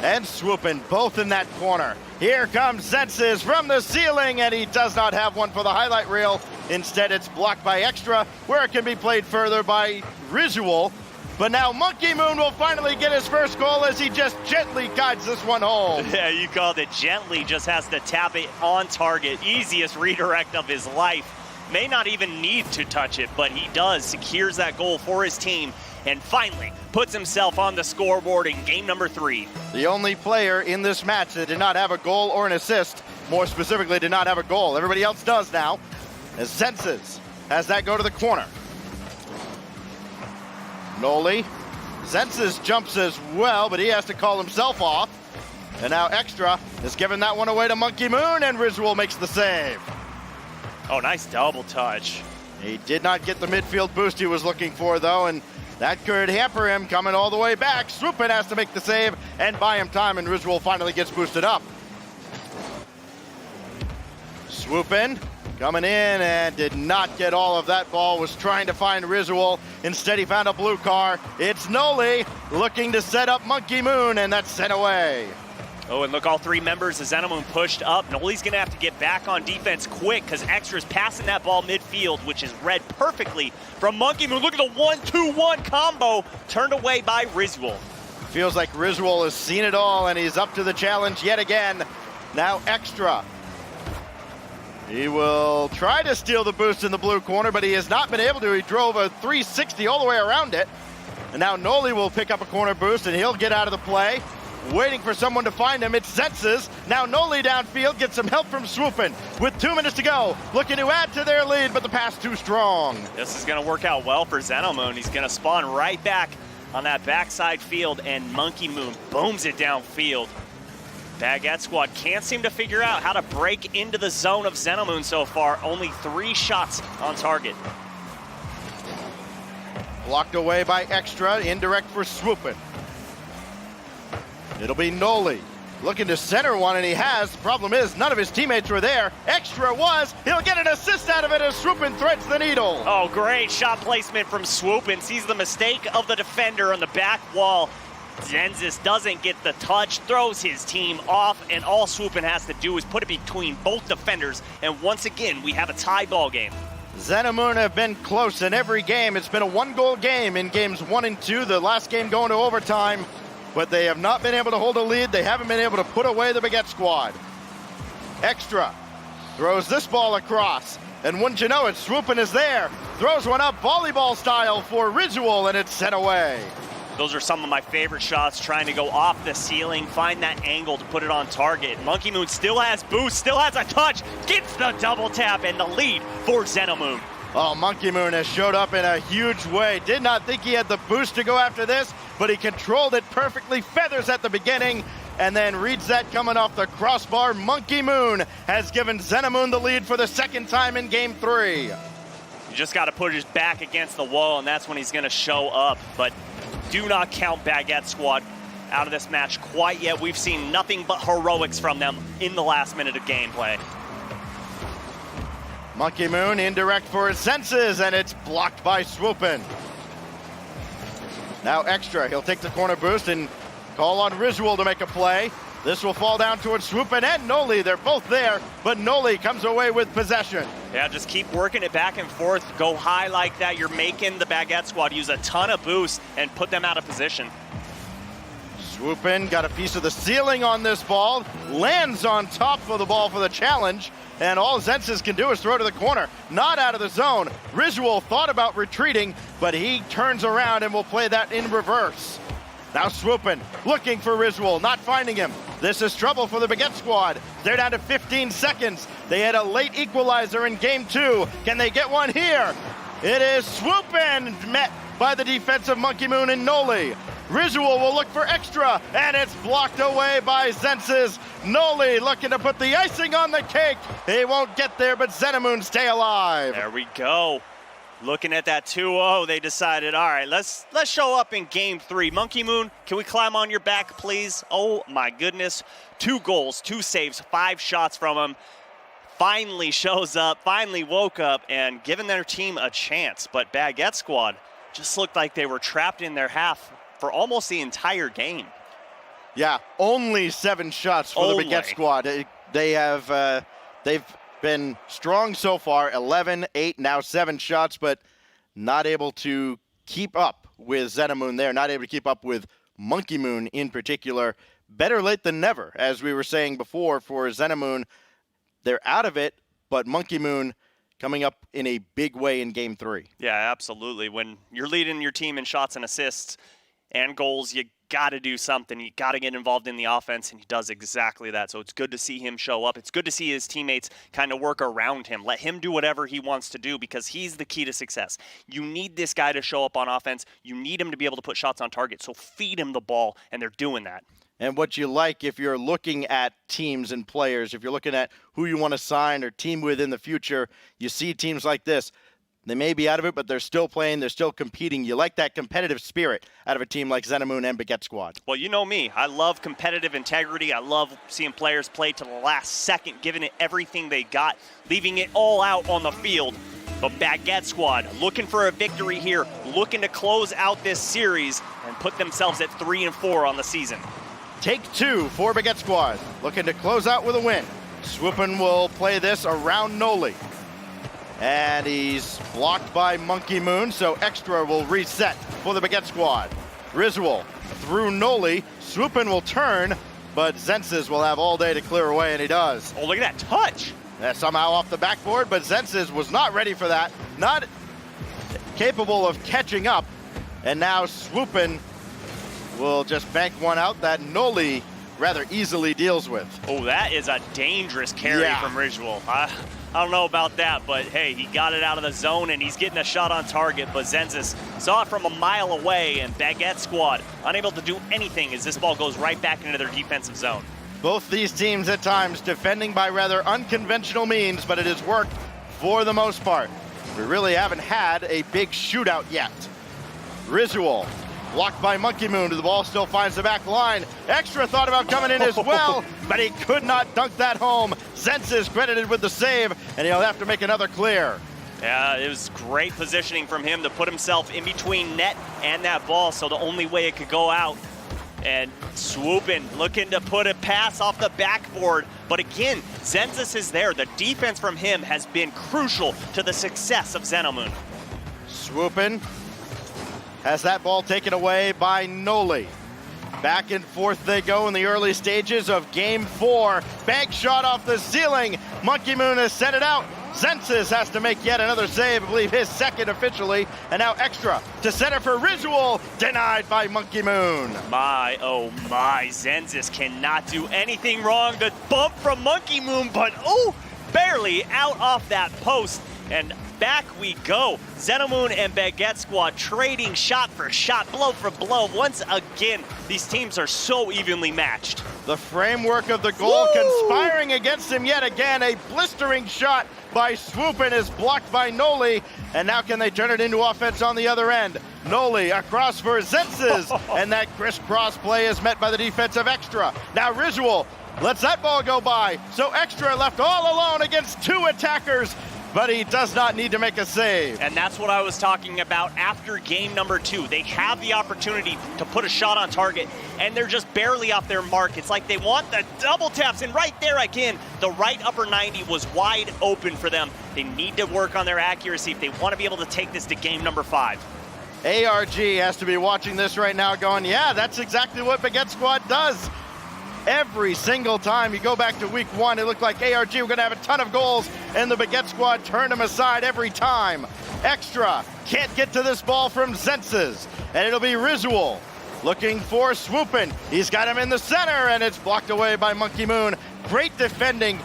G: and Swoopin both in that corner. Here comes Zentzes from the ceiling, and he does not have one for the highlight reel. Instead, it's blocked by Extra, where it can be played further by Rizual. But now Monkey Moon will finally get his first goal as he just gently guides this one home.
F: Yeah, you called it gently, just has to tap it on target. Easiest redirect of his life. May not even need to touch it, but he does. Secures that goal for his team and finally puts himself on the scoreboard in game number 3.
G: The only player in this match that did not have a goal or an assist, more specifically did not have a goal. Everybody else does now, as Zentzes has that go to the corner. Noli. Zentzes jumps as well, but he has to call himself off. And now Extra is giving that one away to Monkey Moon, and Rizual makes the save.
F: Oh, nice double touch.
G: He did not get the midfield boost he was looking for, though, and that could hamper him coming all the way back. Swoopin has to make the save and buy him time, and Rizual finally gets boosted up. Swoopin coming in and did not get all of that ball, was trying to find Rizual. Instead, he found a blue car. It's Noli looking to set up Monkey Moon, and that's sent away.
F: Oh, and look, all 3 members of Xenamoon pushed up. Noli's going to have to get back on defense quick because Extra's passing that ball midfield, which is read perfectly from Monkey Moon. Look at the 1-2-1 combo turned away by Rizual.
G: Feels like Rizual has seen it all, and he's up to the challenge yet again. Now Extra. He will try to steal the boost in the blue corner, but he has not been able to. He drove a 360 all the way around it. And now Noli will pick up a corner boost, and he'll get out of the play. Waiting for someone to find him, it's Zentzes. Now Noli downfield, gets some help from Swoopin. With 2 minutes to go, looking to add to their lead, but the pass too strong.
F: This is going to work out well for Xenamoon. He's going to spawn right back on that backside field, and Monkey Moon booms it downfield. Baguette Squad can't seem to figure out how to break into the zone of Xenamoon so far. Only 3 shots on target.
G: Blocked away by Extra, indirect for Swoopin. It'll be Noli looking to center one, and he has. The problem is none of his teammates were there. Extra was. He'll get an assist out of it as Swoopin threads the needle.
F: Oh, great shot placement from Swoopin. Sees the mistake of the defender on the back wall. Zentzes doesn't get the touch, throws his team off, and all Swoopin has to do is put it between both defenders. And once again, we have a tie ball game.
G: Xenamoon have been close in every game. It's been a 1-goal game in games 1 and 2, the last game going to overtime. but they have not been able to hold a lead. They haven't been able to put away the Baguette squad. Extra throws this ball across, and wouldn't you know it, Swoopin is there. Throws one up volleyball style for Ritual, and it's sent away.
F: Those are some of my favorite shots, trying to go off the ceiling, find that angle to put it on target. Monkey Moon still has boost, still has a touch, gets the double tap and the lead for Xenomoon.
G: Oh, Monkey Moon has showed up in a huge way. Did not think he had the boost to go after this, but he controlled it perfectly. Feathers at the beginning, and then reads that coming off the crossbar. Monkey Moon has given Xenomoon the lead for the second time in Game 3.
F: You just got to put his back against the wall, and that's when he's going to show up. But do not count Baguette Squad out of this match quite yet. We've seen nothing but heroics from them in the last minute of gameplay.
G: Monkey Moon indirect for his senses, and it's blocked by Swoopin. Now Extra, he'll take the corner boost and call on Risual to make a play. This will fall down towards Swoopin and Noli. They're both there, but Noli comes away with possession.
F: Yeah, just keep working it back and forth. Go high like that. You're making the Baguette Squad use a ton of boost and put them out of position.
G: Swoopin got a piece of the ceiling on this ball, lands on top of the ball for the challenge, and all Zensis can do is throw to the corner, not out of the zone. Risual thought about retreating, but he turns around and will play that in reverse. Now Swoopin looking for Risual, not finding him. This is trouble for the Baguette Squad. They're down to 15 seconds. They had a late equalizer in Game 2. Can they get one here? It is Swoopin met by the defensive Monkey Moon and Noli. Risual will look for Extra, and it's blocked away by Zensis. Noli looking to put the icing on the cake. He won't get there, but Xenomoon stay alive.
F: There we go. Looking at that 2-0, they decided, all right, let's show up in Game 3. Monkey Moon, can we climb on your back, please? Oh, my goodness. 2 goals, 2 saves, 5 shots from him. Finally shows up, finally woke up, and given their team a chance. But Baguette Squad just looked like they were trapped in their half for almost the entire game.
G: Yeah, only 7 shots for the Baguette Squad. They've been strong so far, 11, 8, now 7 shots, but not able to keep up with Xenomoon there, not able to keep up with Monkey Moon in particular. Better late than never, as we were saying before for Xenomoon. They're out of it, but Monkey Moon coming up in a big way in Game 3.
F: Yeah, absolutely. When you're leading your team in shots and assists and goals, you got to do something. You got to get involved in the offense, and he does exactly that. So it's good to see him show up. It's good to see his teammates kind of work around him. Let him do whatever he wants to do, because he's the key to success. You need this guy to show up on offense. You need him to be able to put shots on target. So feed him the ball, and they're doing that.
G: And what you like, if you're looking at teams and players, if you're looking at who you want to sign or team with in the future, you see teams like this. They may be out of it, but they're still playing, they're still competing. You like that competitive spirit out of a team like Xenomoon and Baguette Squad.
F: Well, you know me. I love competitive integrity. I love seeing players play to the last second, giving it everything they got, leaving it all out on the field. But Baguette Squad looking for a victory here, looking to close out this series and put themselves at 3-4 on the season.
G: Take 2 for Baguette Squad, looking to close out with a win. Swoopin will play this around Noli. And he's blocked by Monkey Moon, so Extra will reset for the Baguette Squad. Risual through Noli. Swoopin will turn, but Zensis will have all day to clear away, and he does.
F: Oh, look at that touch.
G: That's somehow off the backboard, but Zensis was not ready for that. Not capable of catching up. And now Swoopin will just bank one out that Noli rather easily deals with.
F: Oh, that is a dangerous carry from Risual. I don't know about that, but hey, he got it out of the zone and he's getting a shot on target, but Zensis saw it from a mile away, and Baguette Squad unable to do anything as this ball goes right back into their defensive zone.
G: Both these teams at times defending by rather unconventional means, but it has worked for the most part. We really haven't had a big shootout yet. Risual blocked by Monkey Moon. The ball still finds the back line. Extra thought about coming in as well, but he could not dunk that home. Zensis credited with the save, and he'll have to make another clear.
F: Yeah, it was great positioning from him to put himself in between net and that ball, so the only way it could go out. And Swoopin looking to put a pass off the backboard. But again, Zensis is there. The defense from him has been crucial to the success of Xenomoon.
G: Swoopin has that ball taken away by Noli. Back and forth they go in the early stages of Game 4. Bank shot off the ceiling. Monkey Moon has set it out. Zensis has to make yet another save, I believe his second officially. And now Extra to center for Risual, denied by Monkey Moon.
F: My, oh my, Zensis cannot do anything wrong. The bump from Monkey Moon, but barely out off that post. And back we go. Xenomoon and Baguette Squad trading shot for shot, blow for blow. Once again, these teams are so evenly matched.
G: The framework of the goal conspiring against him yet again. A blistering shot by Swoopin is blocked by Noli. And now can they turn it into offense on the other end? Noli across for Zensis. And that crisscross play is met by the defense of Extra. Now Risual lets that ball go by. So Extra left all alone against two attackers. But he does not need to make a save.
F: And that's what I was talking about after game number 2. They have the opportunity to put a shot on target, and they're just barely off their mark. It's like they want the double taps, and right there again, the right upper 90 was wide open for them. They need to work on their accuracy if they want to be able to take this to game number 5.
G: ARG has to be watching this right now going, yeah, that's exactly what Baguette Squad does. Every single time you go back to week 1, it looked like ARG were going to have a ton of goals, and the Baguette Squad turned them aside every time. Extra can't get to this ball from Zensis, and it'll be Risual looking for Swoopin. He's got him in the center, and it's blocked away by Monkey Moon. Great defending,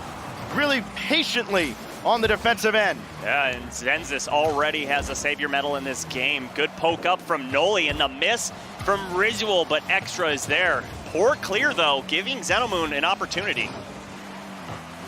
G: really patiently on the defensive end.
F: Yeah, and Zensis already has a savior medal in this game. Good poke up from Noli, and the miss from Risual, but Extra is there. Poor clear, though, giving Xenomoon an opportunity.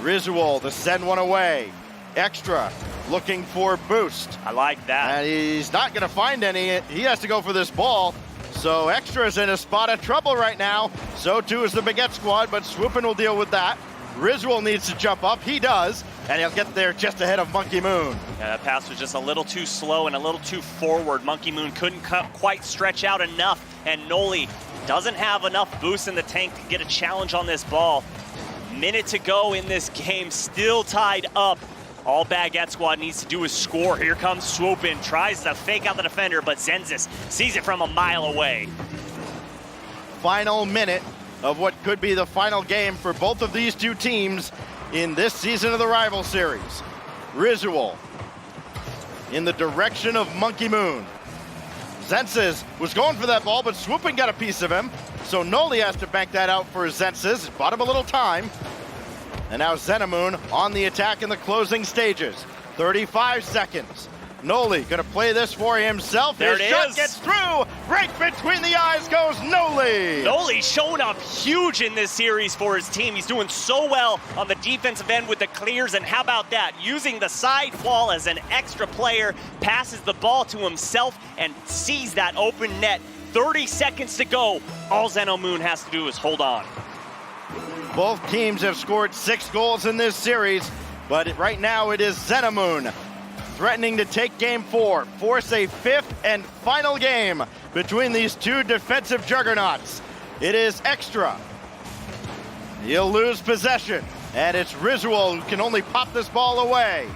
G: Risual to send one away. Extra looking for boost.
F: I like that.
G: And he's not going to find any. He has to go for this ball. So Extra's in a spot of trouble right now. So too is the Baguette Squad, but Swoopin will deal with that. Risual needs to jump up. He does. And he'll get there just ahead of Monkey Moon.
F: Yeah, that pass was just a little too slow and a little too forward. Monkey Moon couldn't quite stretch out enough. And Noli doesn't have enough boost in the tank to get a challenge on this ball. Minute to go in this game, still tied up. All Baguette Squad needs to do is score. Here comes Swoopin, tries to fake out the defender, but Zensis sees it from a mile away.
G: Final minute of what could be the final game for both of these two teams in this season of the Rival Series. Risual in the direction of Monkey Moon. Zensis was going for that ball, but Swoopin got a piece of him. So Noli has to bank that out for Zensis. Bought him a little time. And now Xenomoon on the attack in the closing stages. 35 seconds. Noli gonna play this for himself.
F: There
G: His
F: it
G: shot
F: is.
G: gets through. Right between the eyes goes Noli.
F: Noli showing up huge in this series for his team. He's doing so well on the defensive end with the clears, and how about that? Using the side wall as an extra player, passes the ball to himself and sees that open net. 30 seconds to go. All Xenomoon has to do is hold on.
G: Both teams have scored 6 goals in this series, but right now it is Xenomoon threatening to take game 4, force a 5th and final game between these two defensive juggernauts. It is Extra. He'll lose possession, and it's Risual who can only pop this ball away.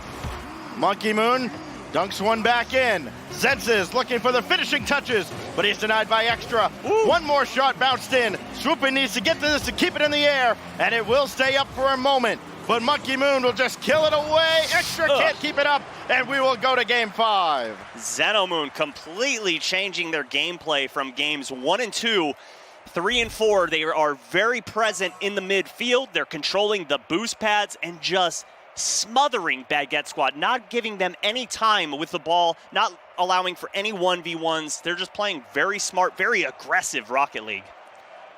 G: Monkey Moon dunks one back in. Zensis looking for the finishing touches, but he's denied by Extra. One more shot bounced in. Swoopin needs to get to this to keep it in the air, and it will stay up for a moment. But Monkey Moon will just kill it away. Extra can't keep it up, and we will go to game 5.
F: Xenomoon completely changing their gameplay from games 1 and 2. 3 and 4, they are very present in the midfield. They're controlling the boost pads and just smothering Baguette Squad, not giving them any time with the ball, not allowing for any 1v1s. They're just playing very smart, very aggressive Rocket League.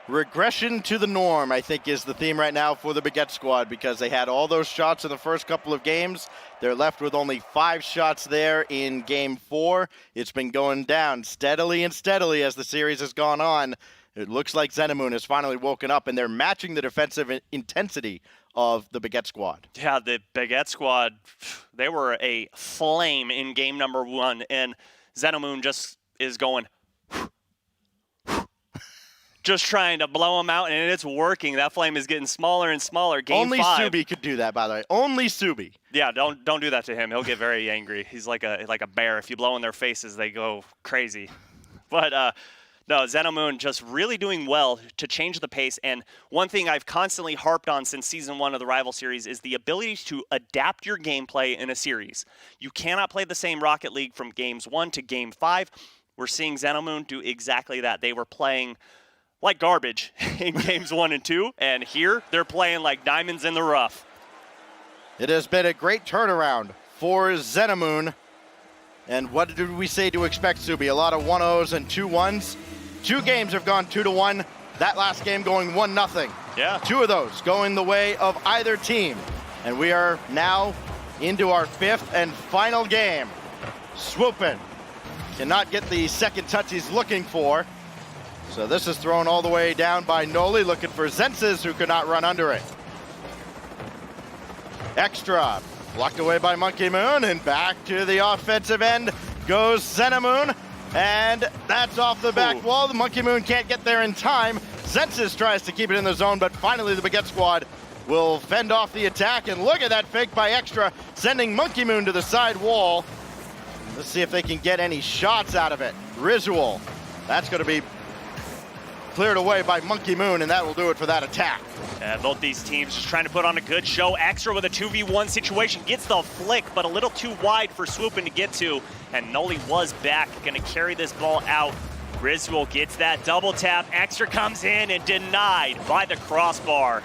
G: Regression to the norm, I think, is the theme right now for the Baguette Squad, because they had all those shots in the first couple of games. They're left with only 5 shots there in game 4. It's been going down steadily and steadily as the series has gone on. It looks like Xenomoon has finally woken up, and they're matching the defensive intensity of the Baguette Squad.
F: Yeah, the Baguette Squad, they were a flame in game number 1, and Xenomoon just is going just trying to blow them out, and it's working. That flame is getting smaller and smaller. Game
G: Only
F: 5.
G: Subi could do that, by the way. Only Subi.
F: Yeah, don't do that to him. He'll get very angry. He's like a bear. If you blow in their faces, they go crazy. But No, Xenomoon just really doing well to change the pace. And one thing I've constantly harped on since Season 1 of the Rival Series is the ability to adapt your gameplay in a series. You cannot play the same Rocket League from Games 1 to Game 5. We're seeing Xenomoon do exactly that. They were playing like garbage in Games 1 and 2, and here they're playing like diamonds in the rough.
G: It has been a great turnaround for Xenomoon. And what did we say to expect, Subi? A lot of 1-0s and 2-1s. 2 games have gone 2-1. That last game going 1-0.
F: Yeah.
G: 2 of those going the way of either team. And we are now into our 5th and final game. Swoopin cannot get the second touch he's looking for. So this is thrown all the way down by Noli, looking for Zensis, who could not run under it. Extra, blocked away by Monkey Moon, and back to the offensive end goes Xenomoon. And that's off the back wall. The Monkey Moon can't get there in time. Zensis tries to keep it in the zone, but finally the Baguette squad will fend off the attack. And look at that fake by Extra, sending Monkey Moon to the side wall. Let's see if they can get any shots out of it. Risual, that's going to be cleared away by Monkey Moon, and that will do it for that attack.
F: Both these teams just trying to put on a good show. Extra with a 2v1 situation, gets the flick, but a little too wide for Swoopin to get to. And Noli was back, gonna carry this ball out. Risual gets that double tap. Extra comes in and denied by the crossbar.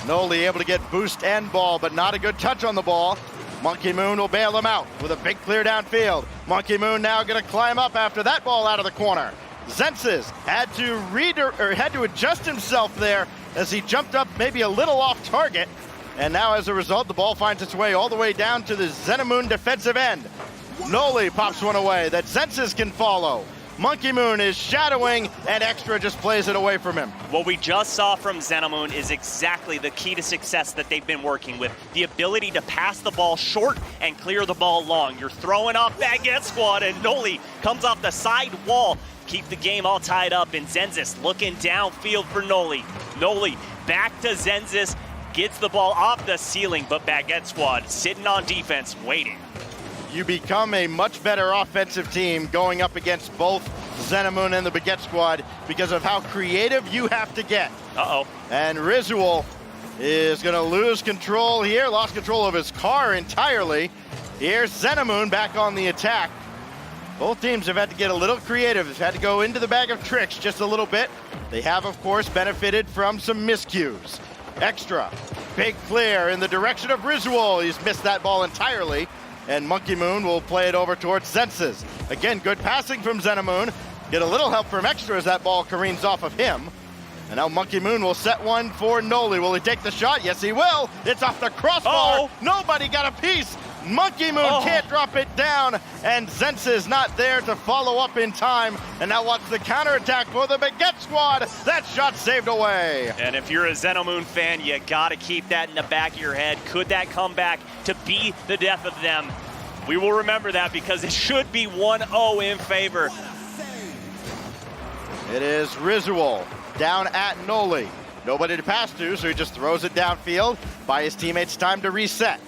G: Noli able to get boost and ball, but not a good touch on the ball. Monkey Moon will bail him out with a big clear downfield. Monkey Moon now gonna climb up after that ball out of the corner. Zensis had to adjust himself there as he jumped up maybe a little off target. And now as a result, the ball finds its way all the way down to the Xenomoon defensive end. Noli pops one away that Zensis can follow. Monkey Moon is shadowing, and Extra just plays it away from him.
F: What we just saw from Xenomoon is exactly the key to success that they've been working with. The ability to pass the ball short and clear the ball long. You're throwing off Baguette Squad, and Noli comes off the side wall. Keep the game all tied up, and Zensis looking downfield for Noli. Noli back to Zensis, gets the ball off the ceiling, but Baguette Squad sitting on defense, waiting.
G: You become a much better offensive team going up against both Xenomoon and the Baguette Squad because of how creative you have to get.
F: Uh-oh.
G: And Risual is going to lose control here, lost control of his car entirely. Here's Xenomoon back on the attack. Both teams have had to get a little creative. They've had to go into the bag of tricks just a little bit. They have, of course, benefited from some miscues. Extra, big flare in the direction of Risual. He's missed that ball entirely. And Monkey Moon will play it over towards Zensis. Again, good passing from Xenomoon. Get a little help from Extra as that ball careens off of him. And now Monkey Moon will set one for Noli. Will he take the shot? Yes, he will. It's off the crossbar. Nobody got a piece. Monkey Moon can't drop it down, and Zensis not there to follow up in time. And now watch the counterattack for the Baguette Squad. That shot saved away.
F: And if you're a Xenomoon fan, you gotta keep that in the back of your head. Could that come back to be the death of them? We will remember that because it should be 1-0 in favor.
G: It is Risual down at Noli. Nobody to pass to, so he just throws it downfield. By his teammates time to reset.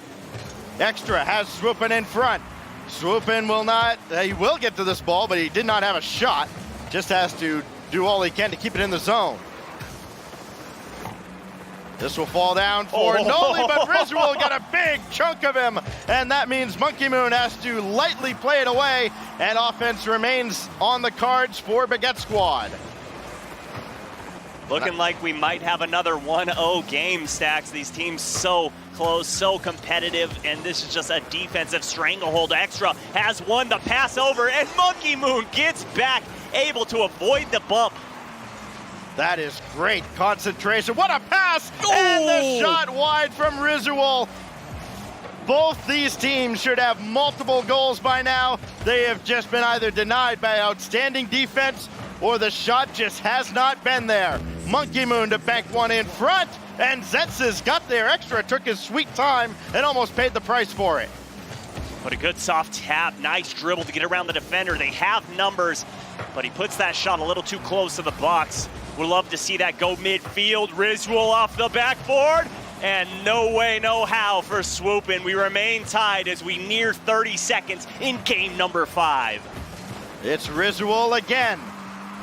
G: Extra has Swoopin in front. Swoopin will not, he will get to this ball, but he did not have a shot. Just has to do all he can to keep it in the zone. This will fall down for Noli, but Risual got a big chunk of him. And that means Monkey Moon has to lightly play it away, and offense remains on the cards for Baguette Squad.
F: Looking like we might have another 1-0 game, Stacks. These teams so close, so competitive, and this is just a defensive stranglehold. Extra has won the pass over, and Monkey Moon gets back, able to avoid the bump.
G: That is great concentration. What a pass! And the shot wide from Risual. Both these teams should have multiple goals by now. They have just been either denied by outstanding defense or the shot just has not been there. Monkey Moon to bank one in front, and Zensis got there. Extra took his sweet time and almost paid the price for it.
F: But a good soft tap, nice dribble to get around the defender. They have numbers, but he puts that shot a little too close to the box. We'd love to see that go midfield. Risual off the backboard, and no way, no how for Swoopin. We remain tied as we near 30 seconds in game number 5.
G: It's Risual again.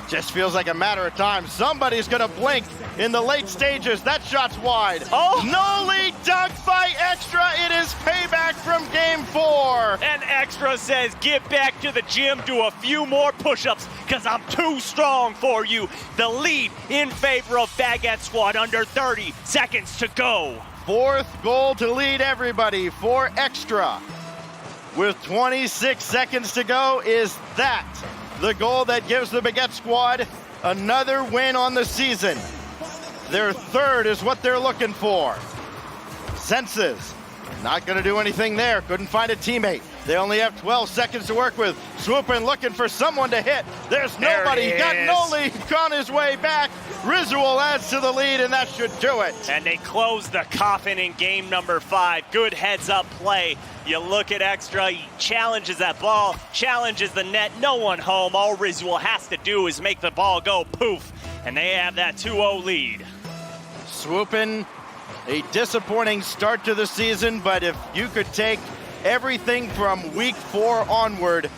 G: Just feels like a matter of time. Somebody's going to blink in the late stages. That shot's wide.
F: Oh!
G: No lead dunk by Extra. It is payback from game 4.
F: And Extra says, get back to the gym, do a few more push-ups, because I'm too strong for you. The lead in favor of Baguette Squad under 30 seconds to go.
G: 4th goal to lead everybody for Extra. With 26 seconds to go, is that the goal that gives the Baguette Squad another win on the season? Their 3rd is what they're looking for. Senses, not going to do anything there. Couldn't find a teammate. They only have 12 seconds to work with. Swooping, looking for someone to hit. There's nobody.
F: There he
G: Got
F: is.
G: no lead on his way back. Risual adds to the lead, and that should do it.
F: And they close the coffin in game number 5. Good heads-up play. You look at Extra, he challenges that ball, challenges the net, no one home. All Risual has to do is make the ball go poof, and they have that 2-0 lead.
G: Swooping, a disappointing start to the season, but if you could take everything from week 4 onward,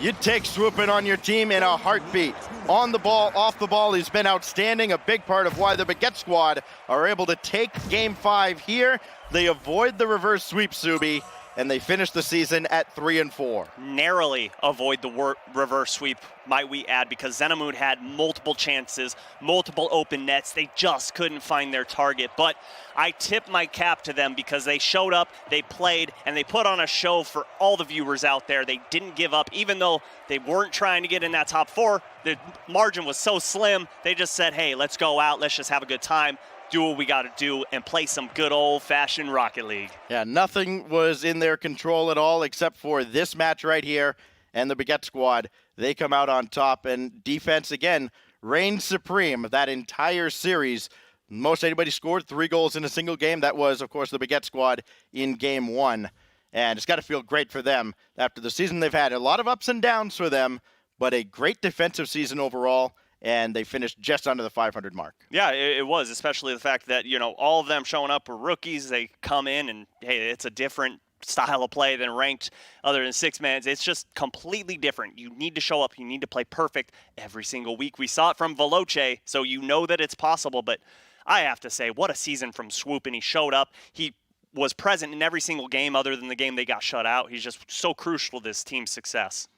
G: you'd take Swooping on your team in a heartbeat. On the ball, off the ball, he's been outstanding. A big part of why the Baguette Squad are able to take game 5 here. They avoid the reverse sweep, Subi, and they finish the season at 3-4.
F: Narrowly avoid the reverse sweep, might we add, because Xenamoon had multiple chances, multiple open nets. They just couldn't find their target. But I tip my cap to them because they showed up, they played, and they put on a show for all the viewers out there. They didn't give up, even though they weren't trying to get in that top 4. The margin was so slim, they just said, hey, let's go out, let's just have a good time, do what we got to do, and play some good old-fashioned Rocket League.
G: Yeah, nothing was in their control at all except for this match right here and the Baguette Squad. They come out on top, and defense, again, reigned supreme that entire series. Most anybody scored 3 goals in a single game. That was, of course, the Baguette Squad in game 1. And it's got to feel great for them after the season they've had. A lot of ups and downs for them, but a great defensive season overall. And they finished just under the 500 mark.
F: Yeah, it was, especially the fact that, you know, all of them showing up were rookies. They come in and, hey, it's a different style of play than ranked other than 6-mans. It's just completely different. You need to show up. You need to play perfect every single week. We saw it from Veloce, so you know that it's possible. But I have to say, what a season from Swoop. And he showed up. He was present in every single game other than the game they got shut out. He's just so crucial to this team's success.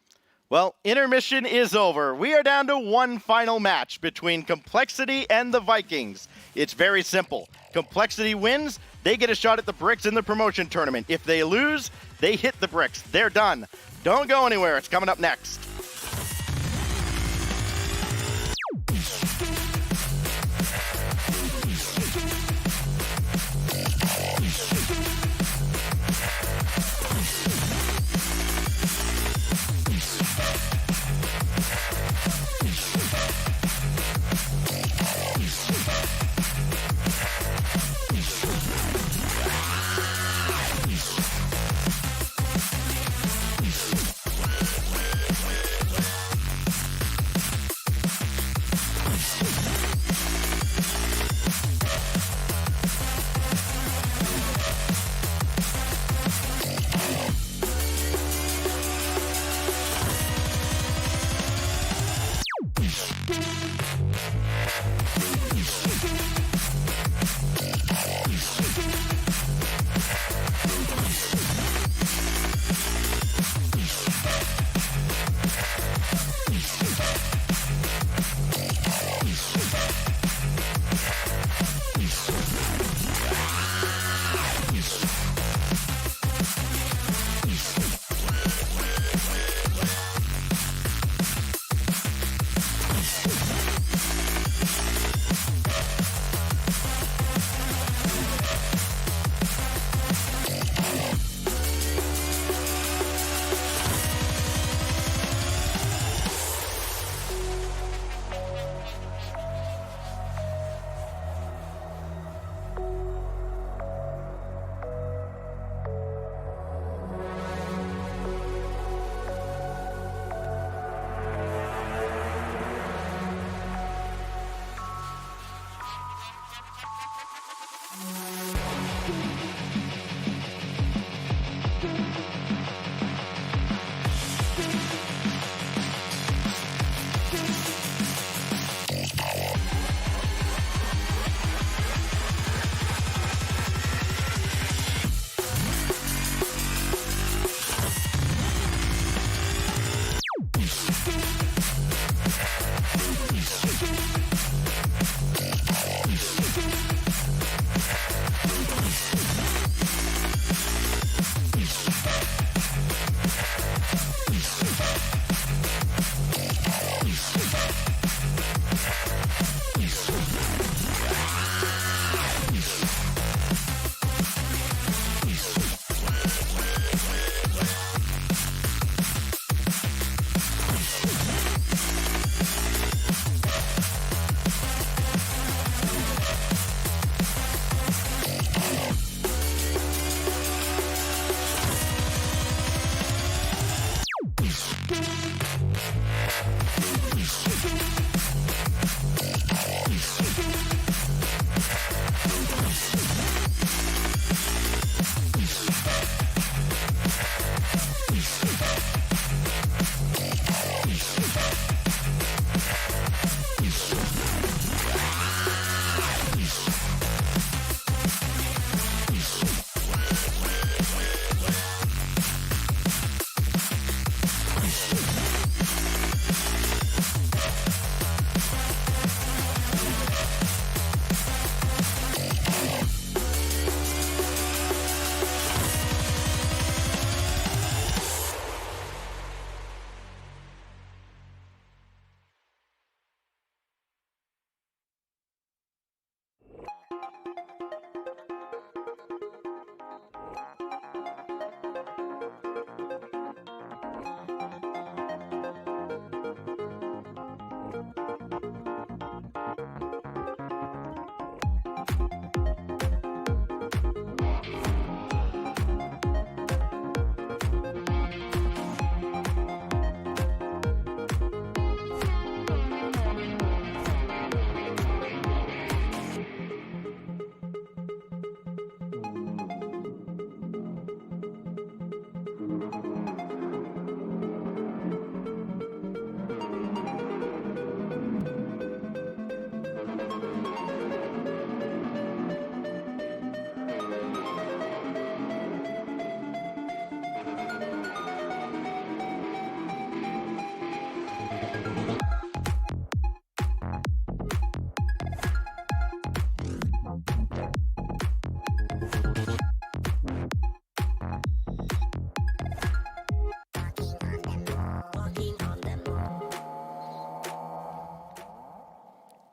G: Well, intermission is over. We are down to one final match between Complexity and the Vikings. It's very simple. Complexity wins, they get a shot at the bricks in the promotion tournament. If they lose, they hit the bricks. They're done. Don't go anywhere. It's coming up next.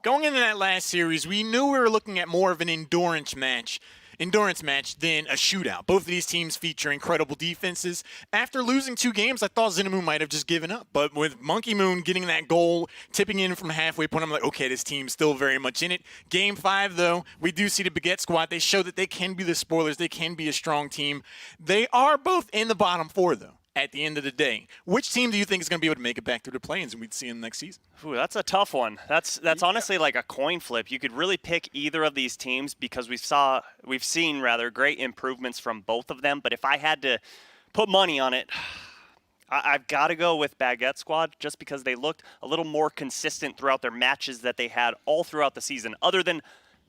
B: Going into that last series, we knew we were looking at more of an endurance match than a shootout. Both of these teams feature incredible defenses. After losing 2 games, I thought Xenomoon might have just given up. But with Monkey Moon getting that goal, tipping in from halfway point, I'm like, okay, this team's still very much in it. Game 5, though, we do see the Baguette squad. They show that they can be the spoilers. They can be a strong team. They are both in the bottom 4, though. At the end of the day, which team do you think is going to be able to make it back through the play-ins and we'd see in the next season?
F: Ooh, that's a tough one. That's honestly like a coin flip. You could really pick either of these teams because we've seen great improvements from both of them. But if I had to put money on it, I've got to go with Baguette Squad just because they looked a little more consistent throughout their matches that they had all throughout the season, other than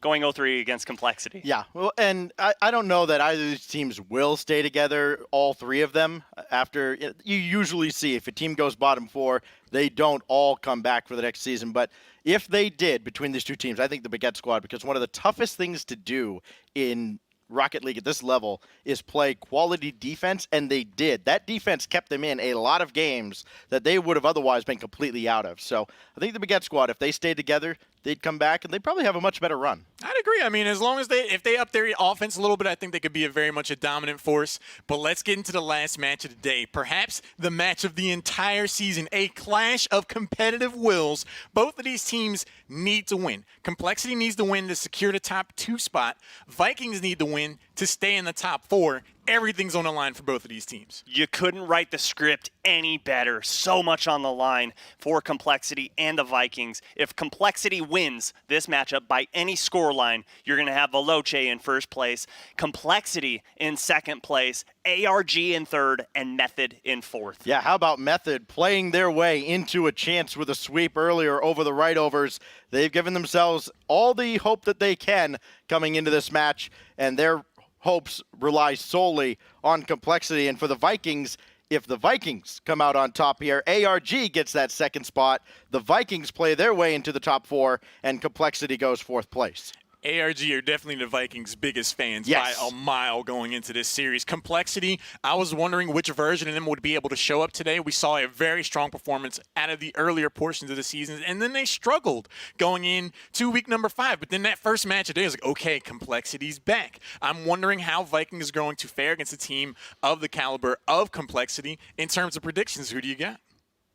F: going 0-3 against Complexity.
G: Yeah, well, and I don't know that either of these teams will stay together, all 3 of them. After you usually see if a team goes bottom 4, they don't all come back for the next season. But if they did between these 2 teams, I think the Baguette Squad, because one of the toughest things to do in Rocket League at this level is play quality defense, and they did. That defense kept them in a lot of games that they would have otherwise been completely out of. So I think the Baguette Squad, if they stayed together, they'd come back, and they'd probably have a much better run.
B: I'd agree. I mean, as long as if they up their offense a little bit, I think they could be very much a dominant force. But let's get into the last match of the day. Perhaps the match of the entire season, a clash of competitive wills. Both of these teams need to win. Complexity needs to win to secure the top 2 spot. Vikings need to win to stay in the top 4. Everything's on the line for both of these teams.
F: You couldn't write the script any better. So much on the line for Complexity and the Vikings. If Complexity wins this matchup by any scoreline, you're going to have Veloce in first place, Complexity in second place, ARG in third, and Method in fourth.
G: Yeah, how about Method playing their way into a chance with a sweep earlier over the right-overs? They've given themselves all the hope that they can coming into this match, and their hopes rely solely on Complexity. And for the Vikings, if the Vikings come out on top here, ARG gets that second spot. The Vikings play their way into the top 4, and Complexity goes 4th place.
B: ARG are definitely the Vikings' biggest fans
G: Yes.
B: by a mile going into this series. Complexity, I was wondering which version of them would be able to show up today. We saw a very strong performance out of the earlier portions of the season, and then they struggled going into week number 5. But then that first match of the day was like, okay, Complexity's back. I'm wondering how Vikings are going to fare against a team of the caliber of Complexity. In terms of predictions, who do you got?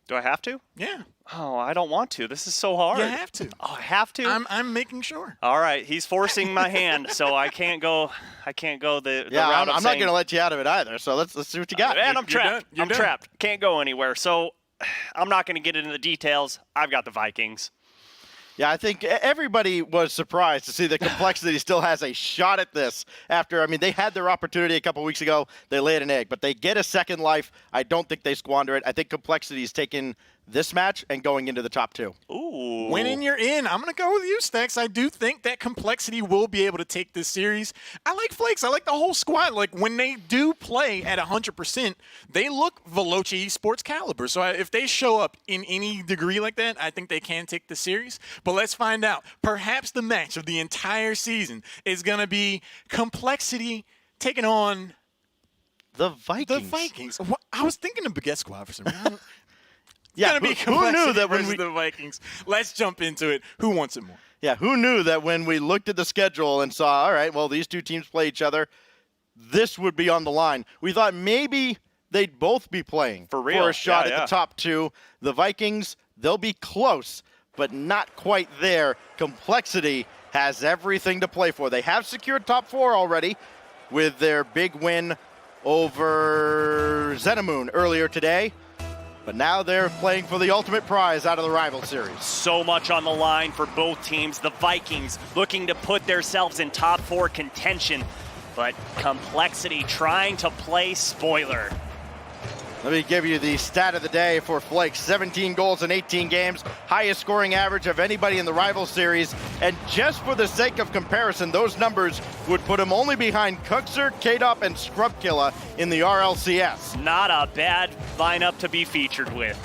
F: Do I have to?
B: Yeah.
F: Oh, I don't want to. This is so hard.
B: You have to.
F: Oh, I have to?
B: I'm making sure.
F: All right, he's forcing my hand, so I can't go the
G: Yeah,
F: route of
G: I'm not
F: saying,
G: going to let you out of it either, so let's see what you got.
F: Man, I'm
B: You're
F: trapped.
B: done. You're
F: I'm
B: done.
F: trapped. Can't go anywhere. So I'm not going to get into the details. I've got the Vikings.
G: Yeah, I think everybody was surprised to see that Complexity still has a shot at this after, they had their opportunity a couple weeks ago. They laid an egg, but they get a second life. I don't think they squander it. I think Complexity's taken this match and going into the top 2.
F: Ooh.
B: Winning, you're in. I'm going to go with you, Stacks. I do think that Complexity will be able to take this series. I like Flakes. I like the whole squad. Like, when they do play at 100%, they look Veloce eSports caliber. So if they show up in any degree like that, I think they can take the series. But let's find out. Perhaps the match of the entire season is going to be Complexity taking on
G: The Vikings.
B: the Vikings. I was thinking of Baguette Squad for some reason.
G: Yeah,
B: Gonna be
G: who knew
B: Complexity
G: that when
B: versus the Vikings? Let's jump into it. Who wants it more?
G: Yeah, who knew that when we looked at the schedule and saw, all right, well, these 2 teams play each other, this would be on the line. We thought maybe they'd both be playing
F: For real.
G: for a shot
F: Yeah,
G: at the top 2. The Vikings, they'll be close, but not quite there. Complexity has everything to play for. They have secured top 4 already with their big win over Xenomoon earlier today. But now they're playing for the ultimate prize out of the rival series.
F: So much on the line for both teams. The Vikings looking to put themselves in top 4 contention, but Complexity trying to play spoiler.
G: Let me give you the stat of the day for Flake. 17 goals in 18 games, highest scoring average of anybody in the rival series. And just for the sake of comparison, those numbers would put him only behind Kuxer, K-Dop, and Scrubkilla in the RLCS.
F: Not a bad lineup to be featured with.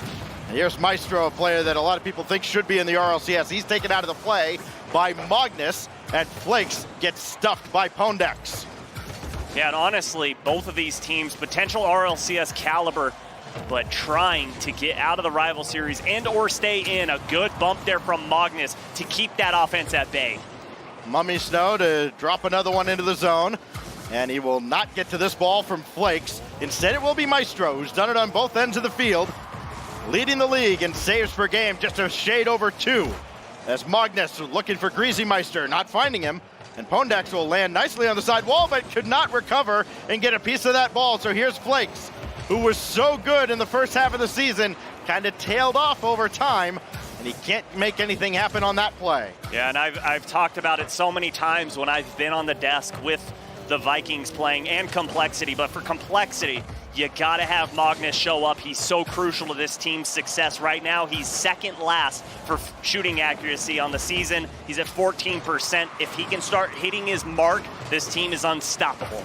G: And here's Maestro, a player that a lot of people think should be in the RLCS. He's taken out of the play by Magnus, and Flakes gets stuffed by Pondex.
F: Yeah, and honestly, both of these teams, potential RLCS caliber, but trying to get out of the rival series and or stay in. A good bump there from Magnus to keep that offense at bay.
G: Mummy Snow to drop another one into the zone, and he will not get to this ball from Flakes. Instead, it will be Maestro, who's done it on both ends of the field, leading the league in saves per game, just a shade over 2. As Magnus looking for Greasy Meister, not finding him. And Pondex will land nicely on the side wall, but could not recover and get a piece of that ball. So here's Flakes, who was so good in the first half of the season, kind of tailed off over time, and he can't make anything happen on that play.
F: Yeah, and I've talked about it so many times when I've been on the desk with the Vikings playing and Complexity, but for Complexity, you gotta have Magnus show up. He's so crucial to this team's success right now. He's second last for shooting accuracy on the season. He's at 14%. If he can start hitting his mark, this team is unstoppable.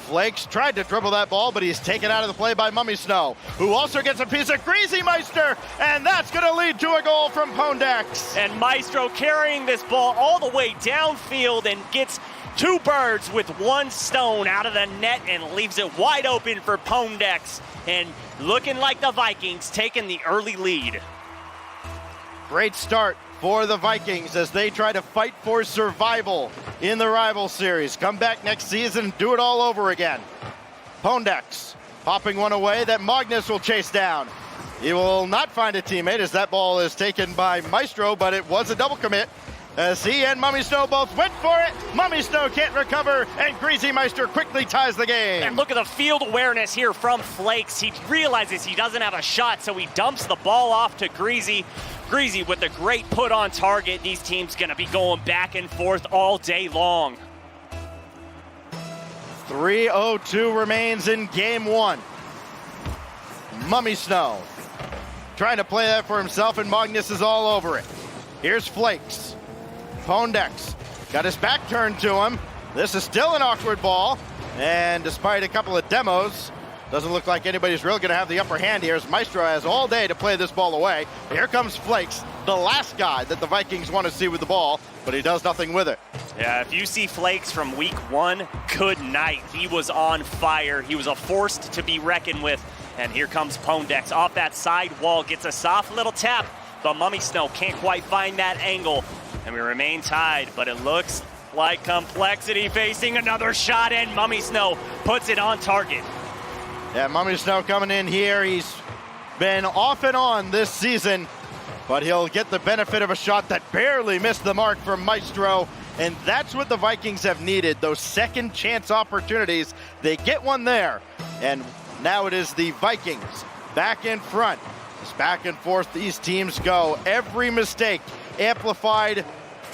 G: Flakes tried to dribble that ball, but he's taken out of the play by Mummy Snow, who also gets a piece of Greasy Meister, and that's going to lead to a goal from Pondex.
F: And Maestro carrying this ball all the way downfield and gets 2 birds with 1 stone out of the net and leaves it wide open for Pondex. And looking like the Vikings taking the early lead.
G: Great start for the Vikings as they try to fight for survival in the rival series. Come back next season and do it all over again. Pondex popping one away that Magnus will chase down. He will not find a teammate as that ball is taken by Maestro, but it was a double commit as he and Mummy Snow both went for it. Mummy Snow can't recover, and Greasy Meister quickly ties the game.
F: And look at the field awareness here from Flakes. He realizes he doesn't have a shot, so he dumps the ball off to Greasy. Greasy with a great put on target. These teams gonna be going back and forth all day long.
G: 3:02 remains in game 1. Mummy Snow trying to play that for himself, and Magnus is all over it. Here's Flakes. Pondex got his back turned to him. This is still an awkward ball, and despite a couple of demos, doesn't look like anybody's really going to have the upper hand here as Maestro has all day to play this ball away. Here comes Flakes, the last guy that the Vikings want to see with the ball, but he does nothing with it.
F: Yeah, if you see Flakes from week 1, good night. He was on fire. He was a force to be reckoned with. And here comes Pondex off that side wall, gets a soft little tap, but Mummy Snow can't quite find that angle. And we remain tied, but it looks like Complexity facing another shot, and Mummy Snow puts it on target.
G: Yeah, Mummy Snow coming in here. He's been off and on this season, but he'll get the benefit of a shot that barely missed the mark from Maestro. And that's what the Vikings have needed, those second chance opportunities. They get one there, and now it is the Vikings back in front. As back and forth these teams go. Every mistake amplified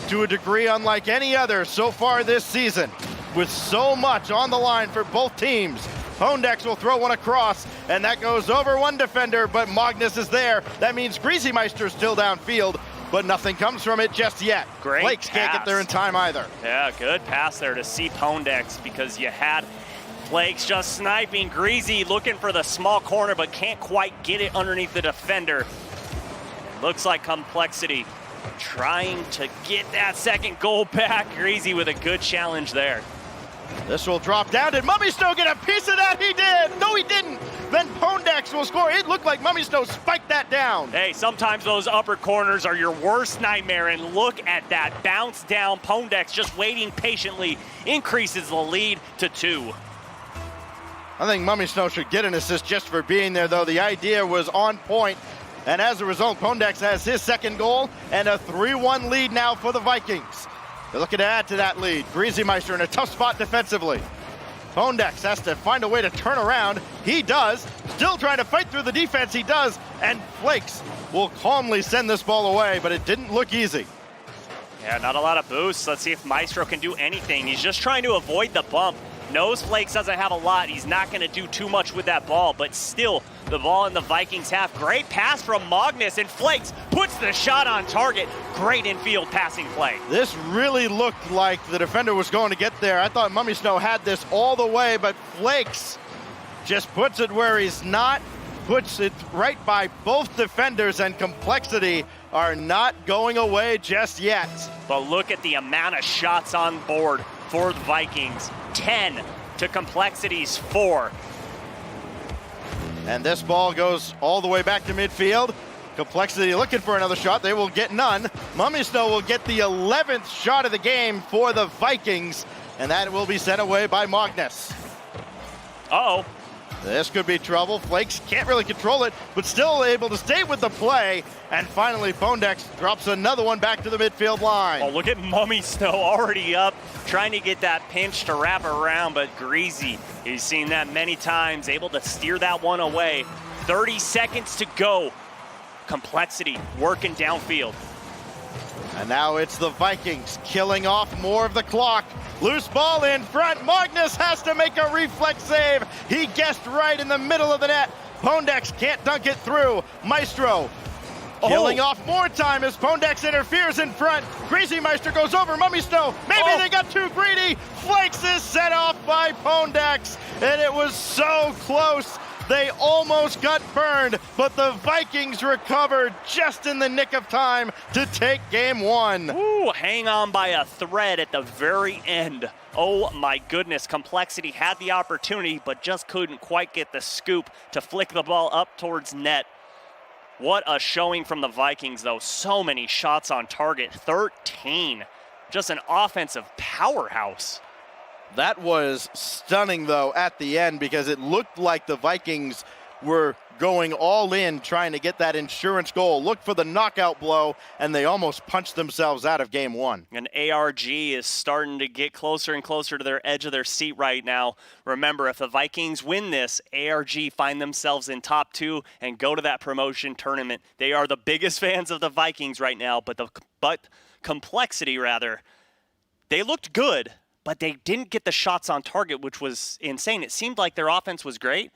G: to a degree unlike any other so far this season, with so much on the line for both teams. Pondex will throw one across, and that goes over one defender, but Magnus is there. That means Greasy Meister's still downfield, but nothing comes from it just yet.
F: Great
G: Flakes can't get there in time either.
F: Yeah, good pass there to see Pondex, because you had Flakes just sniping. Greasy looking for the small corner, but can't quite get it underneath the defender. Looks like Complexity trying to get that second goal back. Greasy with a good challenge there.
G: This will drop down. Did Mummy Snow get a piece of that? He did. No, he didn't. Then Pondex will score. It looked like Mummy Snow spiked that down.
F: Hey, sometimes those upper corners are your worst nightmare, and look at that bounce down. Pondex just waiting patiently, increases the lead to 2.
G: I think Mummy Snow should get an assist just for being there, though. The idea was on point, and as a result, Pondex has his second goal and a 3-1 lead now for the Vikings. They're looking to add to that lead. Greasy Meister in a tough spot defensively. Pondex has to find a way to turn around. He does. Still trying to fight through the defense. He does. And Flakes will calmly send this ball away, but it didn't look easy.
F: Yeah, not a lot of boosts. Let's see if Maestro can do anything. He's just trying to avoid the bump. Knows Flakes doesn't have a lot. He's not going to do too much with that ball, but still, the ball in the Vikings half. Great pass from Magnus, and Flakes puts the shot on target. Great infield passing play.
G: This really looked like the defender was going to get there. I thought Mummy Snow had this all the way, but Flakes just puts it where he's not, puts it right by both defenders, and Complexity are not going away just yet.
F: But look at the amount of shots on board for the Vikings. 10 to Complexity's 4.
G: And this ball goes all the way back to midfield. Complexity looking for another shot. They will get none. Mummy Snow will get the 11th shot of the game for the Vikings, and that will be sent away by Magnus.
F: Uh-oh.
G: This could be trouble. Flakes can't really control it, but still able to stay with the play. And finally, Pondex drops another one back to the midfield line.
F: Oh, look at Mummy Snow already up, trying to get that pinch to wrap around, but Greasy, he's seen that many times, able to steer that one away. 30 seconds to go. Complexity working downfield.
G: And now it's the Vikings killing off more of the clock. Loose ball in front. Magnus has to make a reflex save. He guessed right in the middle of the net. Pondex can't dunk it through. Maestro killing off more time as Pondex interferes in front. Greasy Meister goes over Mummy Snow. Maybe they got too greedy. Flakes is set off by Pondex, and it was so close. They almost got burned, but the Vikings recovered just in the nick of time to take game one.
F: Ooh, hang on by a thread at the very end. Oh my goodness, Complexity had the opportunity, but just couldn't quite get the scoop to flick the ball up towards net. What a showing from the Vikings, though. So many shots on target, 13. Just an offensive powerhouse.
G: That was stunning, though, at the end, because it looked like the Vikings were going all in trying to get that insurance goal. Look for the knockout blow, and they almost punched themselves out of game one.
F: And ARG is starting to get closer and closer to their edge of their seat right now. Remember, if the Vikings win this, ARG find themselves in top two and go to that promotion tournament. They are the biggest fans of the Vikings right now, but Complexity, they looked good, but they didn't get the shots on target, which was insane. It seemed like their offense was great,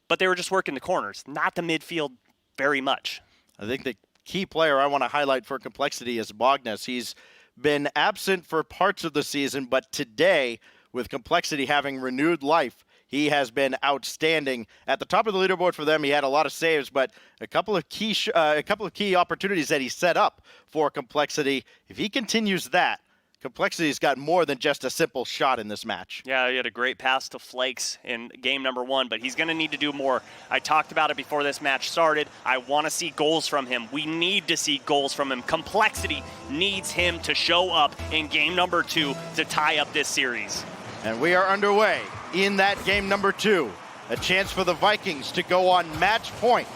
F: but they were just working the corners, not the midfield very much.
G: I think the key player I want to highlight for Complexity is Magnus. He's been absent for parts of the season, but today, with Complexity having renewed life, he has been outstanding. At the top of the leaderboard for them, he had a lot of saves, but a couple of key opportunities that he set up for Complexity. If he continues that, Complexity's got more than just a simple shot in this match.
F: Yeah, he had a great pass to Flakes in game number one, but he's going to need to do more. I talked about it before this match started. I want to see goals from him. We need to see goals from him. Complexity needs him to show up in game number two to tie up this series.
G: And we are underway in that game number two. A chance for the Vikings to go on match point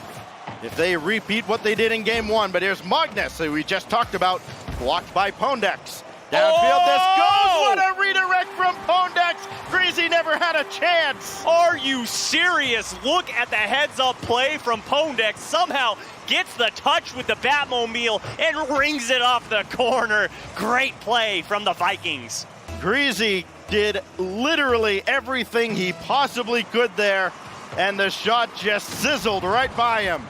G: if they repeat what they did in game one. But here's Magnus, who we just talked about, blocked by Pondex. Downfield, this goes. What a redirect from Pondex. Greasy never had a chance.
F: Are you serious? Look at the heads-up play from Pondex. Somehow gets the touch with the Batmobile and rings it off the corner. Great play from the Vikings.
G: Greasy did literally everything he possibly could there, and the shot just sizzled right by him.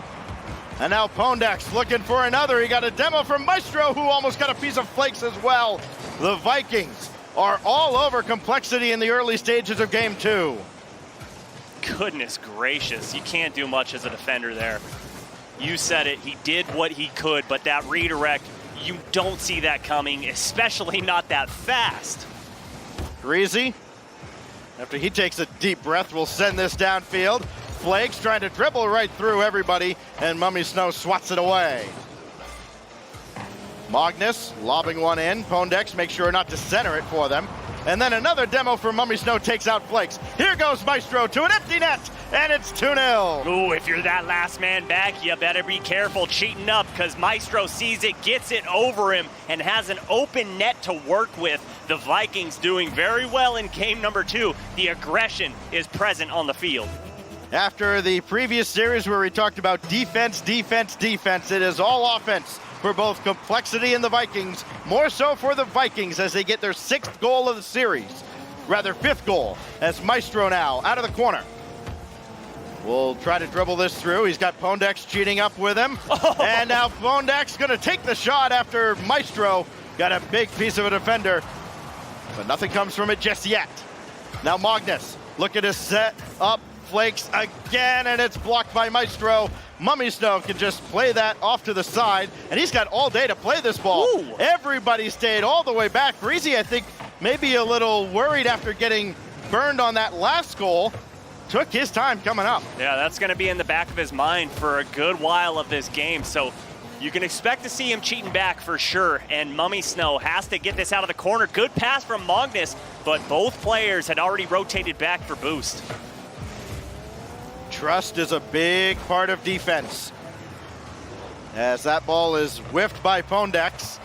G: And now Pondex looking for another. He got a demo from Maestro, who almost got a piece of Flakes as well. The Vikings are all over Complexity in the early stages of game two.
F: Goodness gracious, you can't do much as a defender there. You said it, he did what he could, but that redirect, you don't see that coming, especially not that fast.
G: Greasy, after he takes a deep breath, will send this downfield. Flakes trying to dribble right through everybody, and Mummy Snow swats it away. Magnus lobbing one in. Pondex makes sure not to center it for them. And then another demo for Mummy Snow takes out Flakes. Here goes Maestro to an empty net, and it's 2-0.
F: Ooh, if you're that last man back, you better be careful cheating up, because Maestro sees it, gets it over him, and has an open net to work with. The Vikings doing very well in game number two. The aggression is present on the field.
G: After the previous series where we talked about defense, defense, defense, it is all offense for both Complexity and the Vikings. More so for the Vikings as they get their sixth goal of the series. Rather, fifth goal, as Maestro now out of the corner. We'll try to dribble this through. He's got Pondex cheating up with him. And now Pondex going to take the shot after Maestro got a big piece of a defender. But nothing comes from it just yet. Now Magnus looking to set up Flakes again, and it's blocked by Maestro. Mummy Snow can just play that off to the side, and he's got all day to play this ball.
F: Ooh.
G: Everybody stayed all the way back. Greasy, I think, maybe a little worried after getting burned on that last goal. took his time coming up.
F: Yeah, that's going to be in the back of his mind for a good while of this game. So you can expect to see him cheating back for sure. And Mummy Snow has to get this out of the corner. Good pass from Magnus, but both players had already rotated back for boost.
G: Trust is a big part of defense. As that ball is whiffed by Pondex.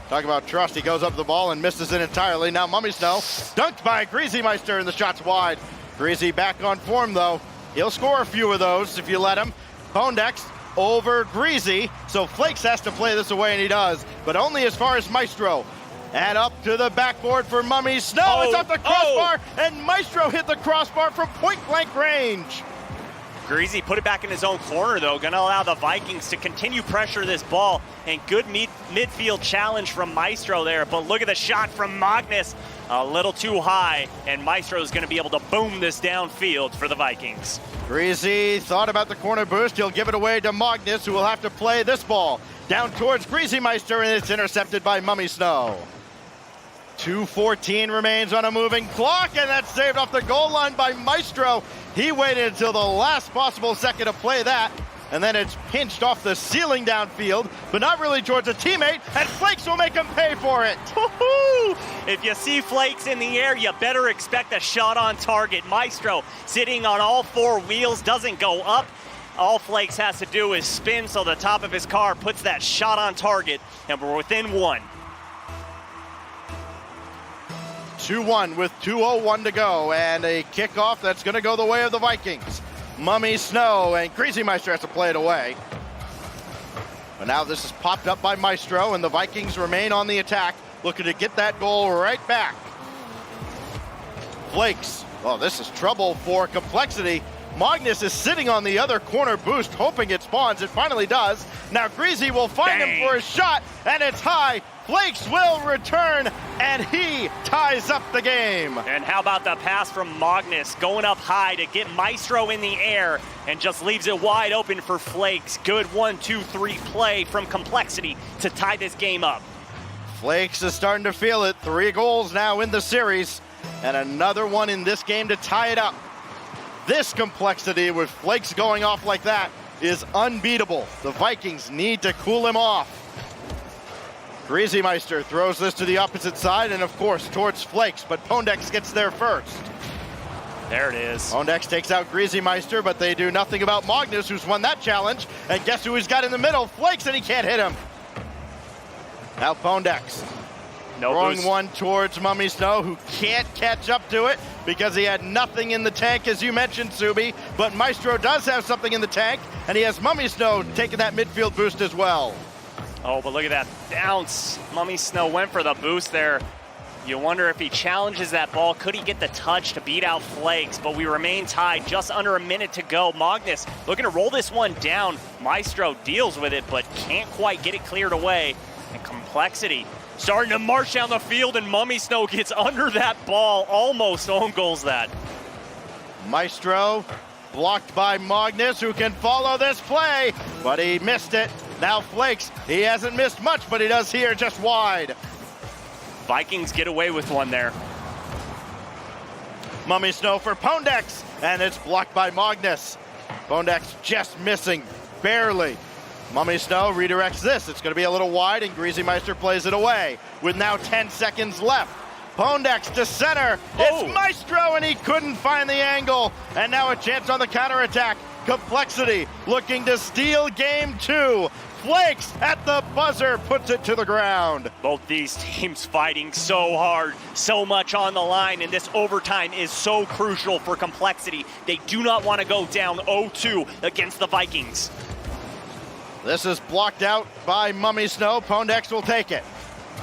G: Talk about trust. He goes up the ball and misses it entirely. Now Mummy Snow dunked by Greasy Meister, and the shot's wide. Greasy back on form though. He'll score a few of those if you let him. Pondex over Greasy, so Flakes has to play this away, and he does, but only as far as Maestro. And up to the backboard for Mummy Snow. It's off the crossbar, and Maestro hit the crossbar from point-blank range.
F: Greasy put it back in his own corner, though, going to allow the Vikings to continue pressure this ball. And good midfield challenge from Maestro there. But look at the shot from Magnus. A little too high, and Maestro is going to be able to boom this downfield for the Vikings.
G: Greasy thought about the corner boost. He'll give it away to Magnus, who will have to play this ball down towards Greasy Meister, and it's intercepted by Mummy Snow. 2:14 remains on a moving clock, and that's saved off the goal line by Maestro. He waited until the last possible second to play that, and then it's pinched off the ceiling downfield, but not really towards a teammate, and Flakes will make him pay for it.
F: Woo-hoo! If you see Flakes in the air, you better expect a shot on target. Maestro sitting on all four wheels, doesn't go up. All Flakes has to do is spin so the top of his car puts that shot on target, and we're within one.
G: 2-1 with 2:01 to go, and a kickoff that's going to go the way of the Vikings. Mummy Snow, and Greasy Meister has to play it away. But now this is popped up by Maestro, and the Vikings remain on the attack, looking to get that goal right back. Flakes, well, this is trouble for Complexity. Magnus is sitting on the other corner boost, hoping it spawns. It finally does. Now Greasy will find him for a shot, and it's high. Flakes will return, and he ties up the game.
F: And how about the pass from Magnus going up high to get Maestro in the air and just leaves it wide open for Flakes. Good 1-2-3 play from Complexity to tie this game up.
G: Flakes is starting to feel it. 3 goals now in the series, and another one in this game to tie it up. This Complexity with Flakes going off like that is unbeatable. The Vikings need to cool him off. Greasy Meister throws this to the opposite side, and of course towards Flakes, but Pondex gets there first.
F: There it is.
G: Pondex takes out Greasy Meister, but they do nothing about Magnus, who's won that challenge. And guess who he's got in the middle? Flakes, and he can't hit him. Now Pondex. Throwing one towards Mummy Snow, who can't catch up to it because he had nothing in the tank, as you mentioned, Subi. But Maestro does have something in the tank, and he has Mummy Snow taking that midfield boost as well.
F: Oh, but look at that bounce. Mummy Snow went for the boost there. You wonder if he challenges that ball. Could he get the touch to beat out Flakes? But we remain tied, just under a minute to go. Magnus looking to roll this one down. Maestro deals with it, but can't quite get it cleared away. And Complexity starting to march down the field, and Mummy Snow gets under that ball. Almost own goals that.
G: Maestro blocked by Magnus, who can follow this play, but he missed it. Now Flakes, he hasn't missed much, but he does here just wide.
F: Vikings get away with one there.
G: Mummy Snow for Pondex, and it's blocked by Magnus. Pondex just missing, barely. Mummy Snow redirects this. It's going to be a little wide, and Greasy Meister plays it away with now 10 seconds left. Pondex to center. It's Maestro, and he couldn't find the angle. And now a chance on the counterattack. Complexity looking to steal game 2. Flakes at the buzzer puts it to the ground.
F: Both these teams fighting so hard, so much on the line, and this overtime is so crucial for Complexity. They do not want to go down 0-2 against the Vikings.
G: This is blocked out by Mummy Snow. Pondex will take it.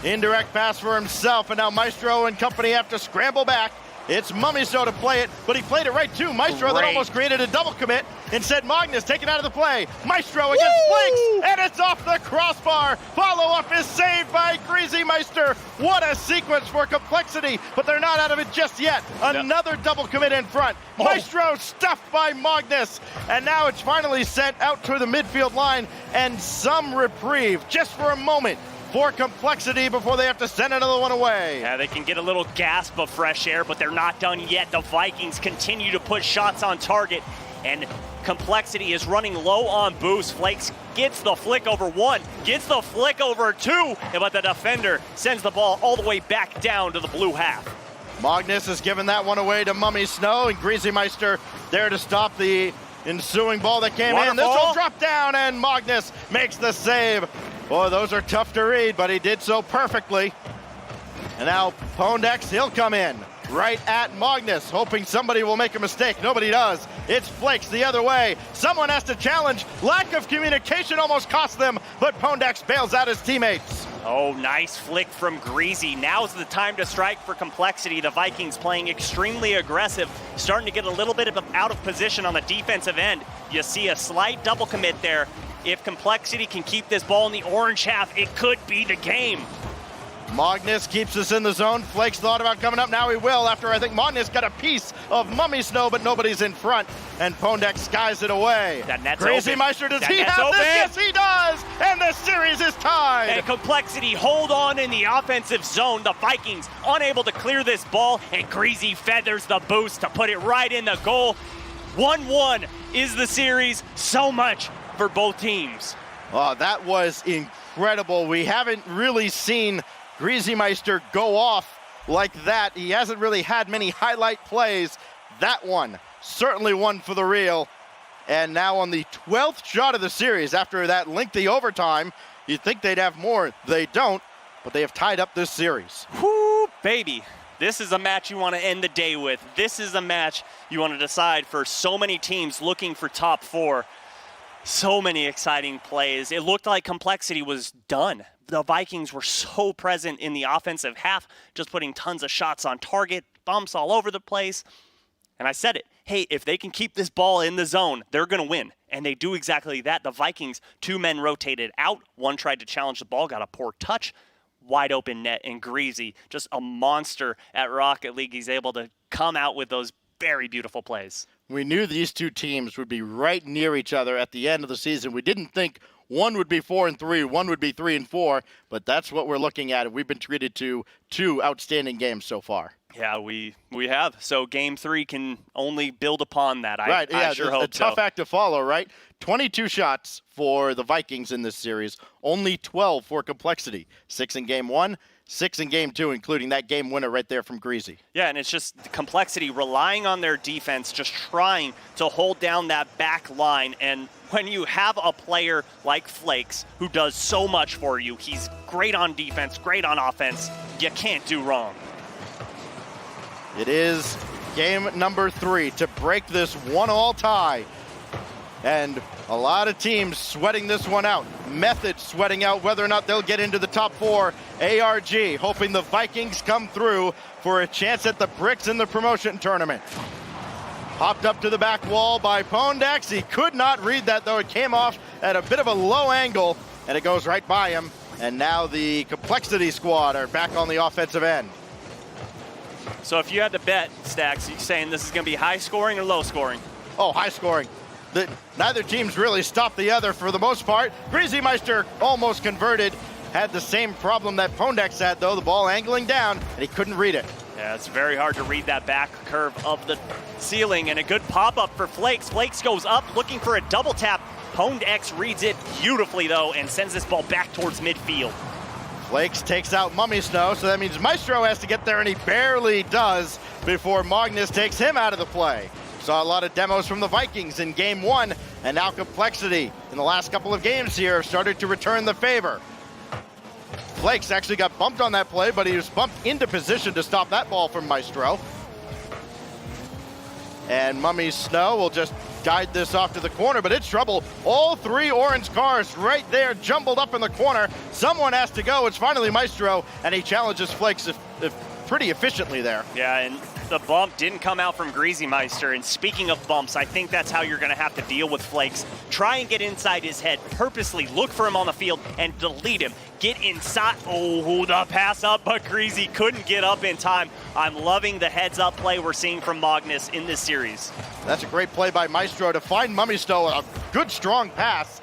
G: Indirect pass for himself, and now Maestro and company have to scramble back. It's Mummy Snow to play it, but he played it right to Maestro. That almost created a double commit. Instead, Magnus taken out of the play. Maestro against Flakes, and it's off the crossbar. Follow-up is saved by Greasy Meister. What a sequence for Complexity, but they're not out of it just yet. Another double commit in front. Maestro stuffed by Magnus, and now it's finally sent out to the midfield line, and some reprieve just for a moment for Complexity before they have to send another one away.
F: Yeah, they can get a little gasp of fresh air, but they're not done yet. The Vikings continue to put shots on target, and Complexity is running low on boost. Flakes gets the flick over one, gets the flick over two, but the defender sends the ball all the way back down to the blue half.
G: Magnus has given that one away to Mummy Snow, and Greasymeister there to stop the ensuing ball that came in. This will drop down, and Magnus makes the save. Boy, those are tough to read, but he did so perfectly. And now Pondex, he'll come in right at Magnus, hoping somebody will make a mistake. Nobody does. It's Flakes the other way. Someone has to challenge. Lack of communication almost cost them, but Pondex bails out his teammates.
F: Oh, nice flick from Greasy. Now's the time to strike for Complexity. The Vikings playing extremely aggressive, starting to get a little bit of out of position on the defensive end. You see a slight double commit there. If Complexity can keep this ball in the orange half, it could be the game.
G: Magnus keeps us in the zone. Flakes thought about coming up. Now he will after I think Magnus got a piece of Mummy Snow, but nobody's in front. And Pondex skies it away.
F: That net's
G: Greasymeister, does
F: that
G: he
F: net's
G: have
F: open.
G: this? Yes, he does. And the series is tied.
F: And Complexity hold on in the offensive zone. The Vikings unable to clear this ball, and Greasy feathers the boost to put it right in the goal. 1-1 is the series. So much for both teams.
G: Oh, that was incredible. We haven't really seen Greasymeister go off like that. He hasn't really had many highlight plays. That one, certainly one for the real. And now on the 12th shot of the series, after that lengthy overtime, you'd think they'd have more. They don't, but they have tied up this series.
F: Whoo, baby. This is a match you want to end the day with. This is a match you want to decide for so many teams looking for top four. So many exciting plays. It looked like Complexity was done. The Vikings were so present in the offensive half, just putting tons of shots on target, bumps all over the place. And I said it, hey, if they can keep this ball in the zone, they're going to win. And they do exactly that. The Vikings, two men rotated out. One tried to challenge the ball, got a poor touch. Wide open net, and Greasy, just a monster at Rocket League. He's able to come out with those very beautiful plays.
G: We knew these two teams would be right near each other at the end of the season. We didn't think one would be 4-3, one would be 3-4, but that's what we're looking at. We've been treated to two outstanding games so far.
F: Yeah, we have. So game 3 can only build upon that.
G: I sure hope so. A tough act to follow, right? 22 shots for the Vikings in this series, only 12 for Complexity. 6 in game 1, 6 in game 2, including that game winner right there from Greasy.
F: Yeah, and it's just Complexity relying on their defense, just trying to hold down that back line. And when you have a player like Flakes who does so much for you, he's great on defense, great on offense, you can't do wrong.
G: It is game number 3 to break this 1-1 tie. And a lot of teams sweating this one out. Method sweating out whether or not they'll get into the top 4. ARG hoping the Vikings come through for a chance at the bricks in the promotion tournament. Popped up to the back wall by Pondex. He could not read that, though. It came off at a bit of a low angle, and it goes right by him. And now the Complexity squad are back on the offensive end.
F: So if you had to bet, Stacks, you saying this is going to be high scoring or low scoring?
G: Oh, high scoring. Neither team's really stopped the other for the most part. Greasymeister almost converted. Had the same problem that Pondex had, though. The ball angling down, and he couldn't read it.
F: Yeah, it's very hard to read that back curve of the ceiling, and a good pop-up for Flakes. Flakes goes up looking for a double tap. Pondex reads it beautifully, though, and sends this ball back towards midfield.
G: Flakes takes out Mummy Snow, so that means Maestro has to get there, and he barely does before Magnus takes him out of the play. Saw a lot of demos from the Vikings in game 1, and now Complexity in the last couple of games here started to return the favor. Flakes actually got bumped on that play, but he was bumped into position to stop that ball from Maestro. And Mummy Snow will just guide this off to the corner, but it's trouble. All 3 orange cars right there jumbled up in the corner. Someone has to go. It's finally Maestro, and he challenges Flakes pretty efficiently there.
F: Yeah, and the bump didn't come out from Greasymeister. And speaking of bumps, I think that's how you're going to have to deal with Flakes. Try and get inside his head, purposely look for him on the field and delete him. Get inside. Oh, the pass up, but Greasy couldn't get up in time. I'm loving the heads-up play we're seeing from Magnus in this series.
G: That's a great play by Maestro to find Mummy Snow. A good, strong pass.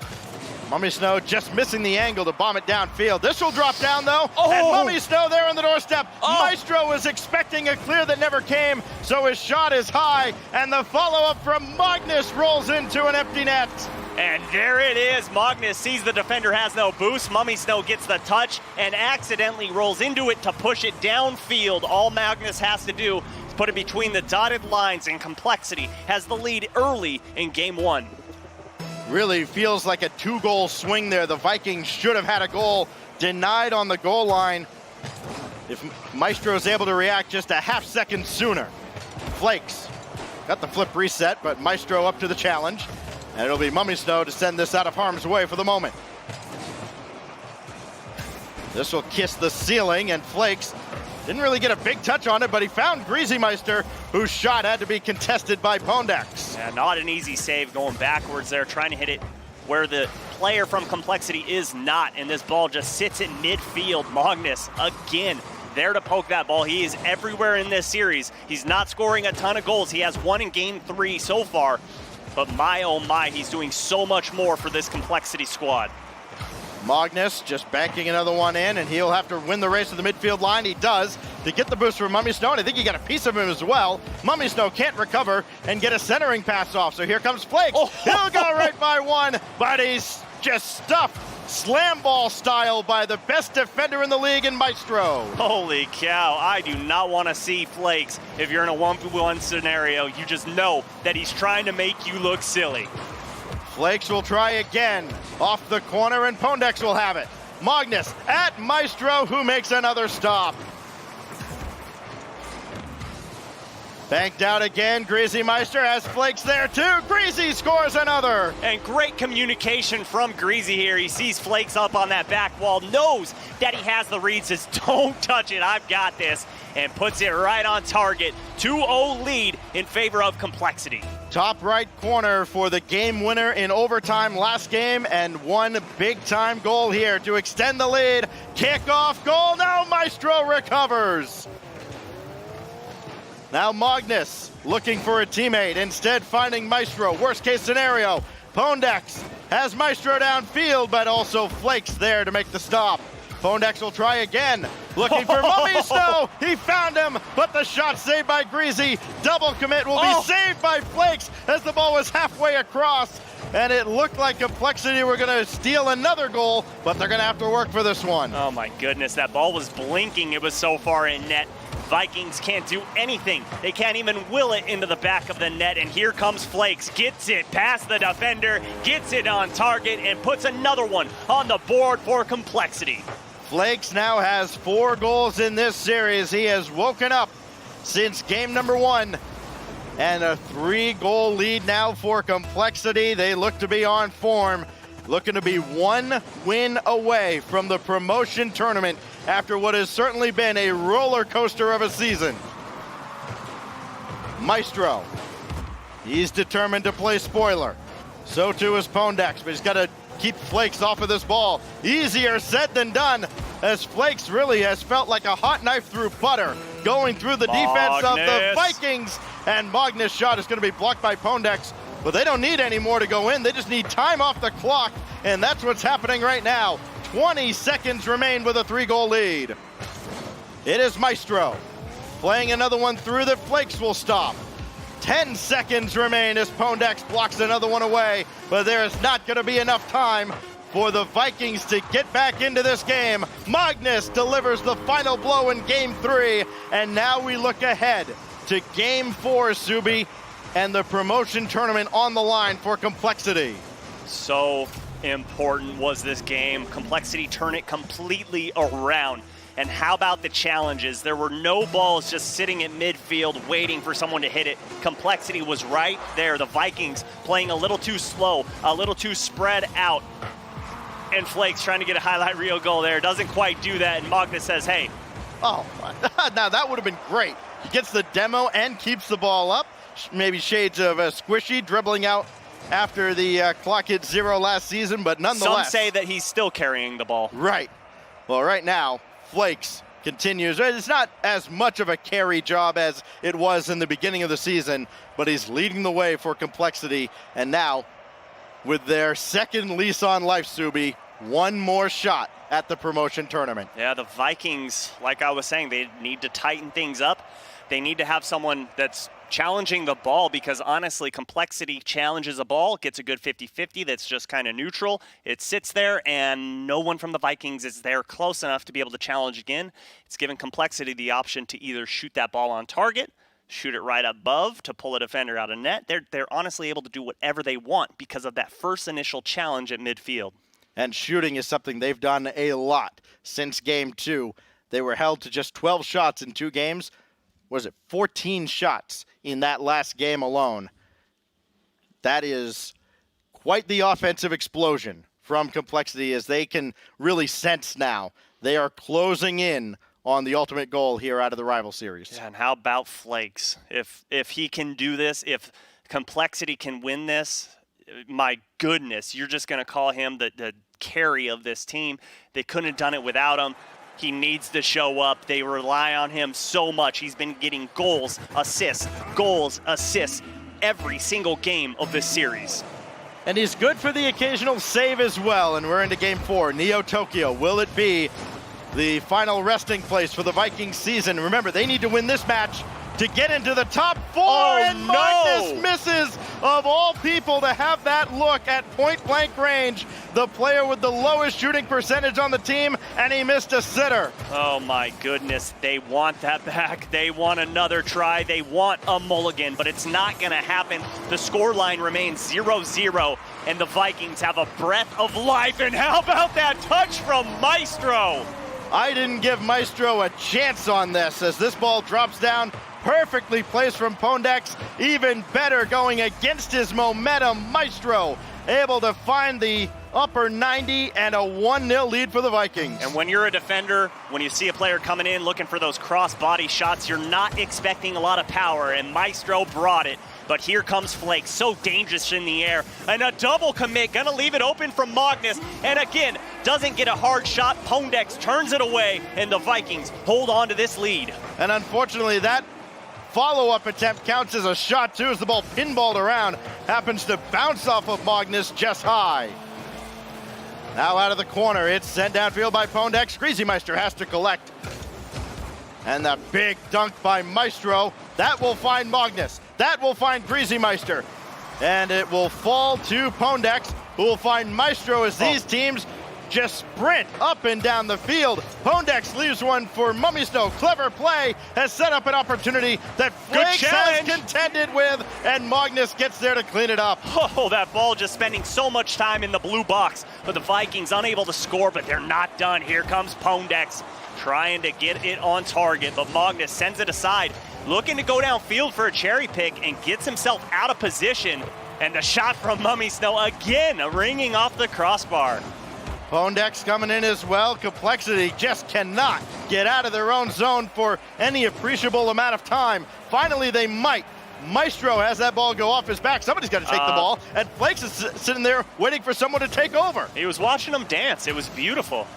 G: Mummy Snow just missing the angle to bomb it downfield. This will drop down though,
C: Oh!
G: and Mummy Snow there on the doorstep.
C: Oh!
G: Maestro was expecting a clear that never came, so his shot is high, and the follow-up from Magnus rolls into an empty net.
F: And there it is. Magnus sees the defender has no boost. Mummy Snow gets the touch and accidentally rolls into it to push it downfield. All Magnus has to do is put it between the dotted lines, and Complexity has the lead early in game one.
G: Really feels like a 2-goal swing there. The Vikings should have had a goal denied on the goal line if Maestro is able to react just a half second sooner. Flakes got the flip reset, but Maestro up to the challenge. And it'll be Mummy Snow to send this out of harm's way for the moment. This will kiss the ceiling, and Flakes didn't really get a big touch on it, but he found Greasy Meister, whose shot had to be contested by Pondex.
F: Yeah, not an easy save going backwards there, trying to hit it where the player from Complexity is not, and this ball just sits in midfield. Magnus, again, there to poke that ball. He is everywhere in this series. He's not scoring a ton of goals. He has one in game 3 so far, but my oh my, he's doing so much more for this Complexity squad.
G: Magnus just banking another one in, and he'll have to win the race to the midfield line. He does to get the boost from Mummy Snow, and I think he got a piece of him as well. Mummy Snow can't recover and get a centering pass off, so here comes Flakes.
F: Oh.
G: He'll go right by one, but he's just stuffed slam ball style by the best defender in the league in Maestro.
F: Holy cow, I do not want to see Flakes. If you're in a 1v1 scenario, you just know that he's trying to make you look silly.
G: Flakes will try again off the corner, and Pondex will have it. Magnus at Maestro, who makes another stop. Banked out again. Greasy Meister has Flakes there too. Greasy scores another.
F: And great communication from Greasy here. He sees Flakes up on that back wall, knows that he has the read, says, don't touch it, I've got this, and puts it right on target. 2-0 lead in favor of Complexity.
G: Top right corner for the game winner in overtime last game, and one big time goal here to extend the lead. Kickoff goal. Now Maestro recovers. Now Magnus looking for a teammate, instead finding Maestro. Worst case scenario, Pondex has Maestro downfield, but also Flakes there to make the stop. Pondex will try again, looking for Mummy Snow. He found him, but the shot saved by Greasy. Double commit will be saved by Flakes as the ball was halfway across, and it looked like Complexity were going to steal another goal, but they're going to have to work for this one.
F: Oh my goodness, that ball was blinking. It was so far in net. Vikings can't do anything. They can't even will it into the back of the net, and here comes Flakes. Gets it past the defender, gets it on target, and puts another one on the board for Complexity.
G: Flakes now has 4 goals in this series. He has woken up since game number 1. And a 3-goal lead now for Complexity. They look to be on form, looking to be 1 win away from the promotion tournament after what has certainly been a roller coaster of a season. Maestro, he's determined to play spoiler. So too is Pondex, but he's got to keep Flakes off of this ball. Easier said than done, as Flakes really has felt like a hot knife through butter, going through the defense of the Vikings. And Magnus' shot is going to be blocked by Pondex, but they don't need any more to go in. They just need time off the clock, and that's what's happening right now. 20 seconds remain with a 3-goal lead. It is Maestro playing another one through that Flakes will stop. 10 seconds remain as Pondex blocks another one away, but there is not going to be enough time for the Vikings to get back into this game. Magnus delivers the final blow in game 3, and now we look ahead to game 4, Subi, and the promotion tournament on the line for Complexity.
F: So important was this game. Complexity turned it completely around. And how about the challenges? There were no balls just sitting at midfield waiting for someone to hit it. Complexity was right there. The Vikings playing a little too slow, a little too spread out. And Flakes trying to get a highlight reel goal there. Doesn't quite do that, and Magnus says, hey.
G: Oh, now that would have been great. He gets the demo and keeps the ball up. Maybe shades of a Squishy dribbling out after the clock hit 0 last season, but nonetheless.
F: Some say that he's still carrying the ball.
G: Right. Well, right now, Flakes continues. It's not as much of a carry job as it was in the beginning of the season, but he's leading the way for Complexity. And now with their second lease on life, Subi. One more shot at the promotion tournament.
F: Yeah, the Vikings, like I was saying, they need to tighten things up. They need to have someone that's challenging the ball, because honestly, Complexity challenges a ball, gets a good 50-50 that's just kind of neutral. It sits there, and no one from the Vikings is there close enough to be able to challenge again. It's given Complexity the option to either shoot that ball on target, shoot it right above to pull a defender out of net. They're honestly able to do whatever they want because of that first initial challenge at midfield.
G: And shooting is something they've done a lot since game 2. They were held to just 12 shots in 2 games. Was it 14 shots in that last game alone? That is quite the offensive explosion from Complexity, as they can really sense now they are closing in on the ultimate goal here out of the rival series.
F: Yeah, and how about Flakes? If he can do this, if Complexity can win this, my goodness, you're just going to call him the carry of this team. They couldn't have done it without him. He needs to show up. They rely on him so much. He's been getting goals, assists every single game of this series.
G: And he's good for the occasional save as well. And we're into game 4. Neo Tokyo, will it be the final resting place for the Vikings season? Remember, they need to win this match to get into the top 4. And Magnus misses, of all people, to have that look at point-blank range. The player with the lowest shooting percentage on the team, and he missed a sitter.
F: Oh my goodness, they want that back. They want another try. They want a mulligan, but it's not going to happen. The scoreline remains 0-0, and the Vikings have a breath of life. And how about that touch from Maestro?
G: I didn't give Maestro a chance on this, as this ball drops down. Perfectly placed from Pondex. Even better going against his momentum. Maestro able to find the upper 90 and a 1-0 lead for the Vikings.
F: And when you're a defender, when you see a player coming in looking for those cross-body shots, you're not expecting a lot of power, and Maestro brought it. But here comes Flake, so dangerous in the air. And a double commit, gonna leave it open for Magnus. And again, doesn't get a hard shot. Pondex turns it away, and the Vikings hold on to this lead.
G: And unfortunately, that follow-up attempt counts as a shot too, as the ball pinballed around. Happens to bounce off of Magnus just high. Now out of the corner, it's sent downfield by Pondex. Greasymeister has to collect. And the big dunk by Maestro. That will find Magnus. That will find Greasymeister. And it will fall to Pondex, who will find Maestro as these teams just sprint up and down the field. Pondex leaves one for Mummy Snow. Clever play has set up an opportunity that Flakes has contended with, and Magnus gets there to clean it up.
F: Oh, that ball just spending so much time in the blue box, but the Vikings unable to score, but they're not done. Here comes Pondex trying to get it on target, but Magnus sends it aside, looking to go downfield for a cherry pick, and gets himself out of position. And the shot from Mummy Snow again, ringing off the crossbar.
G: Pondex coming in as well. Complexity just cannot get out of their own zone for any appreciable amount of time. Finally, they might. Maestro has that ball go off his back. Somebody's got to take the ball, and Flakes is sitting there waiting for someone to take over.
F: He was watching them dance. It was beautiful.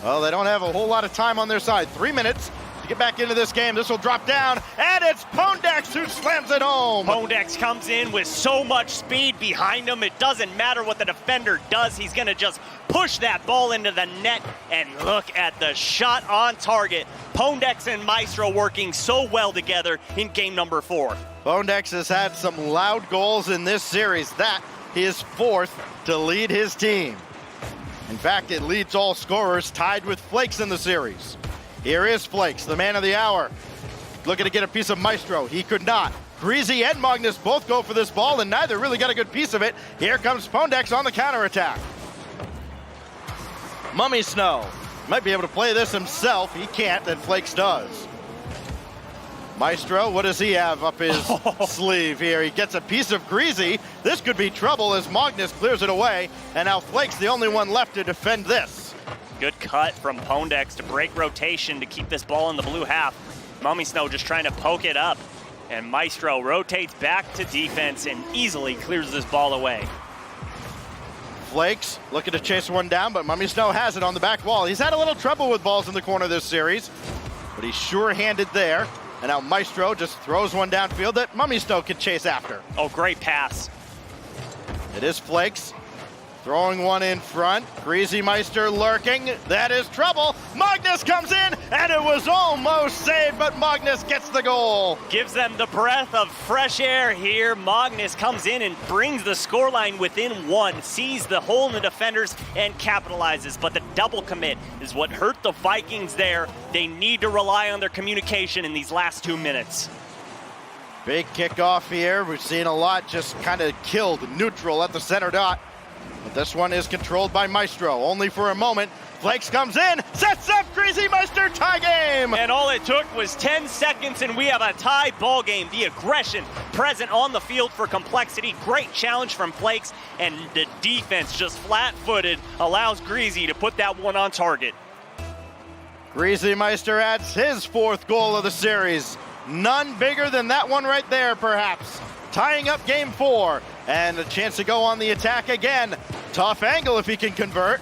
G: Well, they don't have a whole lot of time on their side. 3 minutes to get back into this game. This will drop down, and it's Pondex who slams it home.
F: Pondex comes in with so much speed behind him. It doesn't matter what the defender does. He's going to just push that ball into the net, and look at the shot on target. Pondex and Maestro working so well together in game number 4.
G: Pondex has had some loud goals in this series. That his 4th to lead his team. In fact, it leads all scorers, tied with Flakes in the series. Here is Flakes, the man of the hour, looking to get a piece of Maestro. He could not. Greasy and Magnus both go for this ball, and neither really got a good piece of it. Here comes Pondex on the counterattack. Mummy Snow might be able to play this himself. He can't, and Flakes does. Maestro, what does he have up his sleeve here? He gets a piece of Greasy. This could be trouble as Magnus clears it away, and now Flakes the only one left to defend this.
F: Good cut from Pondex to break rotation to keep this ball in the blue half. Mummy Snow just trying to poke it up, and Maestro rotates back to defense and easily clears this ball away.
G: Flakes looking to chase one down, but Mummy Snow has it on the back wall. He's had a little trouble with balls in the corner this series, but he's sure-handed there. And now Maestro just throws one downfield that Mummy Snow can chase after.
F: Oh, great pass.
G: It is Flakes. Throwing one in front. Greasy Meister lurking. That is trouble. Magnus comes in, and it was almost saved, but Magnus gets the goal.
F: Gives them the breath of fresh air here. Magnus comes in and brings the scoreline within one, sees the hole in the defenders, and capitalizes. But the double commit is what hurt the Vikings there. They need to rely on their communication in these last 2 minutes.
G: Big kickoff here. We've seen a lot just kind of killed neutral at the center dot. But this one is controlled by Maestro, only for a moment. Flakes comes in, sets up Greasy Meister, tie game!
F: And all it took was 10 seconds and we have a tie ball game. The aggression present on the field for Complexity. Great challenge from Flakes, and the defense just flat-footed allows Greasy to put that one on target.
G: Greasy Meister adds his 4th goal of the series. None bigger than that one right there, perhaps. Tying up game 4, and a chance to go on the attack again. Tough angle if he can convert.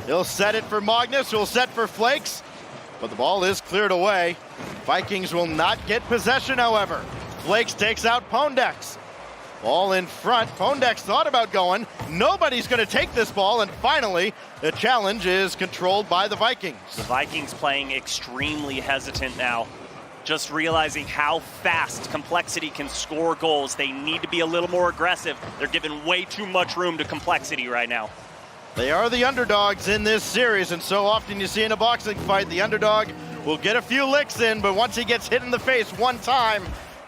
G: He'll set it for Magnus, who'll set for Flakes, but the ball is cleared away. Vikings will not get possession, however. Flakes takes out Pondex. Ball in front. Pondex thought about going. Nobody's going to take this ball, and finally, the challenge is controlled by the Vikings.
F: The Vikings playing extremely hesitant now. Just realizing how fast Complexity can score goals. They need to be a little more aggressive. They're giving way too much room to Complexity right now.
G: They are the underdogs in this series, and so often you see in a boxing fight, the underdog will get a few licks in, but once he gets hit in the face one time,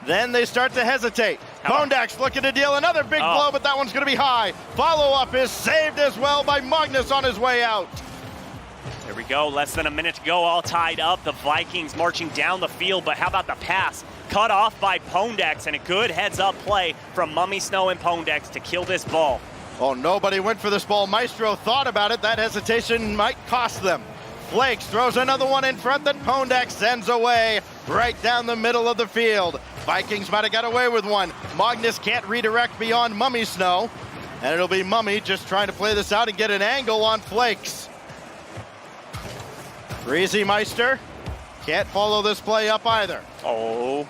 G: then they start to hesitate. Pondex looking to deal another big blow, but that one's going to be high. Follow-up is saved as well by Magnus on his way out.
F: Here we go, less than a minute to go, all tied up. The Vikings marching down the field, but how about the pass? Cut off by Pondex, and a good heads-up play from Mummy Snow and Pondex to kill this ball.
G: Oh, nobody went for this ball. Maestro thought about it. That hesitation might cost them. Flakes throws another one in front that Pondex sends away right down the middle of the field. Vikings might have got away with one. Magnus can't redirect beyond Mummy Snow, and it'll be Mummy just trying to play this out and get an angle on Flakes. Greasy Meister can't follow this play up either.
F: Oh.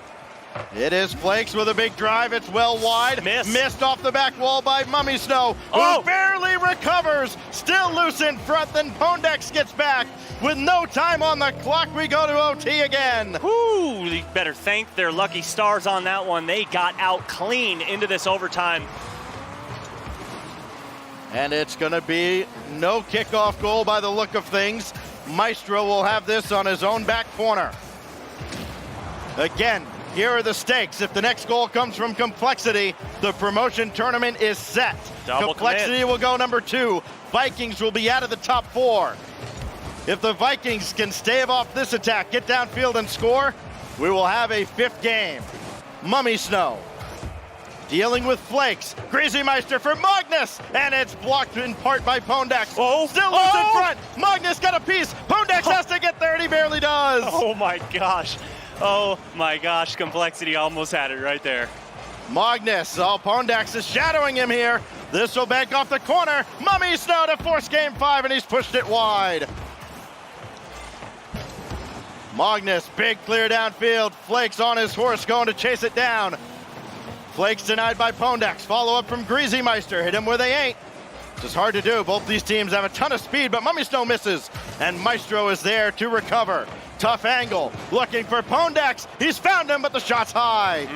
G: It is Flakes with a big drive. It's well wide.
F: Missed
G: off the back wall by Mummy Snow, who barely recovers. Still loose in front. Then Pondex gets back. With no time on the clock, we go to OT again.
F: Whoo, you better thank their lucky stars on that one. They got out clean into this overtime.
G: And it's going to be no kickoff goal by the look of things. Maestro will have this on his own back corner. Again, here are the stakes. If the next goal comes from Complexity, the promotion tournament is set. Complexity will go number 2. Vikings will be out of the top 4. If the Vikings can stave off this attack, get downfield and score, we will have a 5th game. Mummy Snow dealing with Flakes. Greasy Meister for Magnus, and it's blocked in part by Pondex. Still loose in front. Magnus got a piece. Pondex has to get there, and he barely does.
F: Oh my gosh. Oh my gosh, Complexity almost had it right there.
G: Magnus, Pondex is shadowing him here. This will bank off the corner. Mummy Snow to force game 5, and he's pushed it wide. Magnus, big clear downfield. Flakes on his horse going to chase it down. Flakes denied by Pondex. Follow up from Greasy Meister. Hit him where they ain't. It's hard to do. Both these teams have a ton of speed, but Mummy Snow misses. And Maestro is there to recover. Tough angle. Looking for Pondex. He's found him, but the shot's high.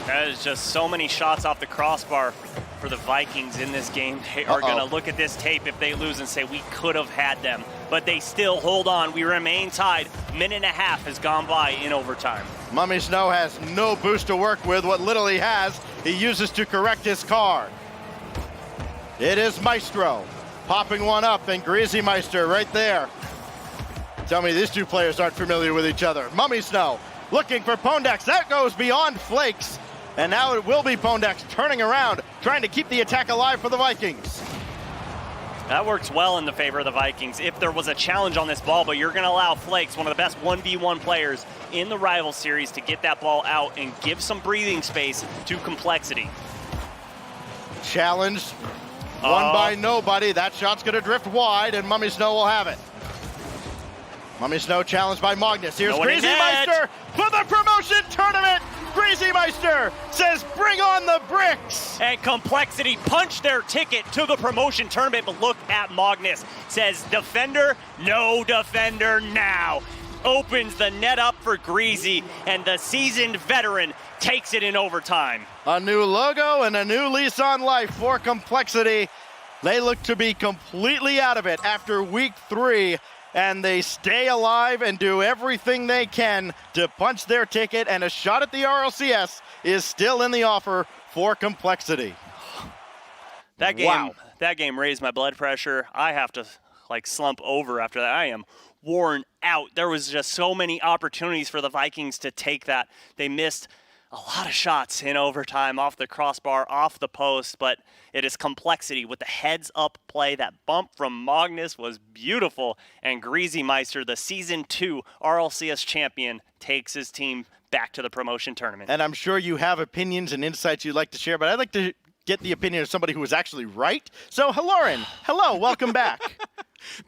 F: That is just so many shots off the crossbar for the Vikings in this game. They are going to look at this tape if they lose and say, we could have had them. But they still hold on. We remain tied. Minute and a half has gone by in overtime.
G: Mummy Snow has no boost to work with. What little he has, he uses to correct his car. It is Maestro popping one up, and Greasy Meister right there. Tell me these two players aren't familiar with each other. Mummy Snow looking for Pondex. That goes beyond Flakes. And now it will be Pondex turning around, trying to keep the attack alive for the Vikings.
F: That works well in the favor of the Vikings if there was a challenge on this ball, but you're going to allow Flakes, one of the best 1v1 players in the rival series, to get that ball out and give some breathing space to Complexity.
G: Challenged, won by nobody. That shot's going to drift wide, and Mummy Snow will have it. Mummy Snow challenged by Magnus. Here's Greasy Meister for the promotion tournament. Greasy Meister says, bring on the bricks.
F: And Complexity punched their ticket to the promotion tournament, but look at Magnus. Says, defender, no defender now. Opens the net up for Greasy, and the seasoned veteran takes it in overtime.
G: A new logo and a new lease on life for Complexity. They look to be completely out of it after week 3, and they stay alive and do everything they can to punch their ticket, and a shot at the RLCS is still in the offer for Complexity.
F: That game,
G: Wow.
F: that game raised my blood pressure. I have to slump over after that. I am worn out. There was just so many opportunities for the Vikings to take that. They missed a lot of shots in overtime, off the crossbar, off the post, but it is Complexity with the heads-up play. That bump from Magnus was beautiful, and Greasy Meister, the Season 2 RLCS champion, takes his team back to the promotion tournament.
G: And I'm sure you have opinions and insights you'd like to share, but I'd like to get the opinion of somebody who was actually right. So, Lauren, hello, welcome back.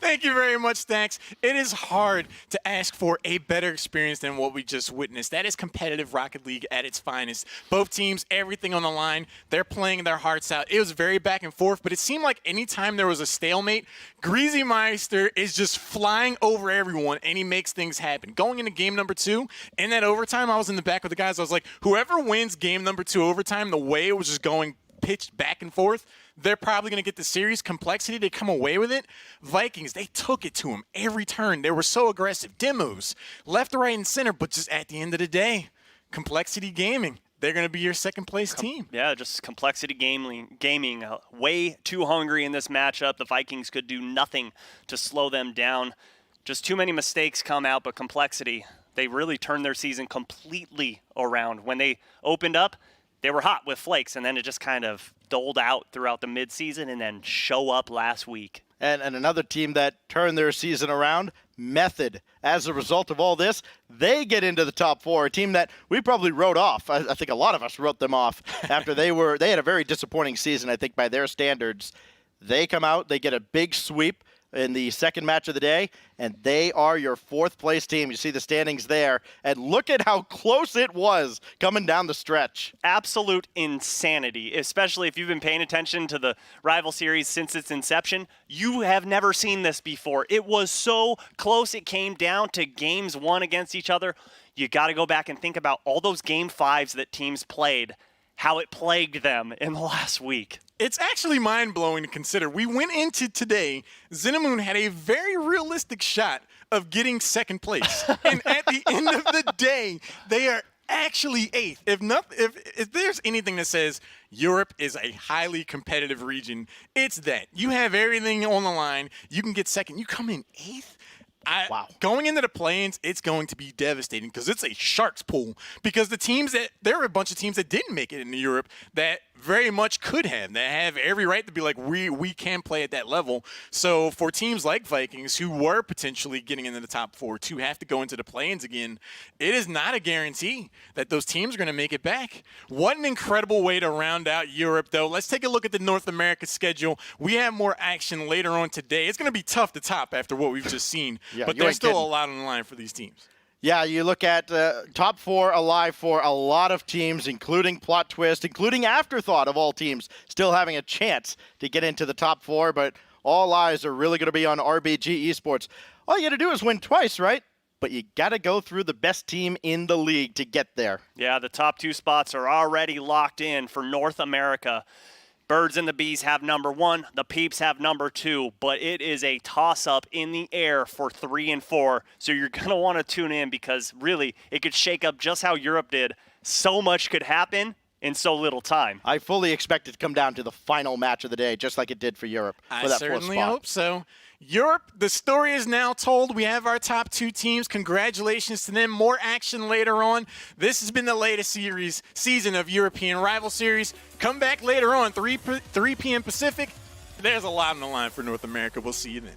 B: Thank you very much, Stacks. It is hard to ask for a better experience than what we just witnessed. That is competitive Rocket League at its finest. Both teams, everything on the line. They're playing their hearts out. It was very back and forth, but it seemed like anytime there was a stalemate, Greasy Meister is just flying over everyone, and he makes things happen. Going into game number 2, in that overtime, I was in the back with the guys. I was like, whoever wins game number 2 overtime, the way it was just going pitched back and forth, they're probably going to get the series. Complexity, they come away with it. Vikings, they took it to them every turn. They were so aggressive. Demos, left, right, and center. But just at the end of the day, Complexity Gaming, they're going to be your second-place team.
F: Yeah, just Complexity gaming way too hungry in this matchup. The Vikings could do nothing to slow them down. Just too many mistakes come out, but Complexity, they really turned their season completely around. When they opened up, they were hot with flakes, and then it just kind of doled out throughout the midseason and then show up last week.
G: And another team that turned their season around, Method. As a result of all this, they get into the top 4, a team that we probably wrote off. I think a lot of us wrote them off after they had a very disappointing season, I think, by their standards. They come out, they get a big sweep in the second match of the day, and they are your 4th-place team. You see the standings there, and look at how close it was coming down the stretch.
F: Absolute insanity, especially if you've been paying attention to the rival series since its inception. You have never seen this before. It was so close it came down to games won against each other. You got to go back and think about all those game 5s that teams played, how it plagued them in the last week.
B: It's actually mind-blowing to consider. We went into today, Cinnamon had a very realistic shot of getting second place. And at the end of the day, they are actually 8th. If there's anything that says Europe is a highly competitive region, it's that. You have everything on the line. You can get second. You come in 8th?
G: Wow.
B: Going into the play-ins, it's going to be devastating because it's a shark's pool. Because there are a bunch of teams that didn't make it into Europe that very much could have. They have every right to be like, we can play at that level. So for teams like Vikings, who were potentially getting into the top 4, to have to go into the play-ins again, it is not a guarantee that those teams are going to make it back. What an incredible way to round out Europe, though. Let's take a look at the North America schedule. We have more action later on today. It's going to be tough to top after what we've just seen.
G: Yeah,
B: but
G: you
B: there's
G: ain't
B: still
G: kidding.
B: a lot on the line for these teams.
G: Yeah, you look at top 4 alive for a lot of teams, including Plot Twist, including Afterthought of all teams, still having a chance to get into the top 4, but all eyes are really going to be on RBG Esports. All you got to do is win twice, right? But you got to go through the best team in the league to get there.
F: Yeah, the top 2 spots are already locked in for North America. Birds and the Bees have number 1. The Peeps have number 2. But it is a toss-up in the air for 3 and 4. So you're going to want to tune in because, really, it could shake up just how Europe did. So much could happen in so little time.
G: I fully expect it to come down to the final match of the day, just like it did for Europe.
B: I
G: for that 4th
B: certainly
G: spot.
B: hope so. Europe, the story is now told. We have our top 2 teams. Congratulations to them. More action later on. This has been the latest season of European Rival Series. Come back later on, 3 p.m. Pacific. There's a lot on the line for North America. We'll see you then.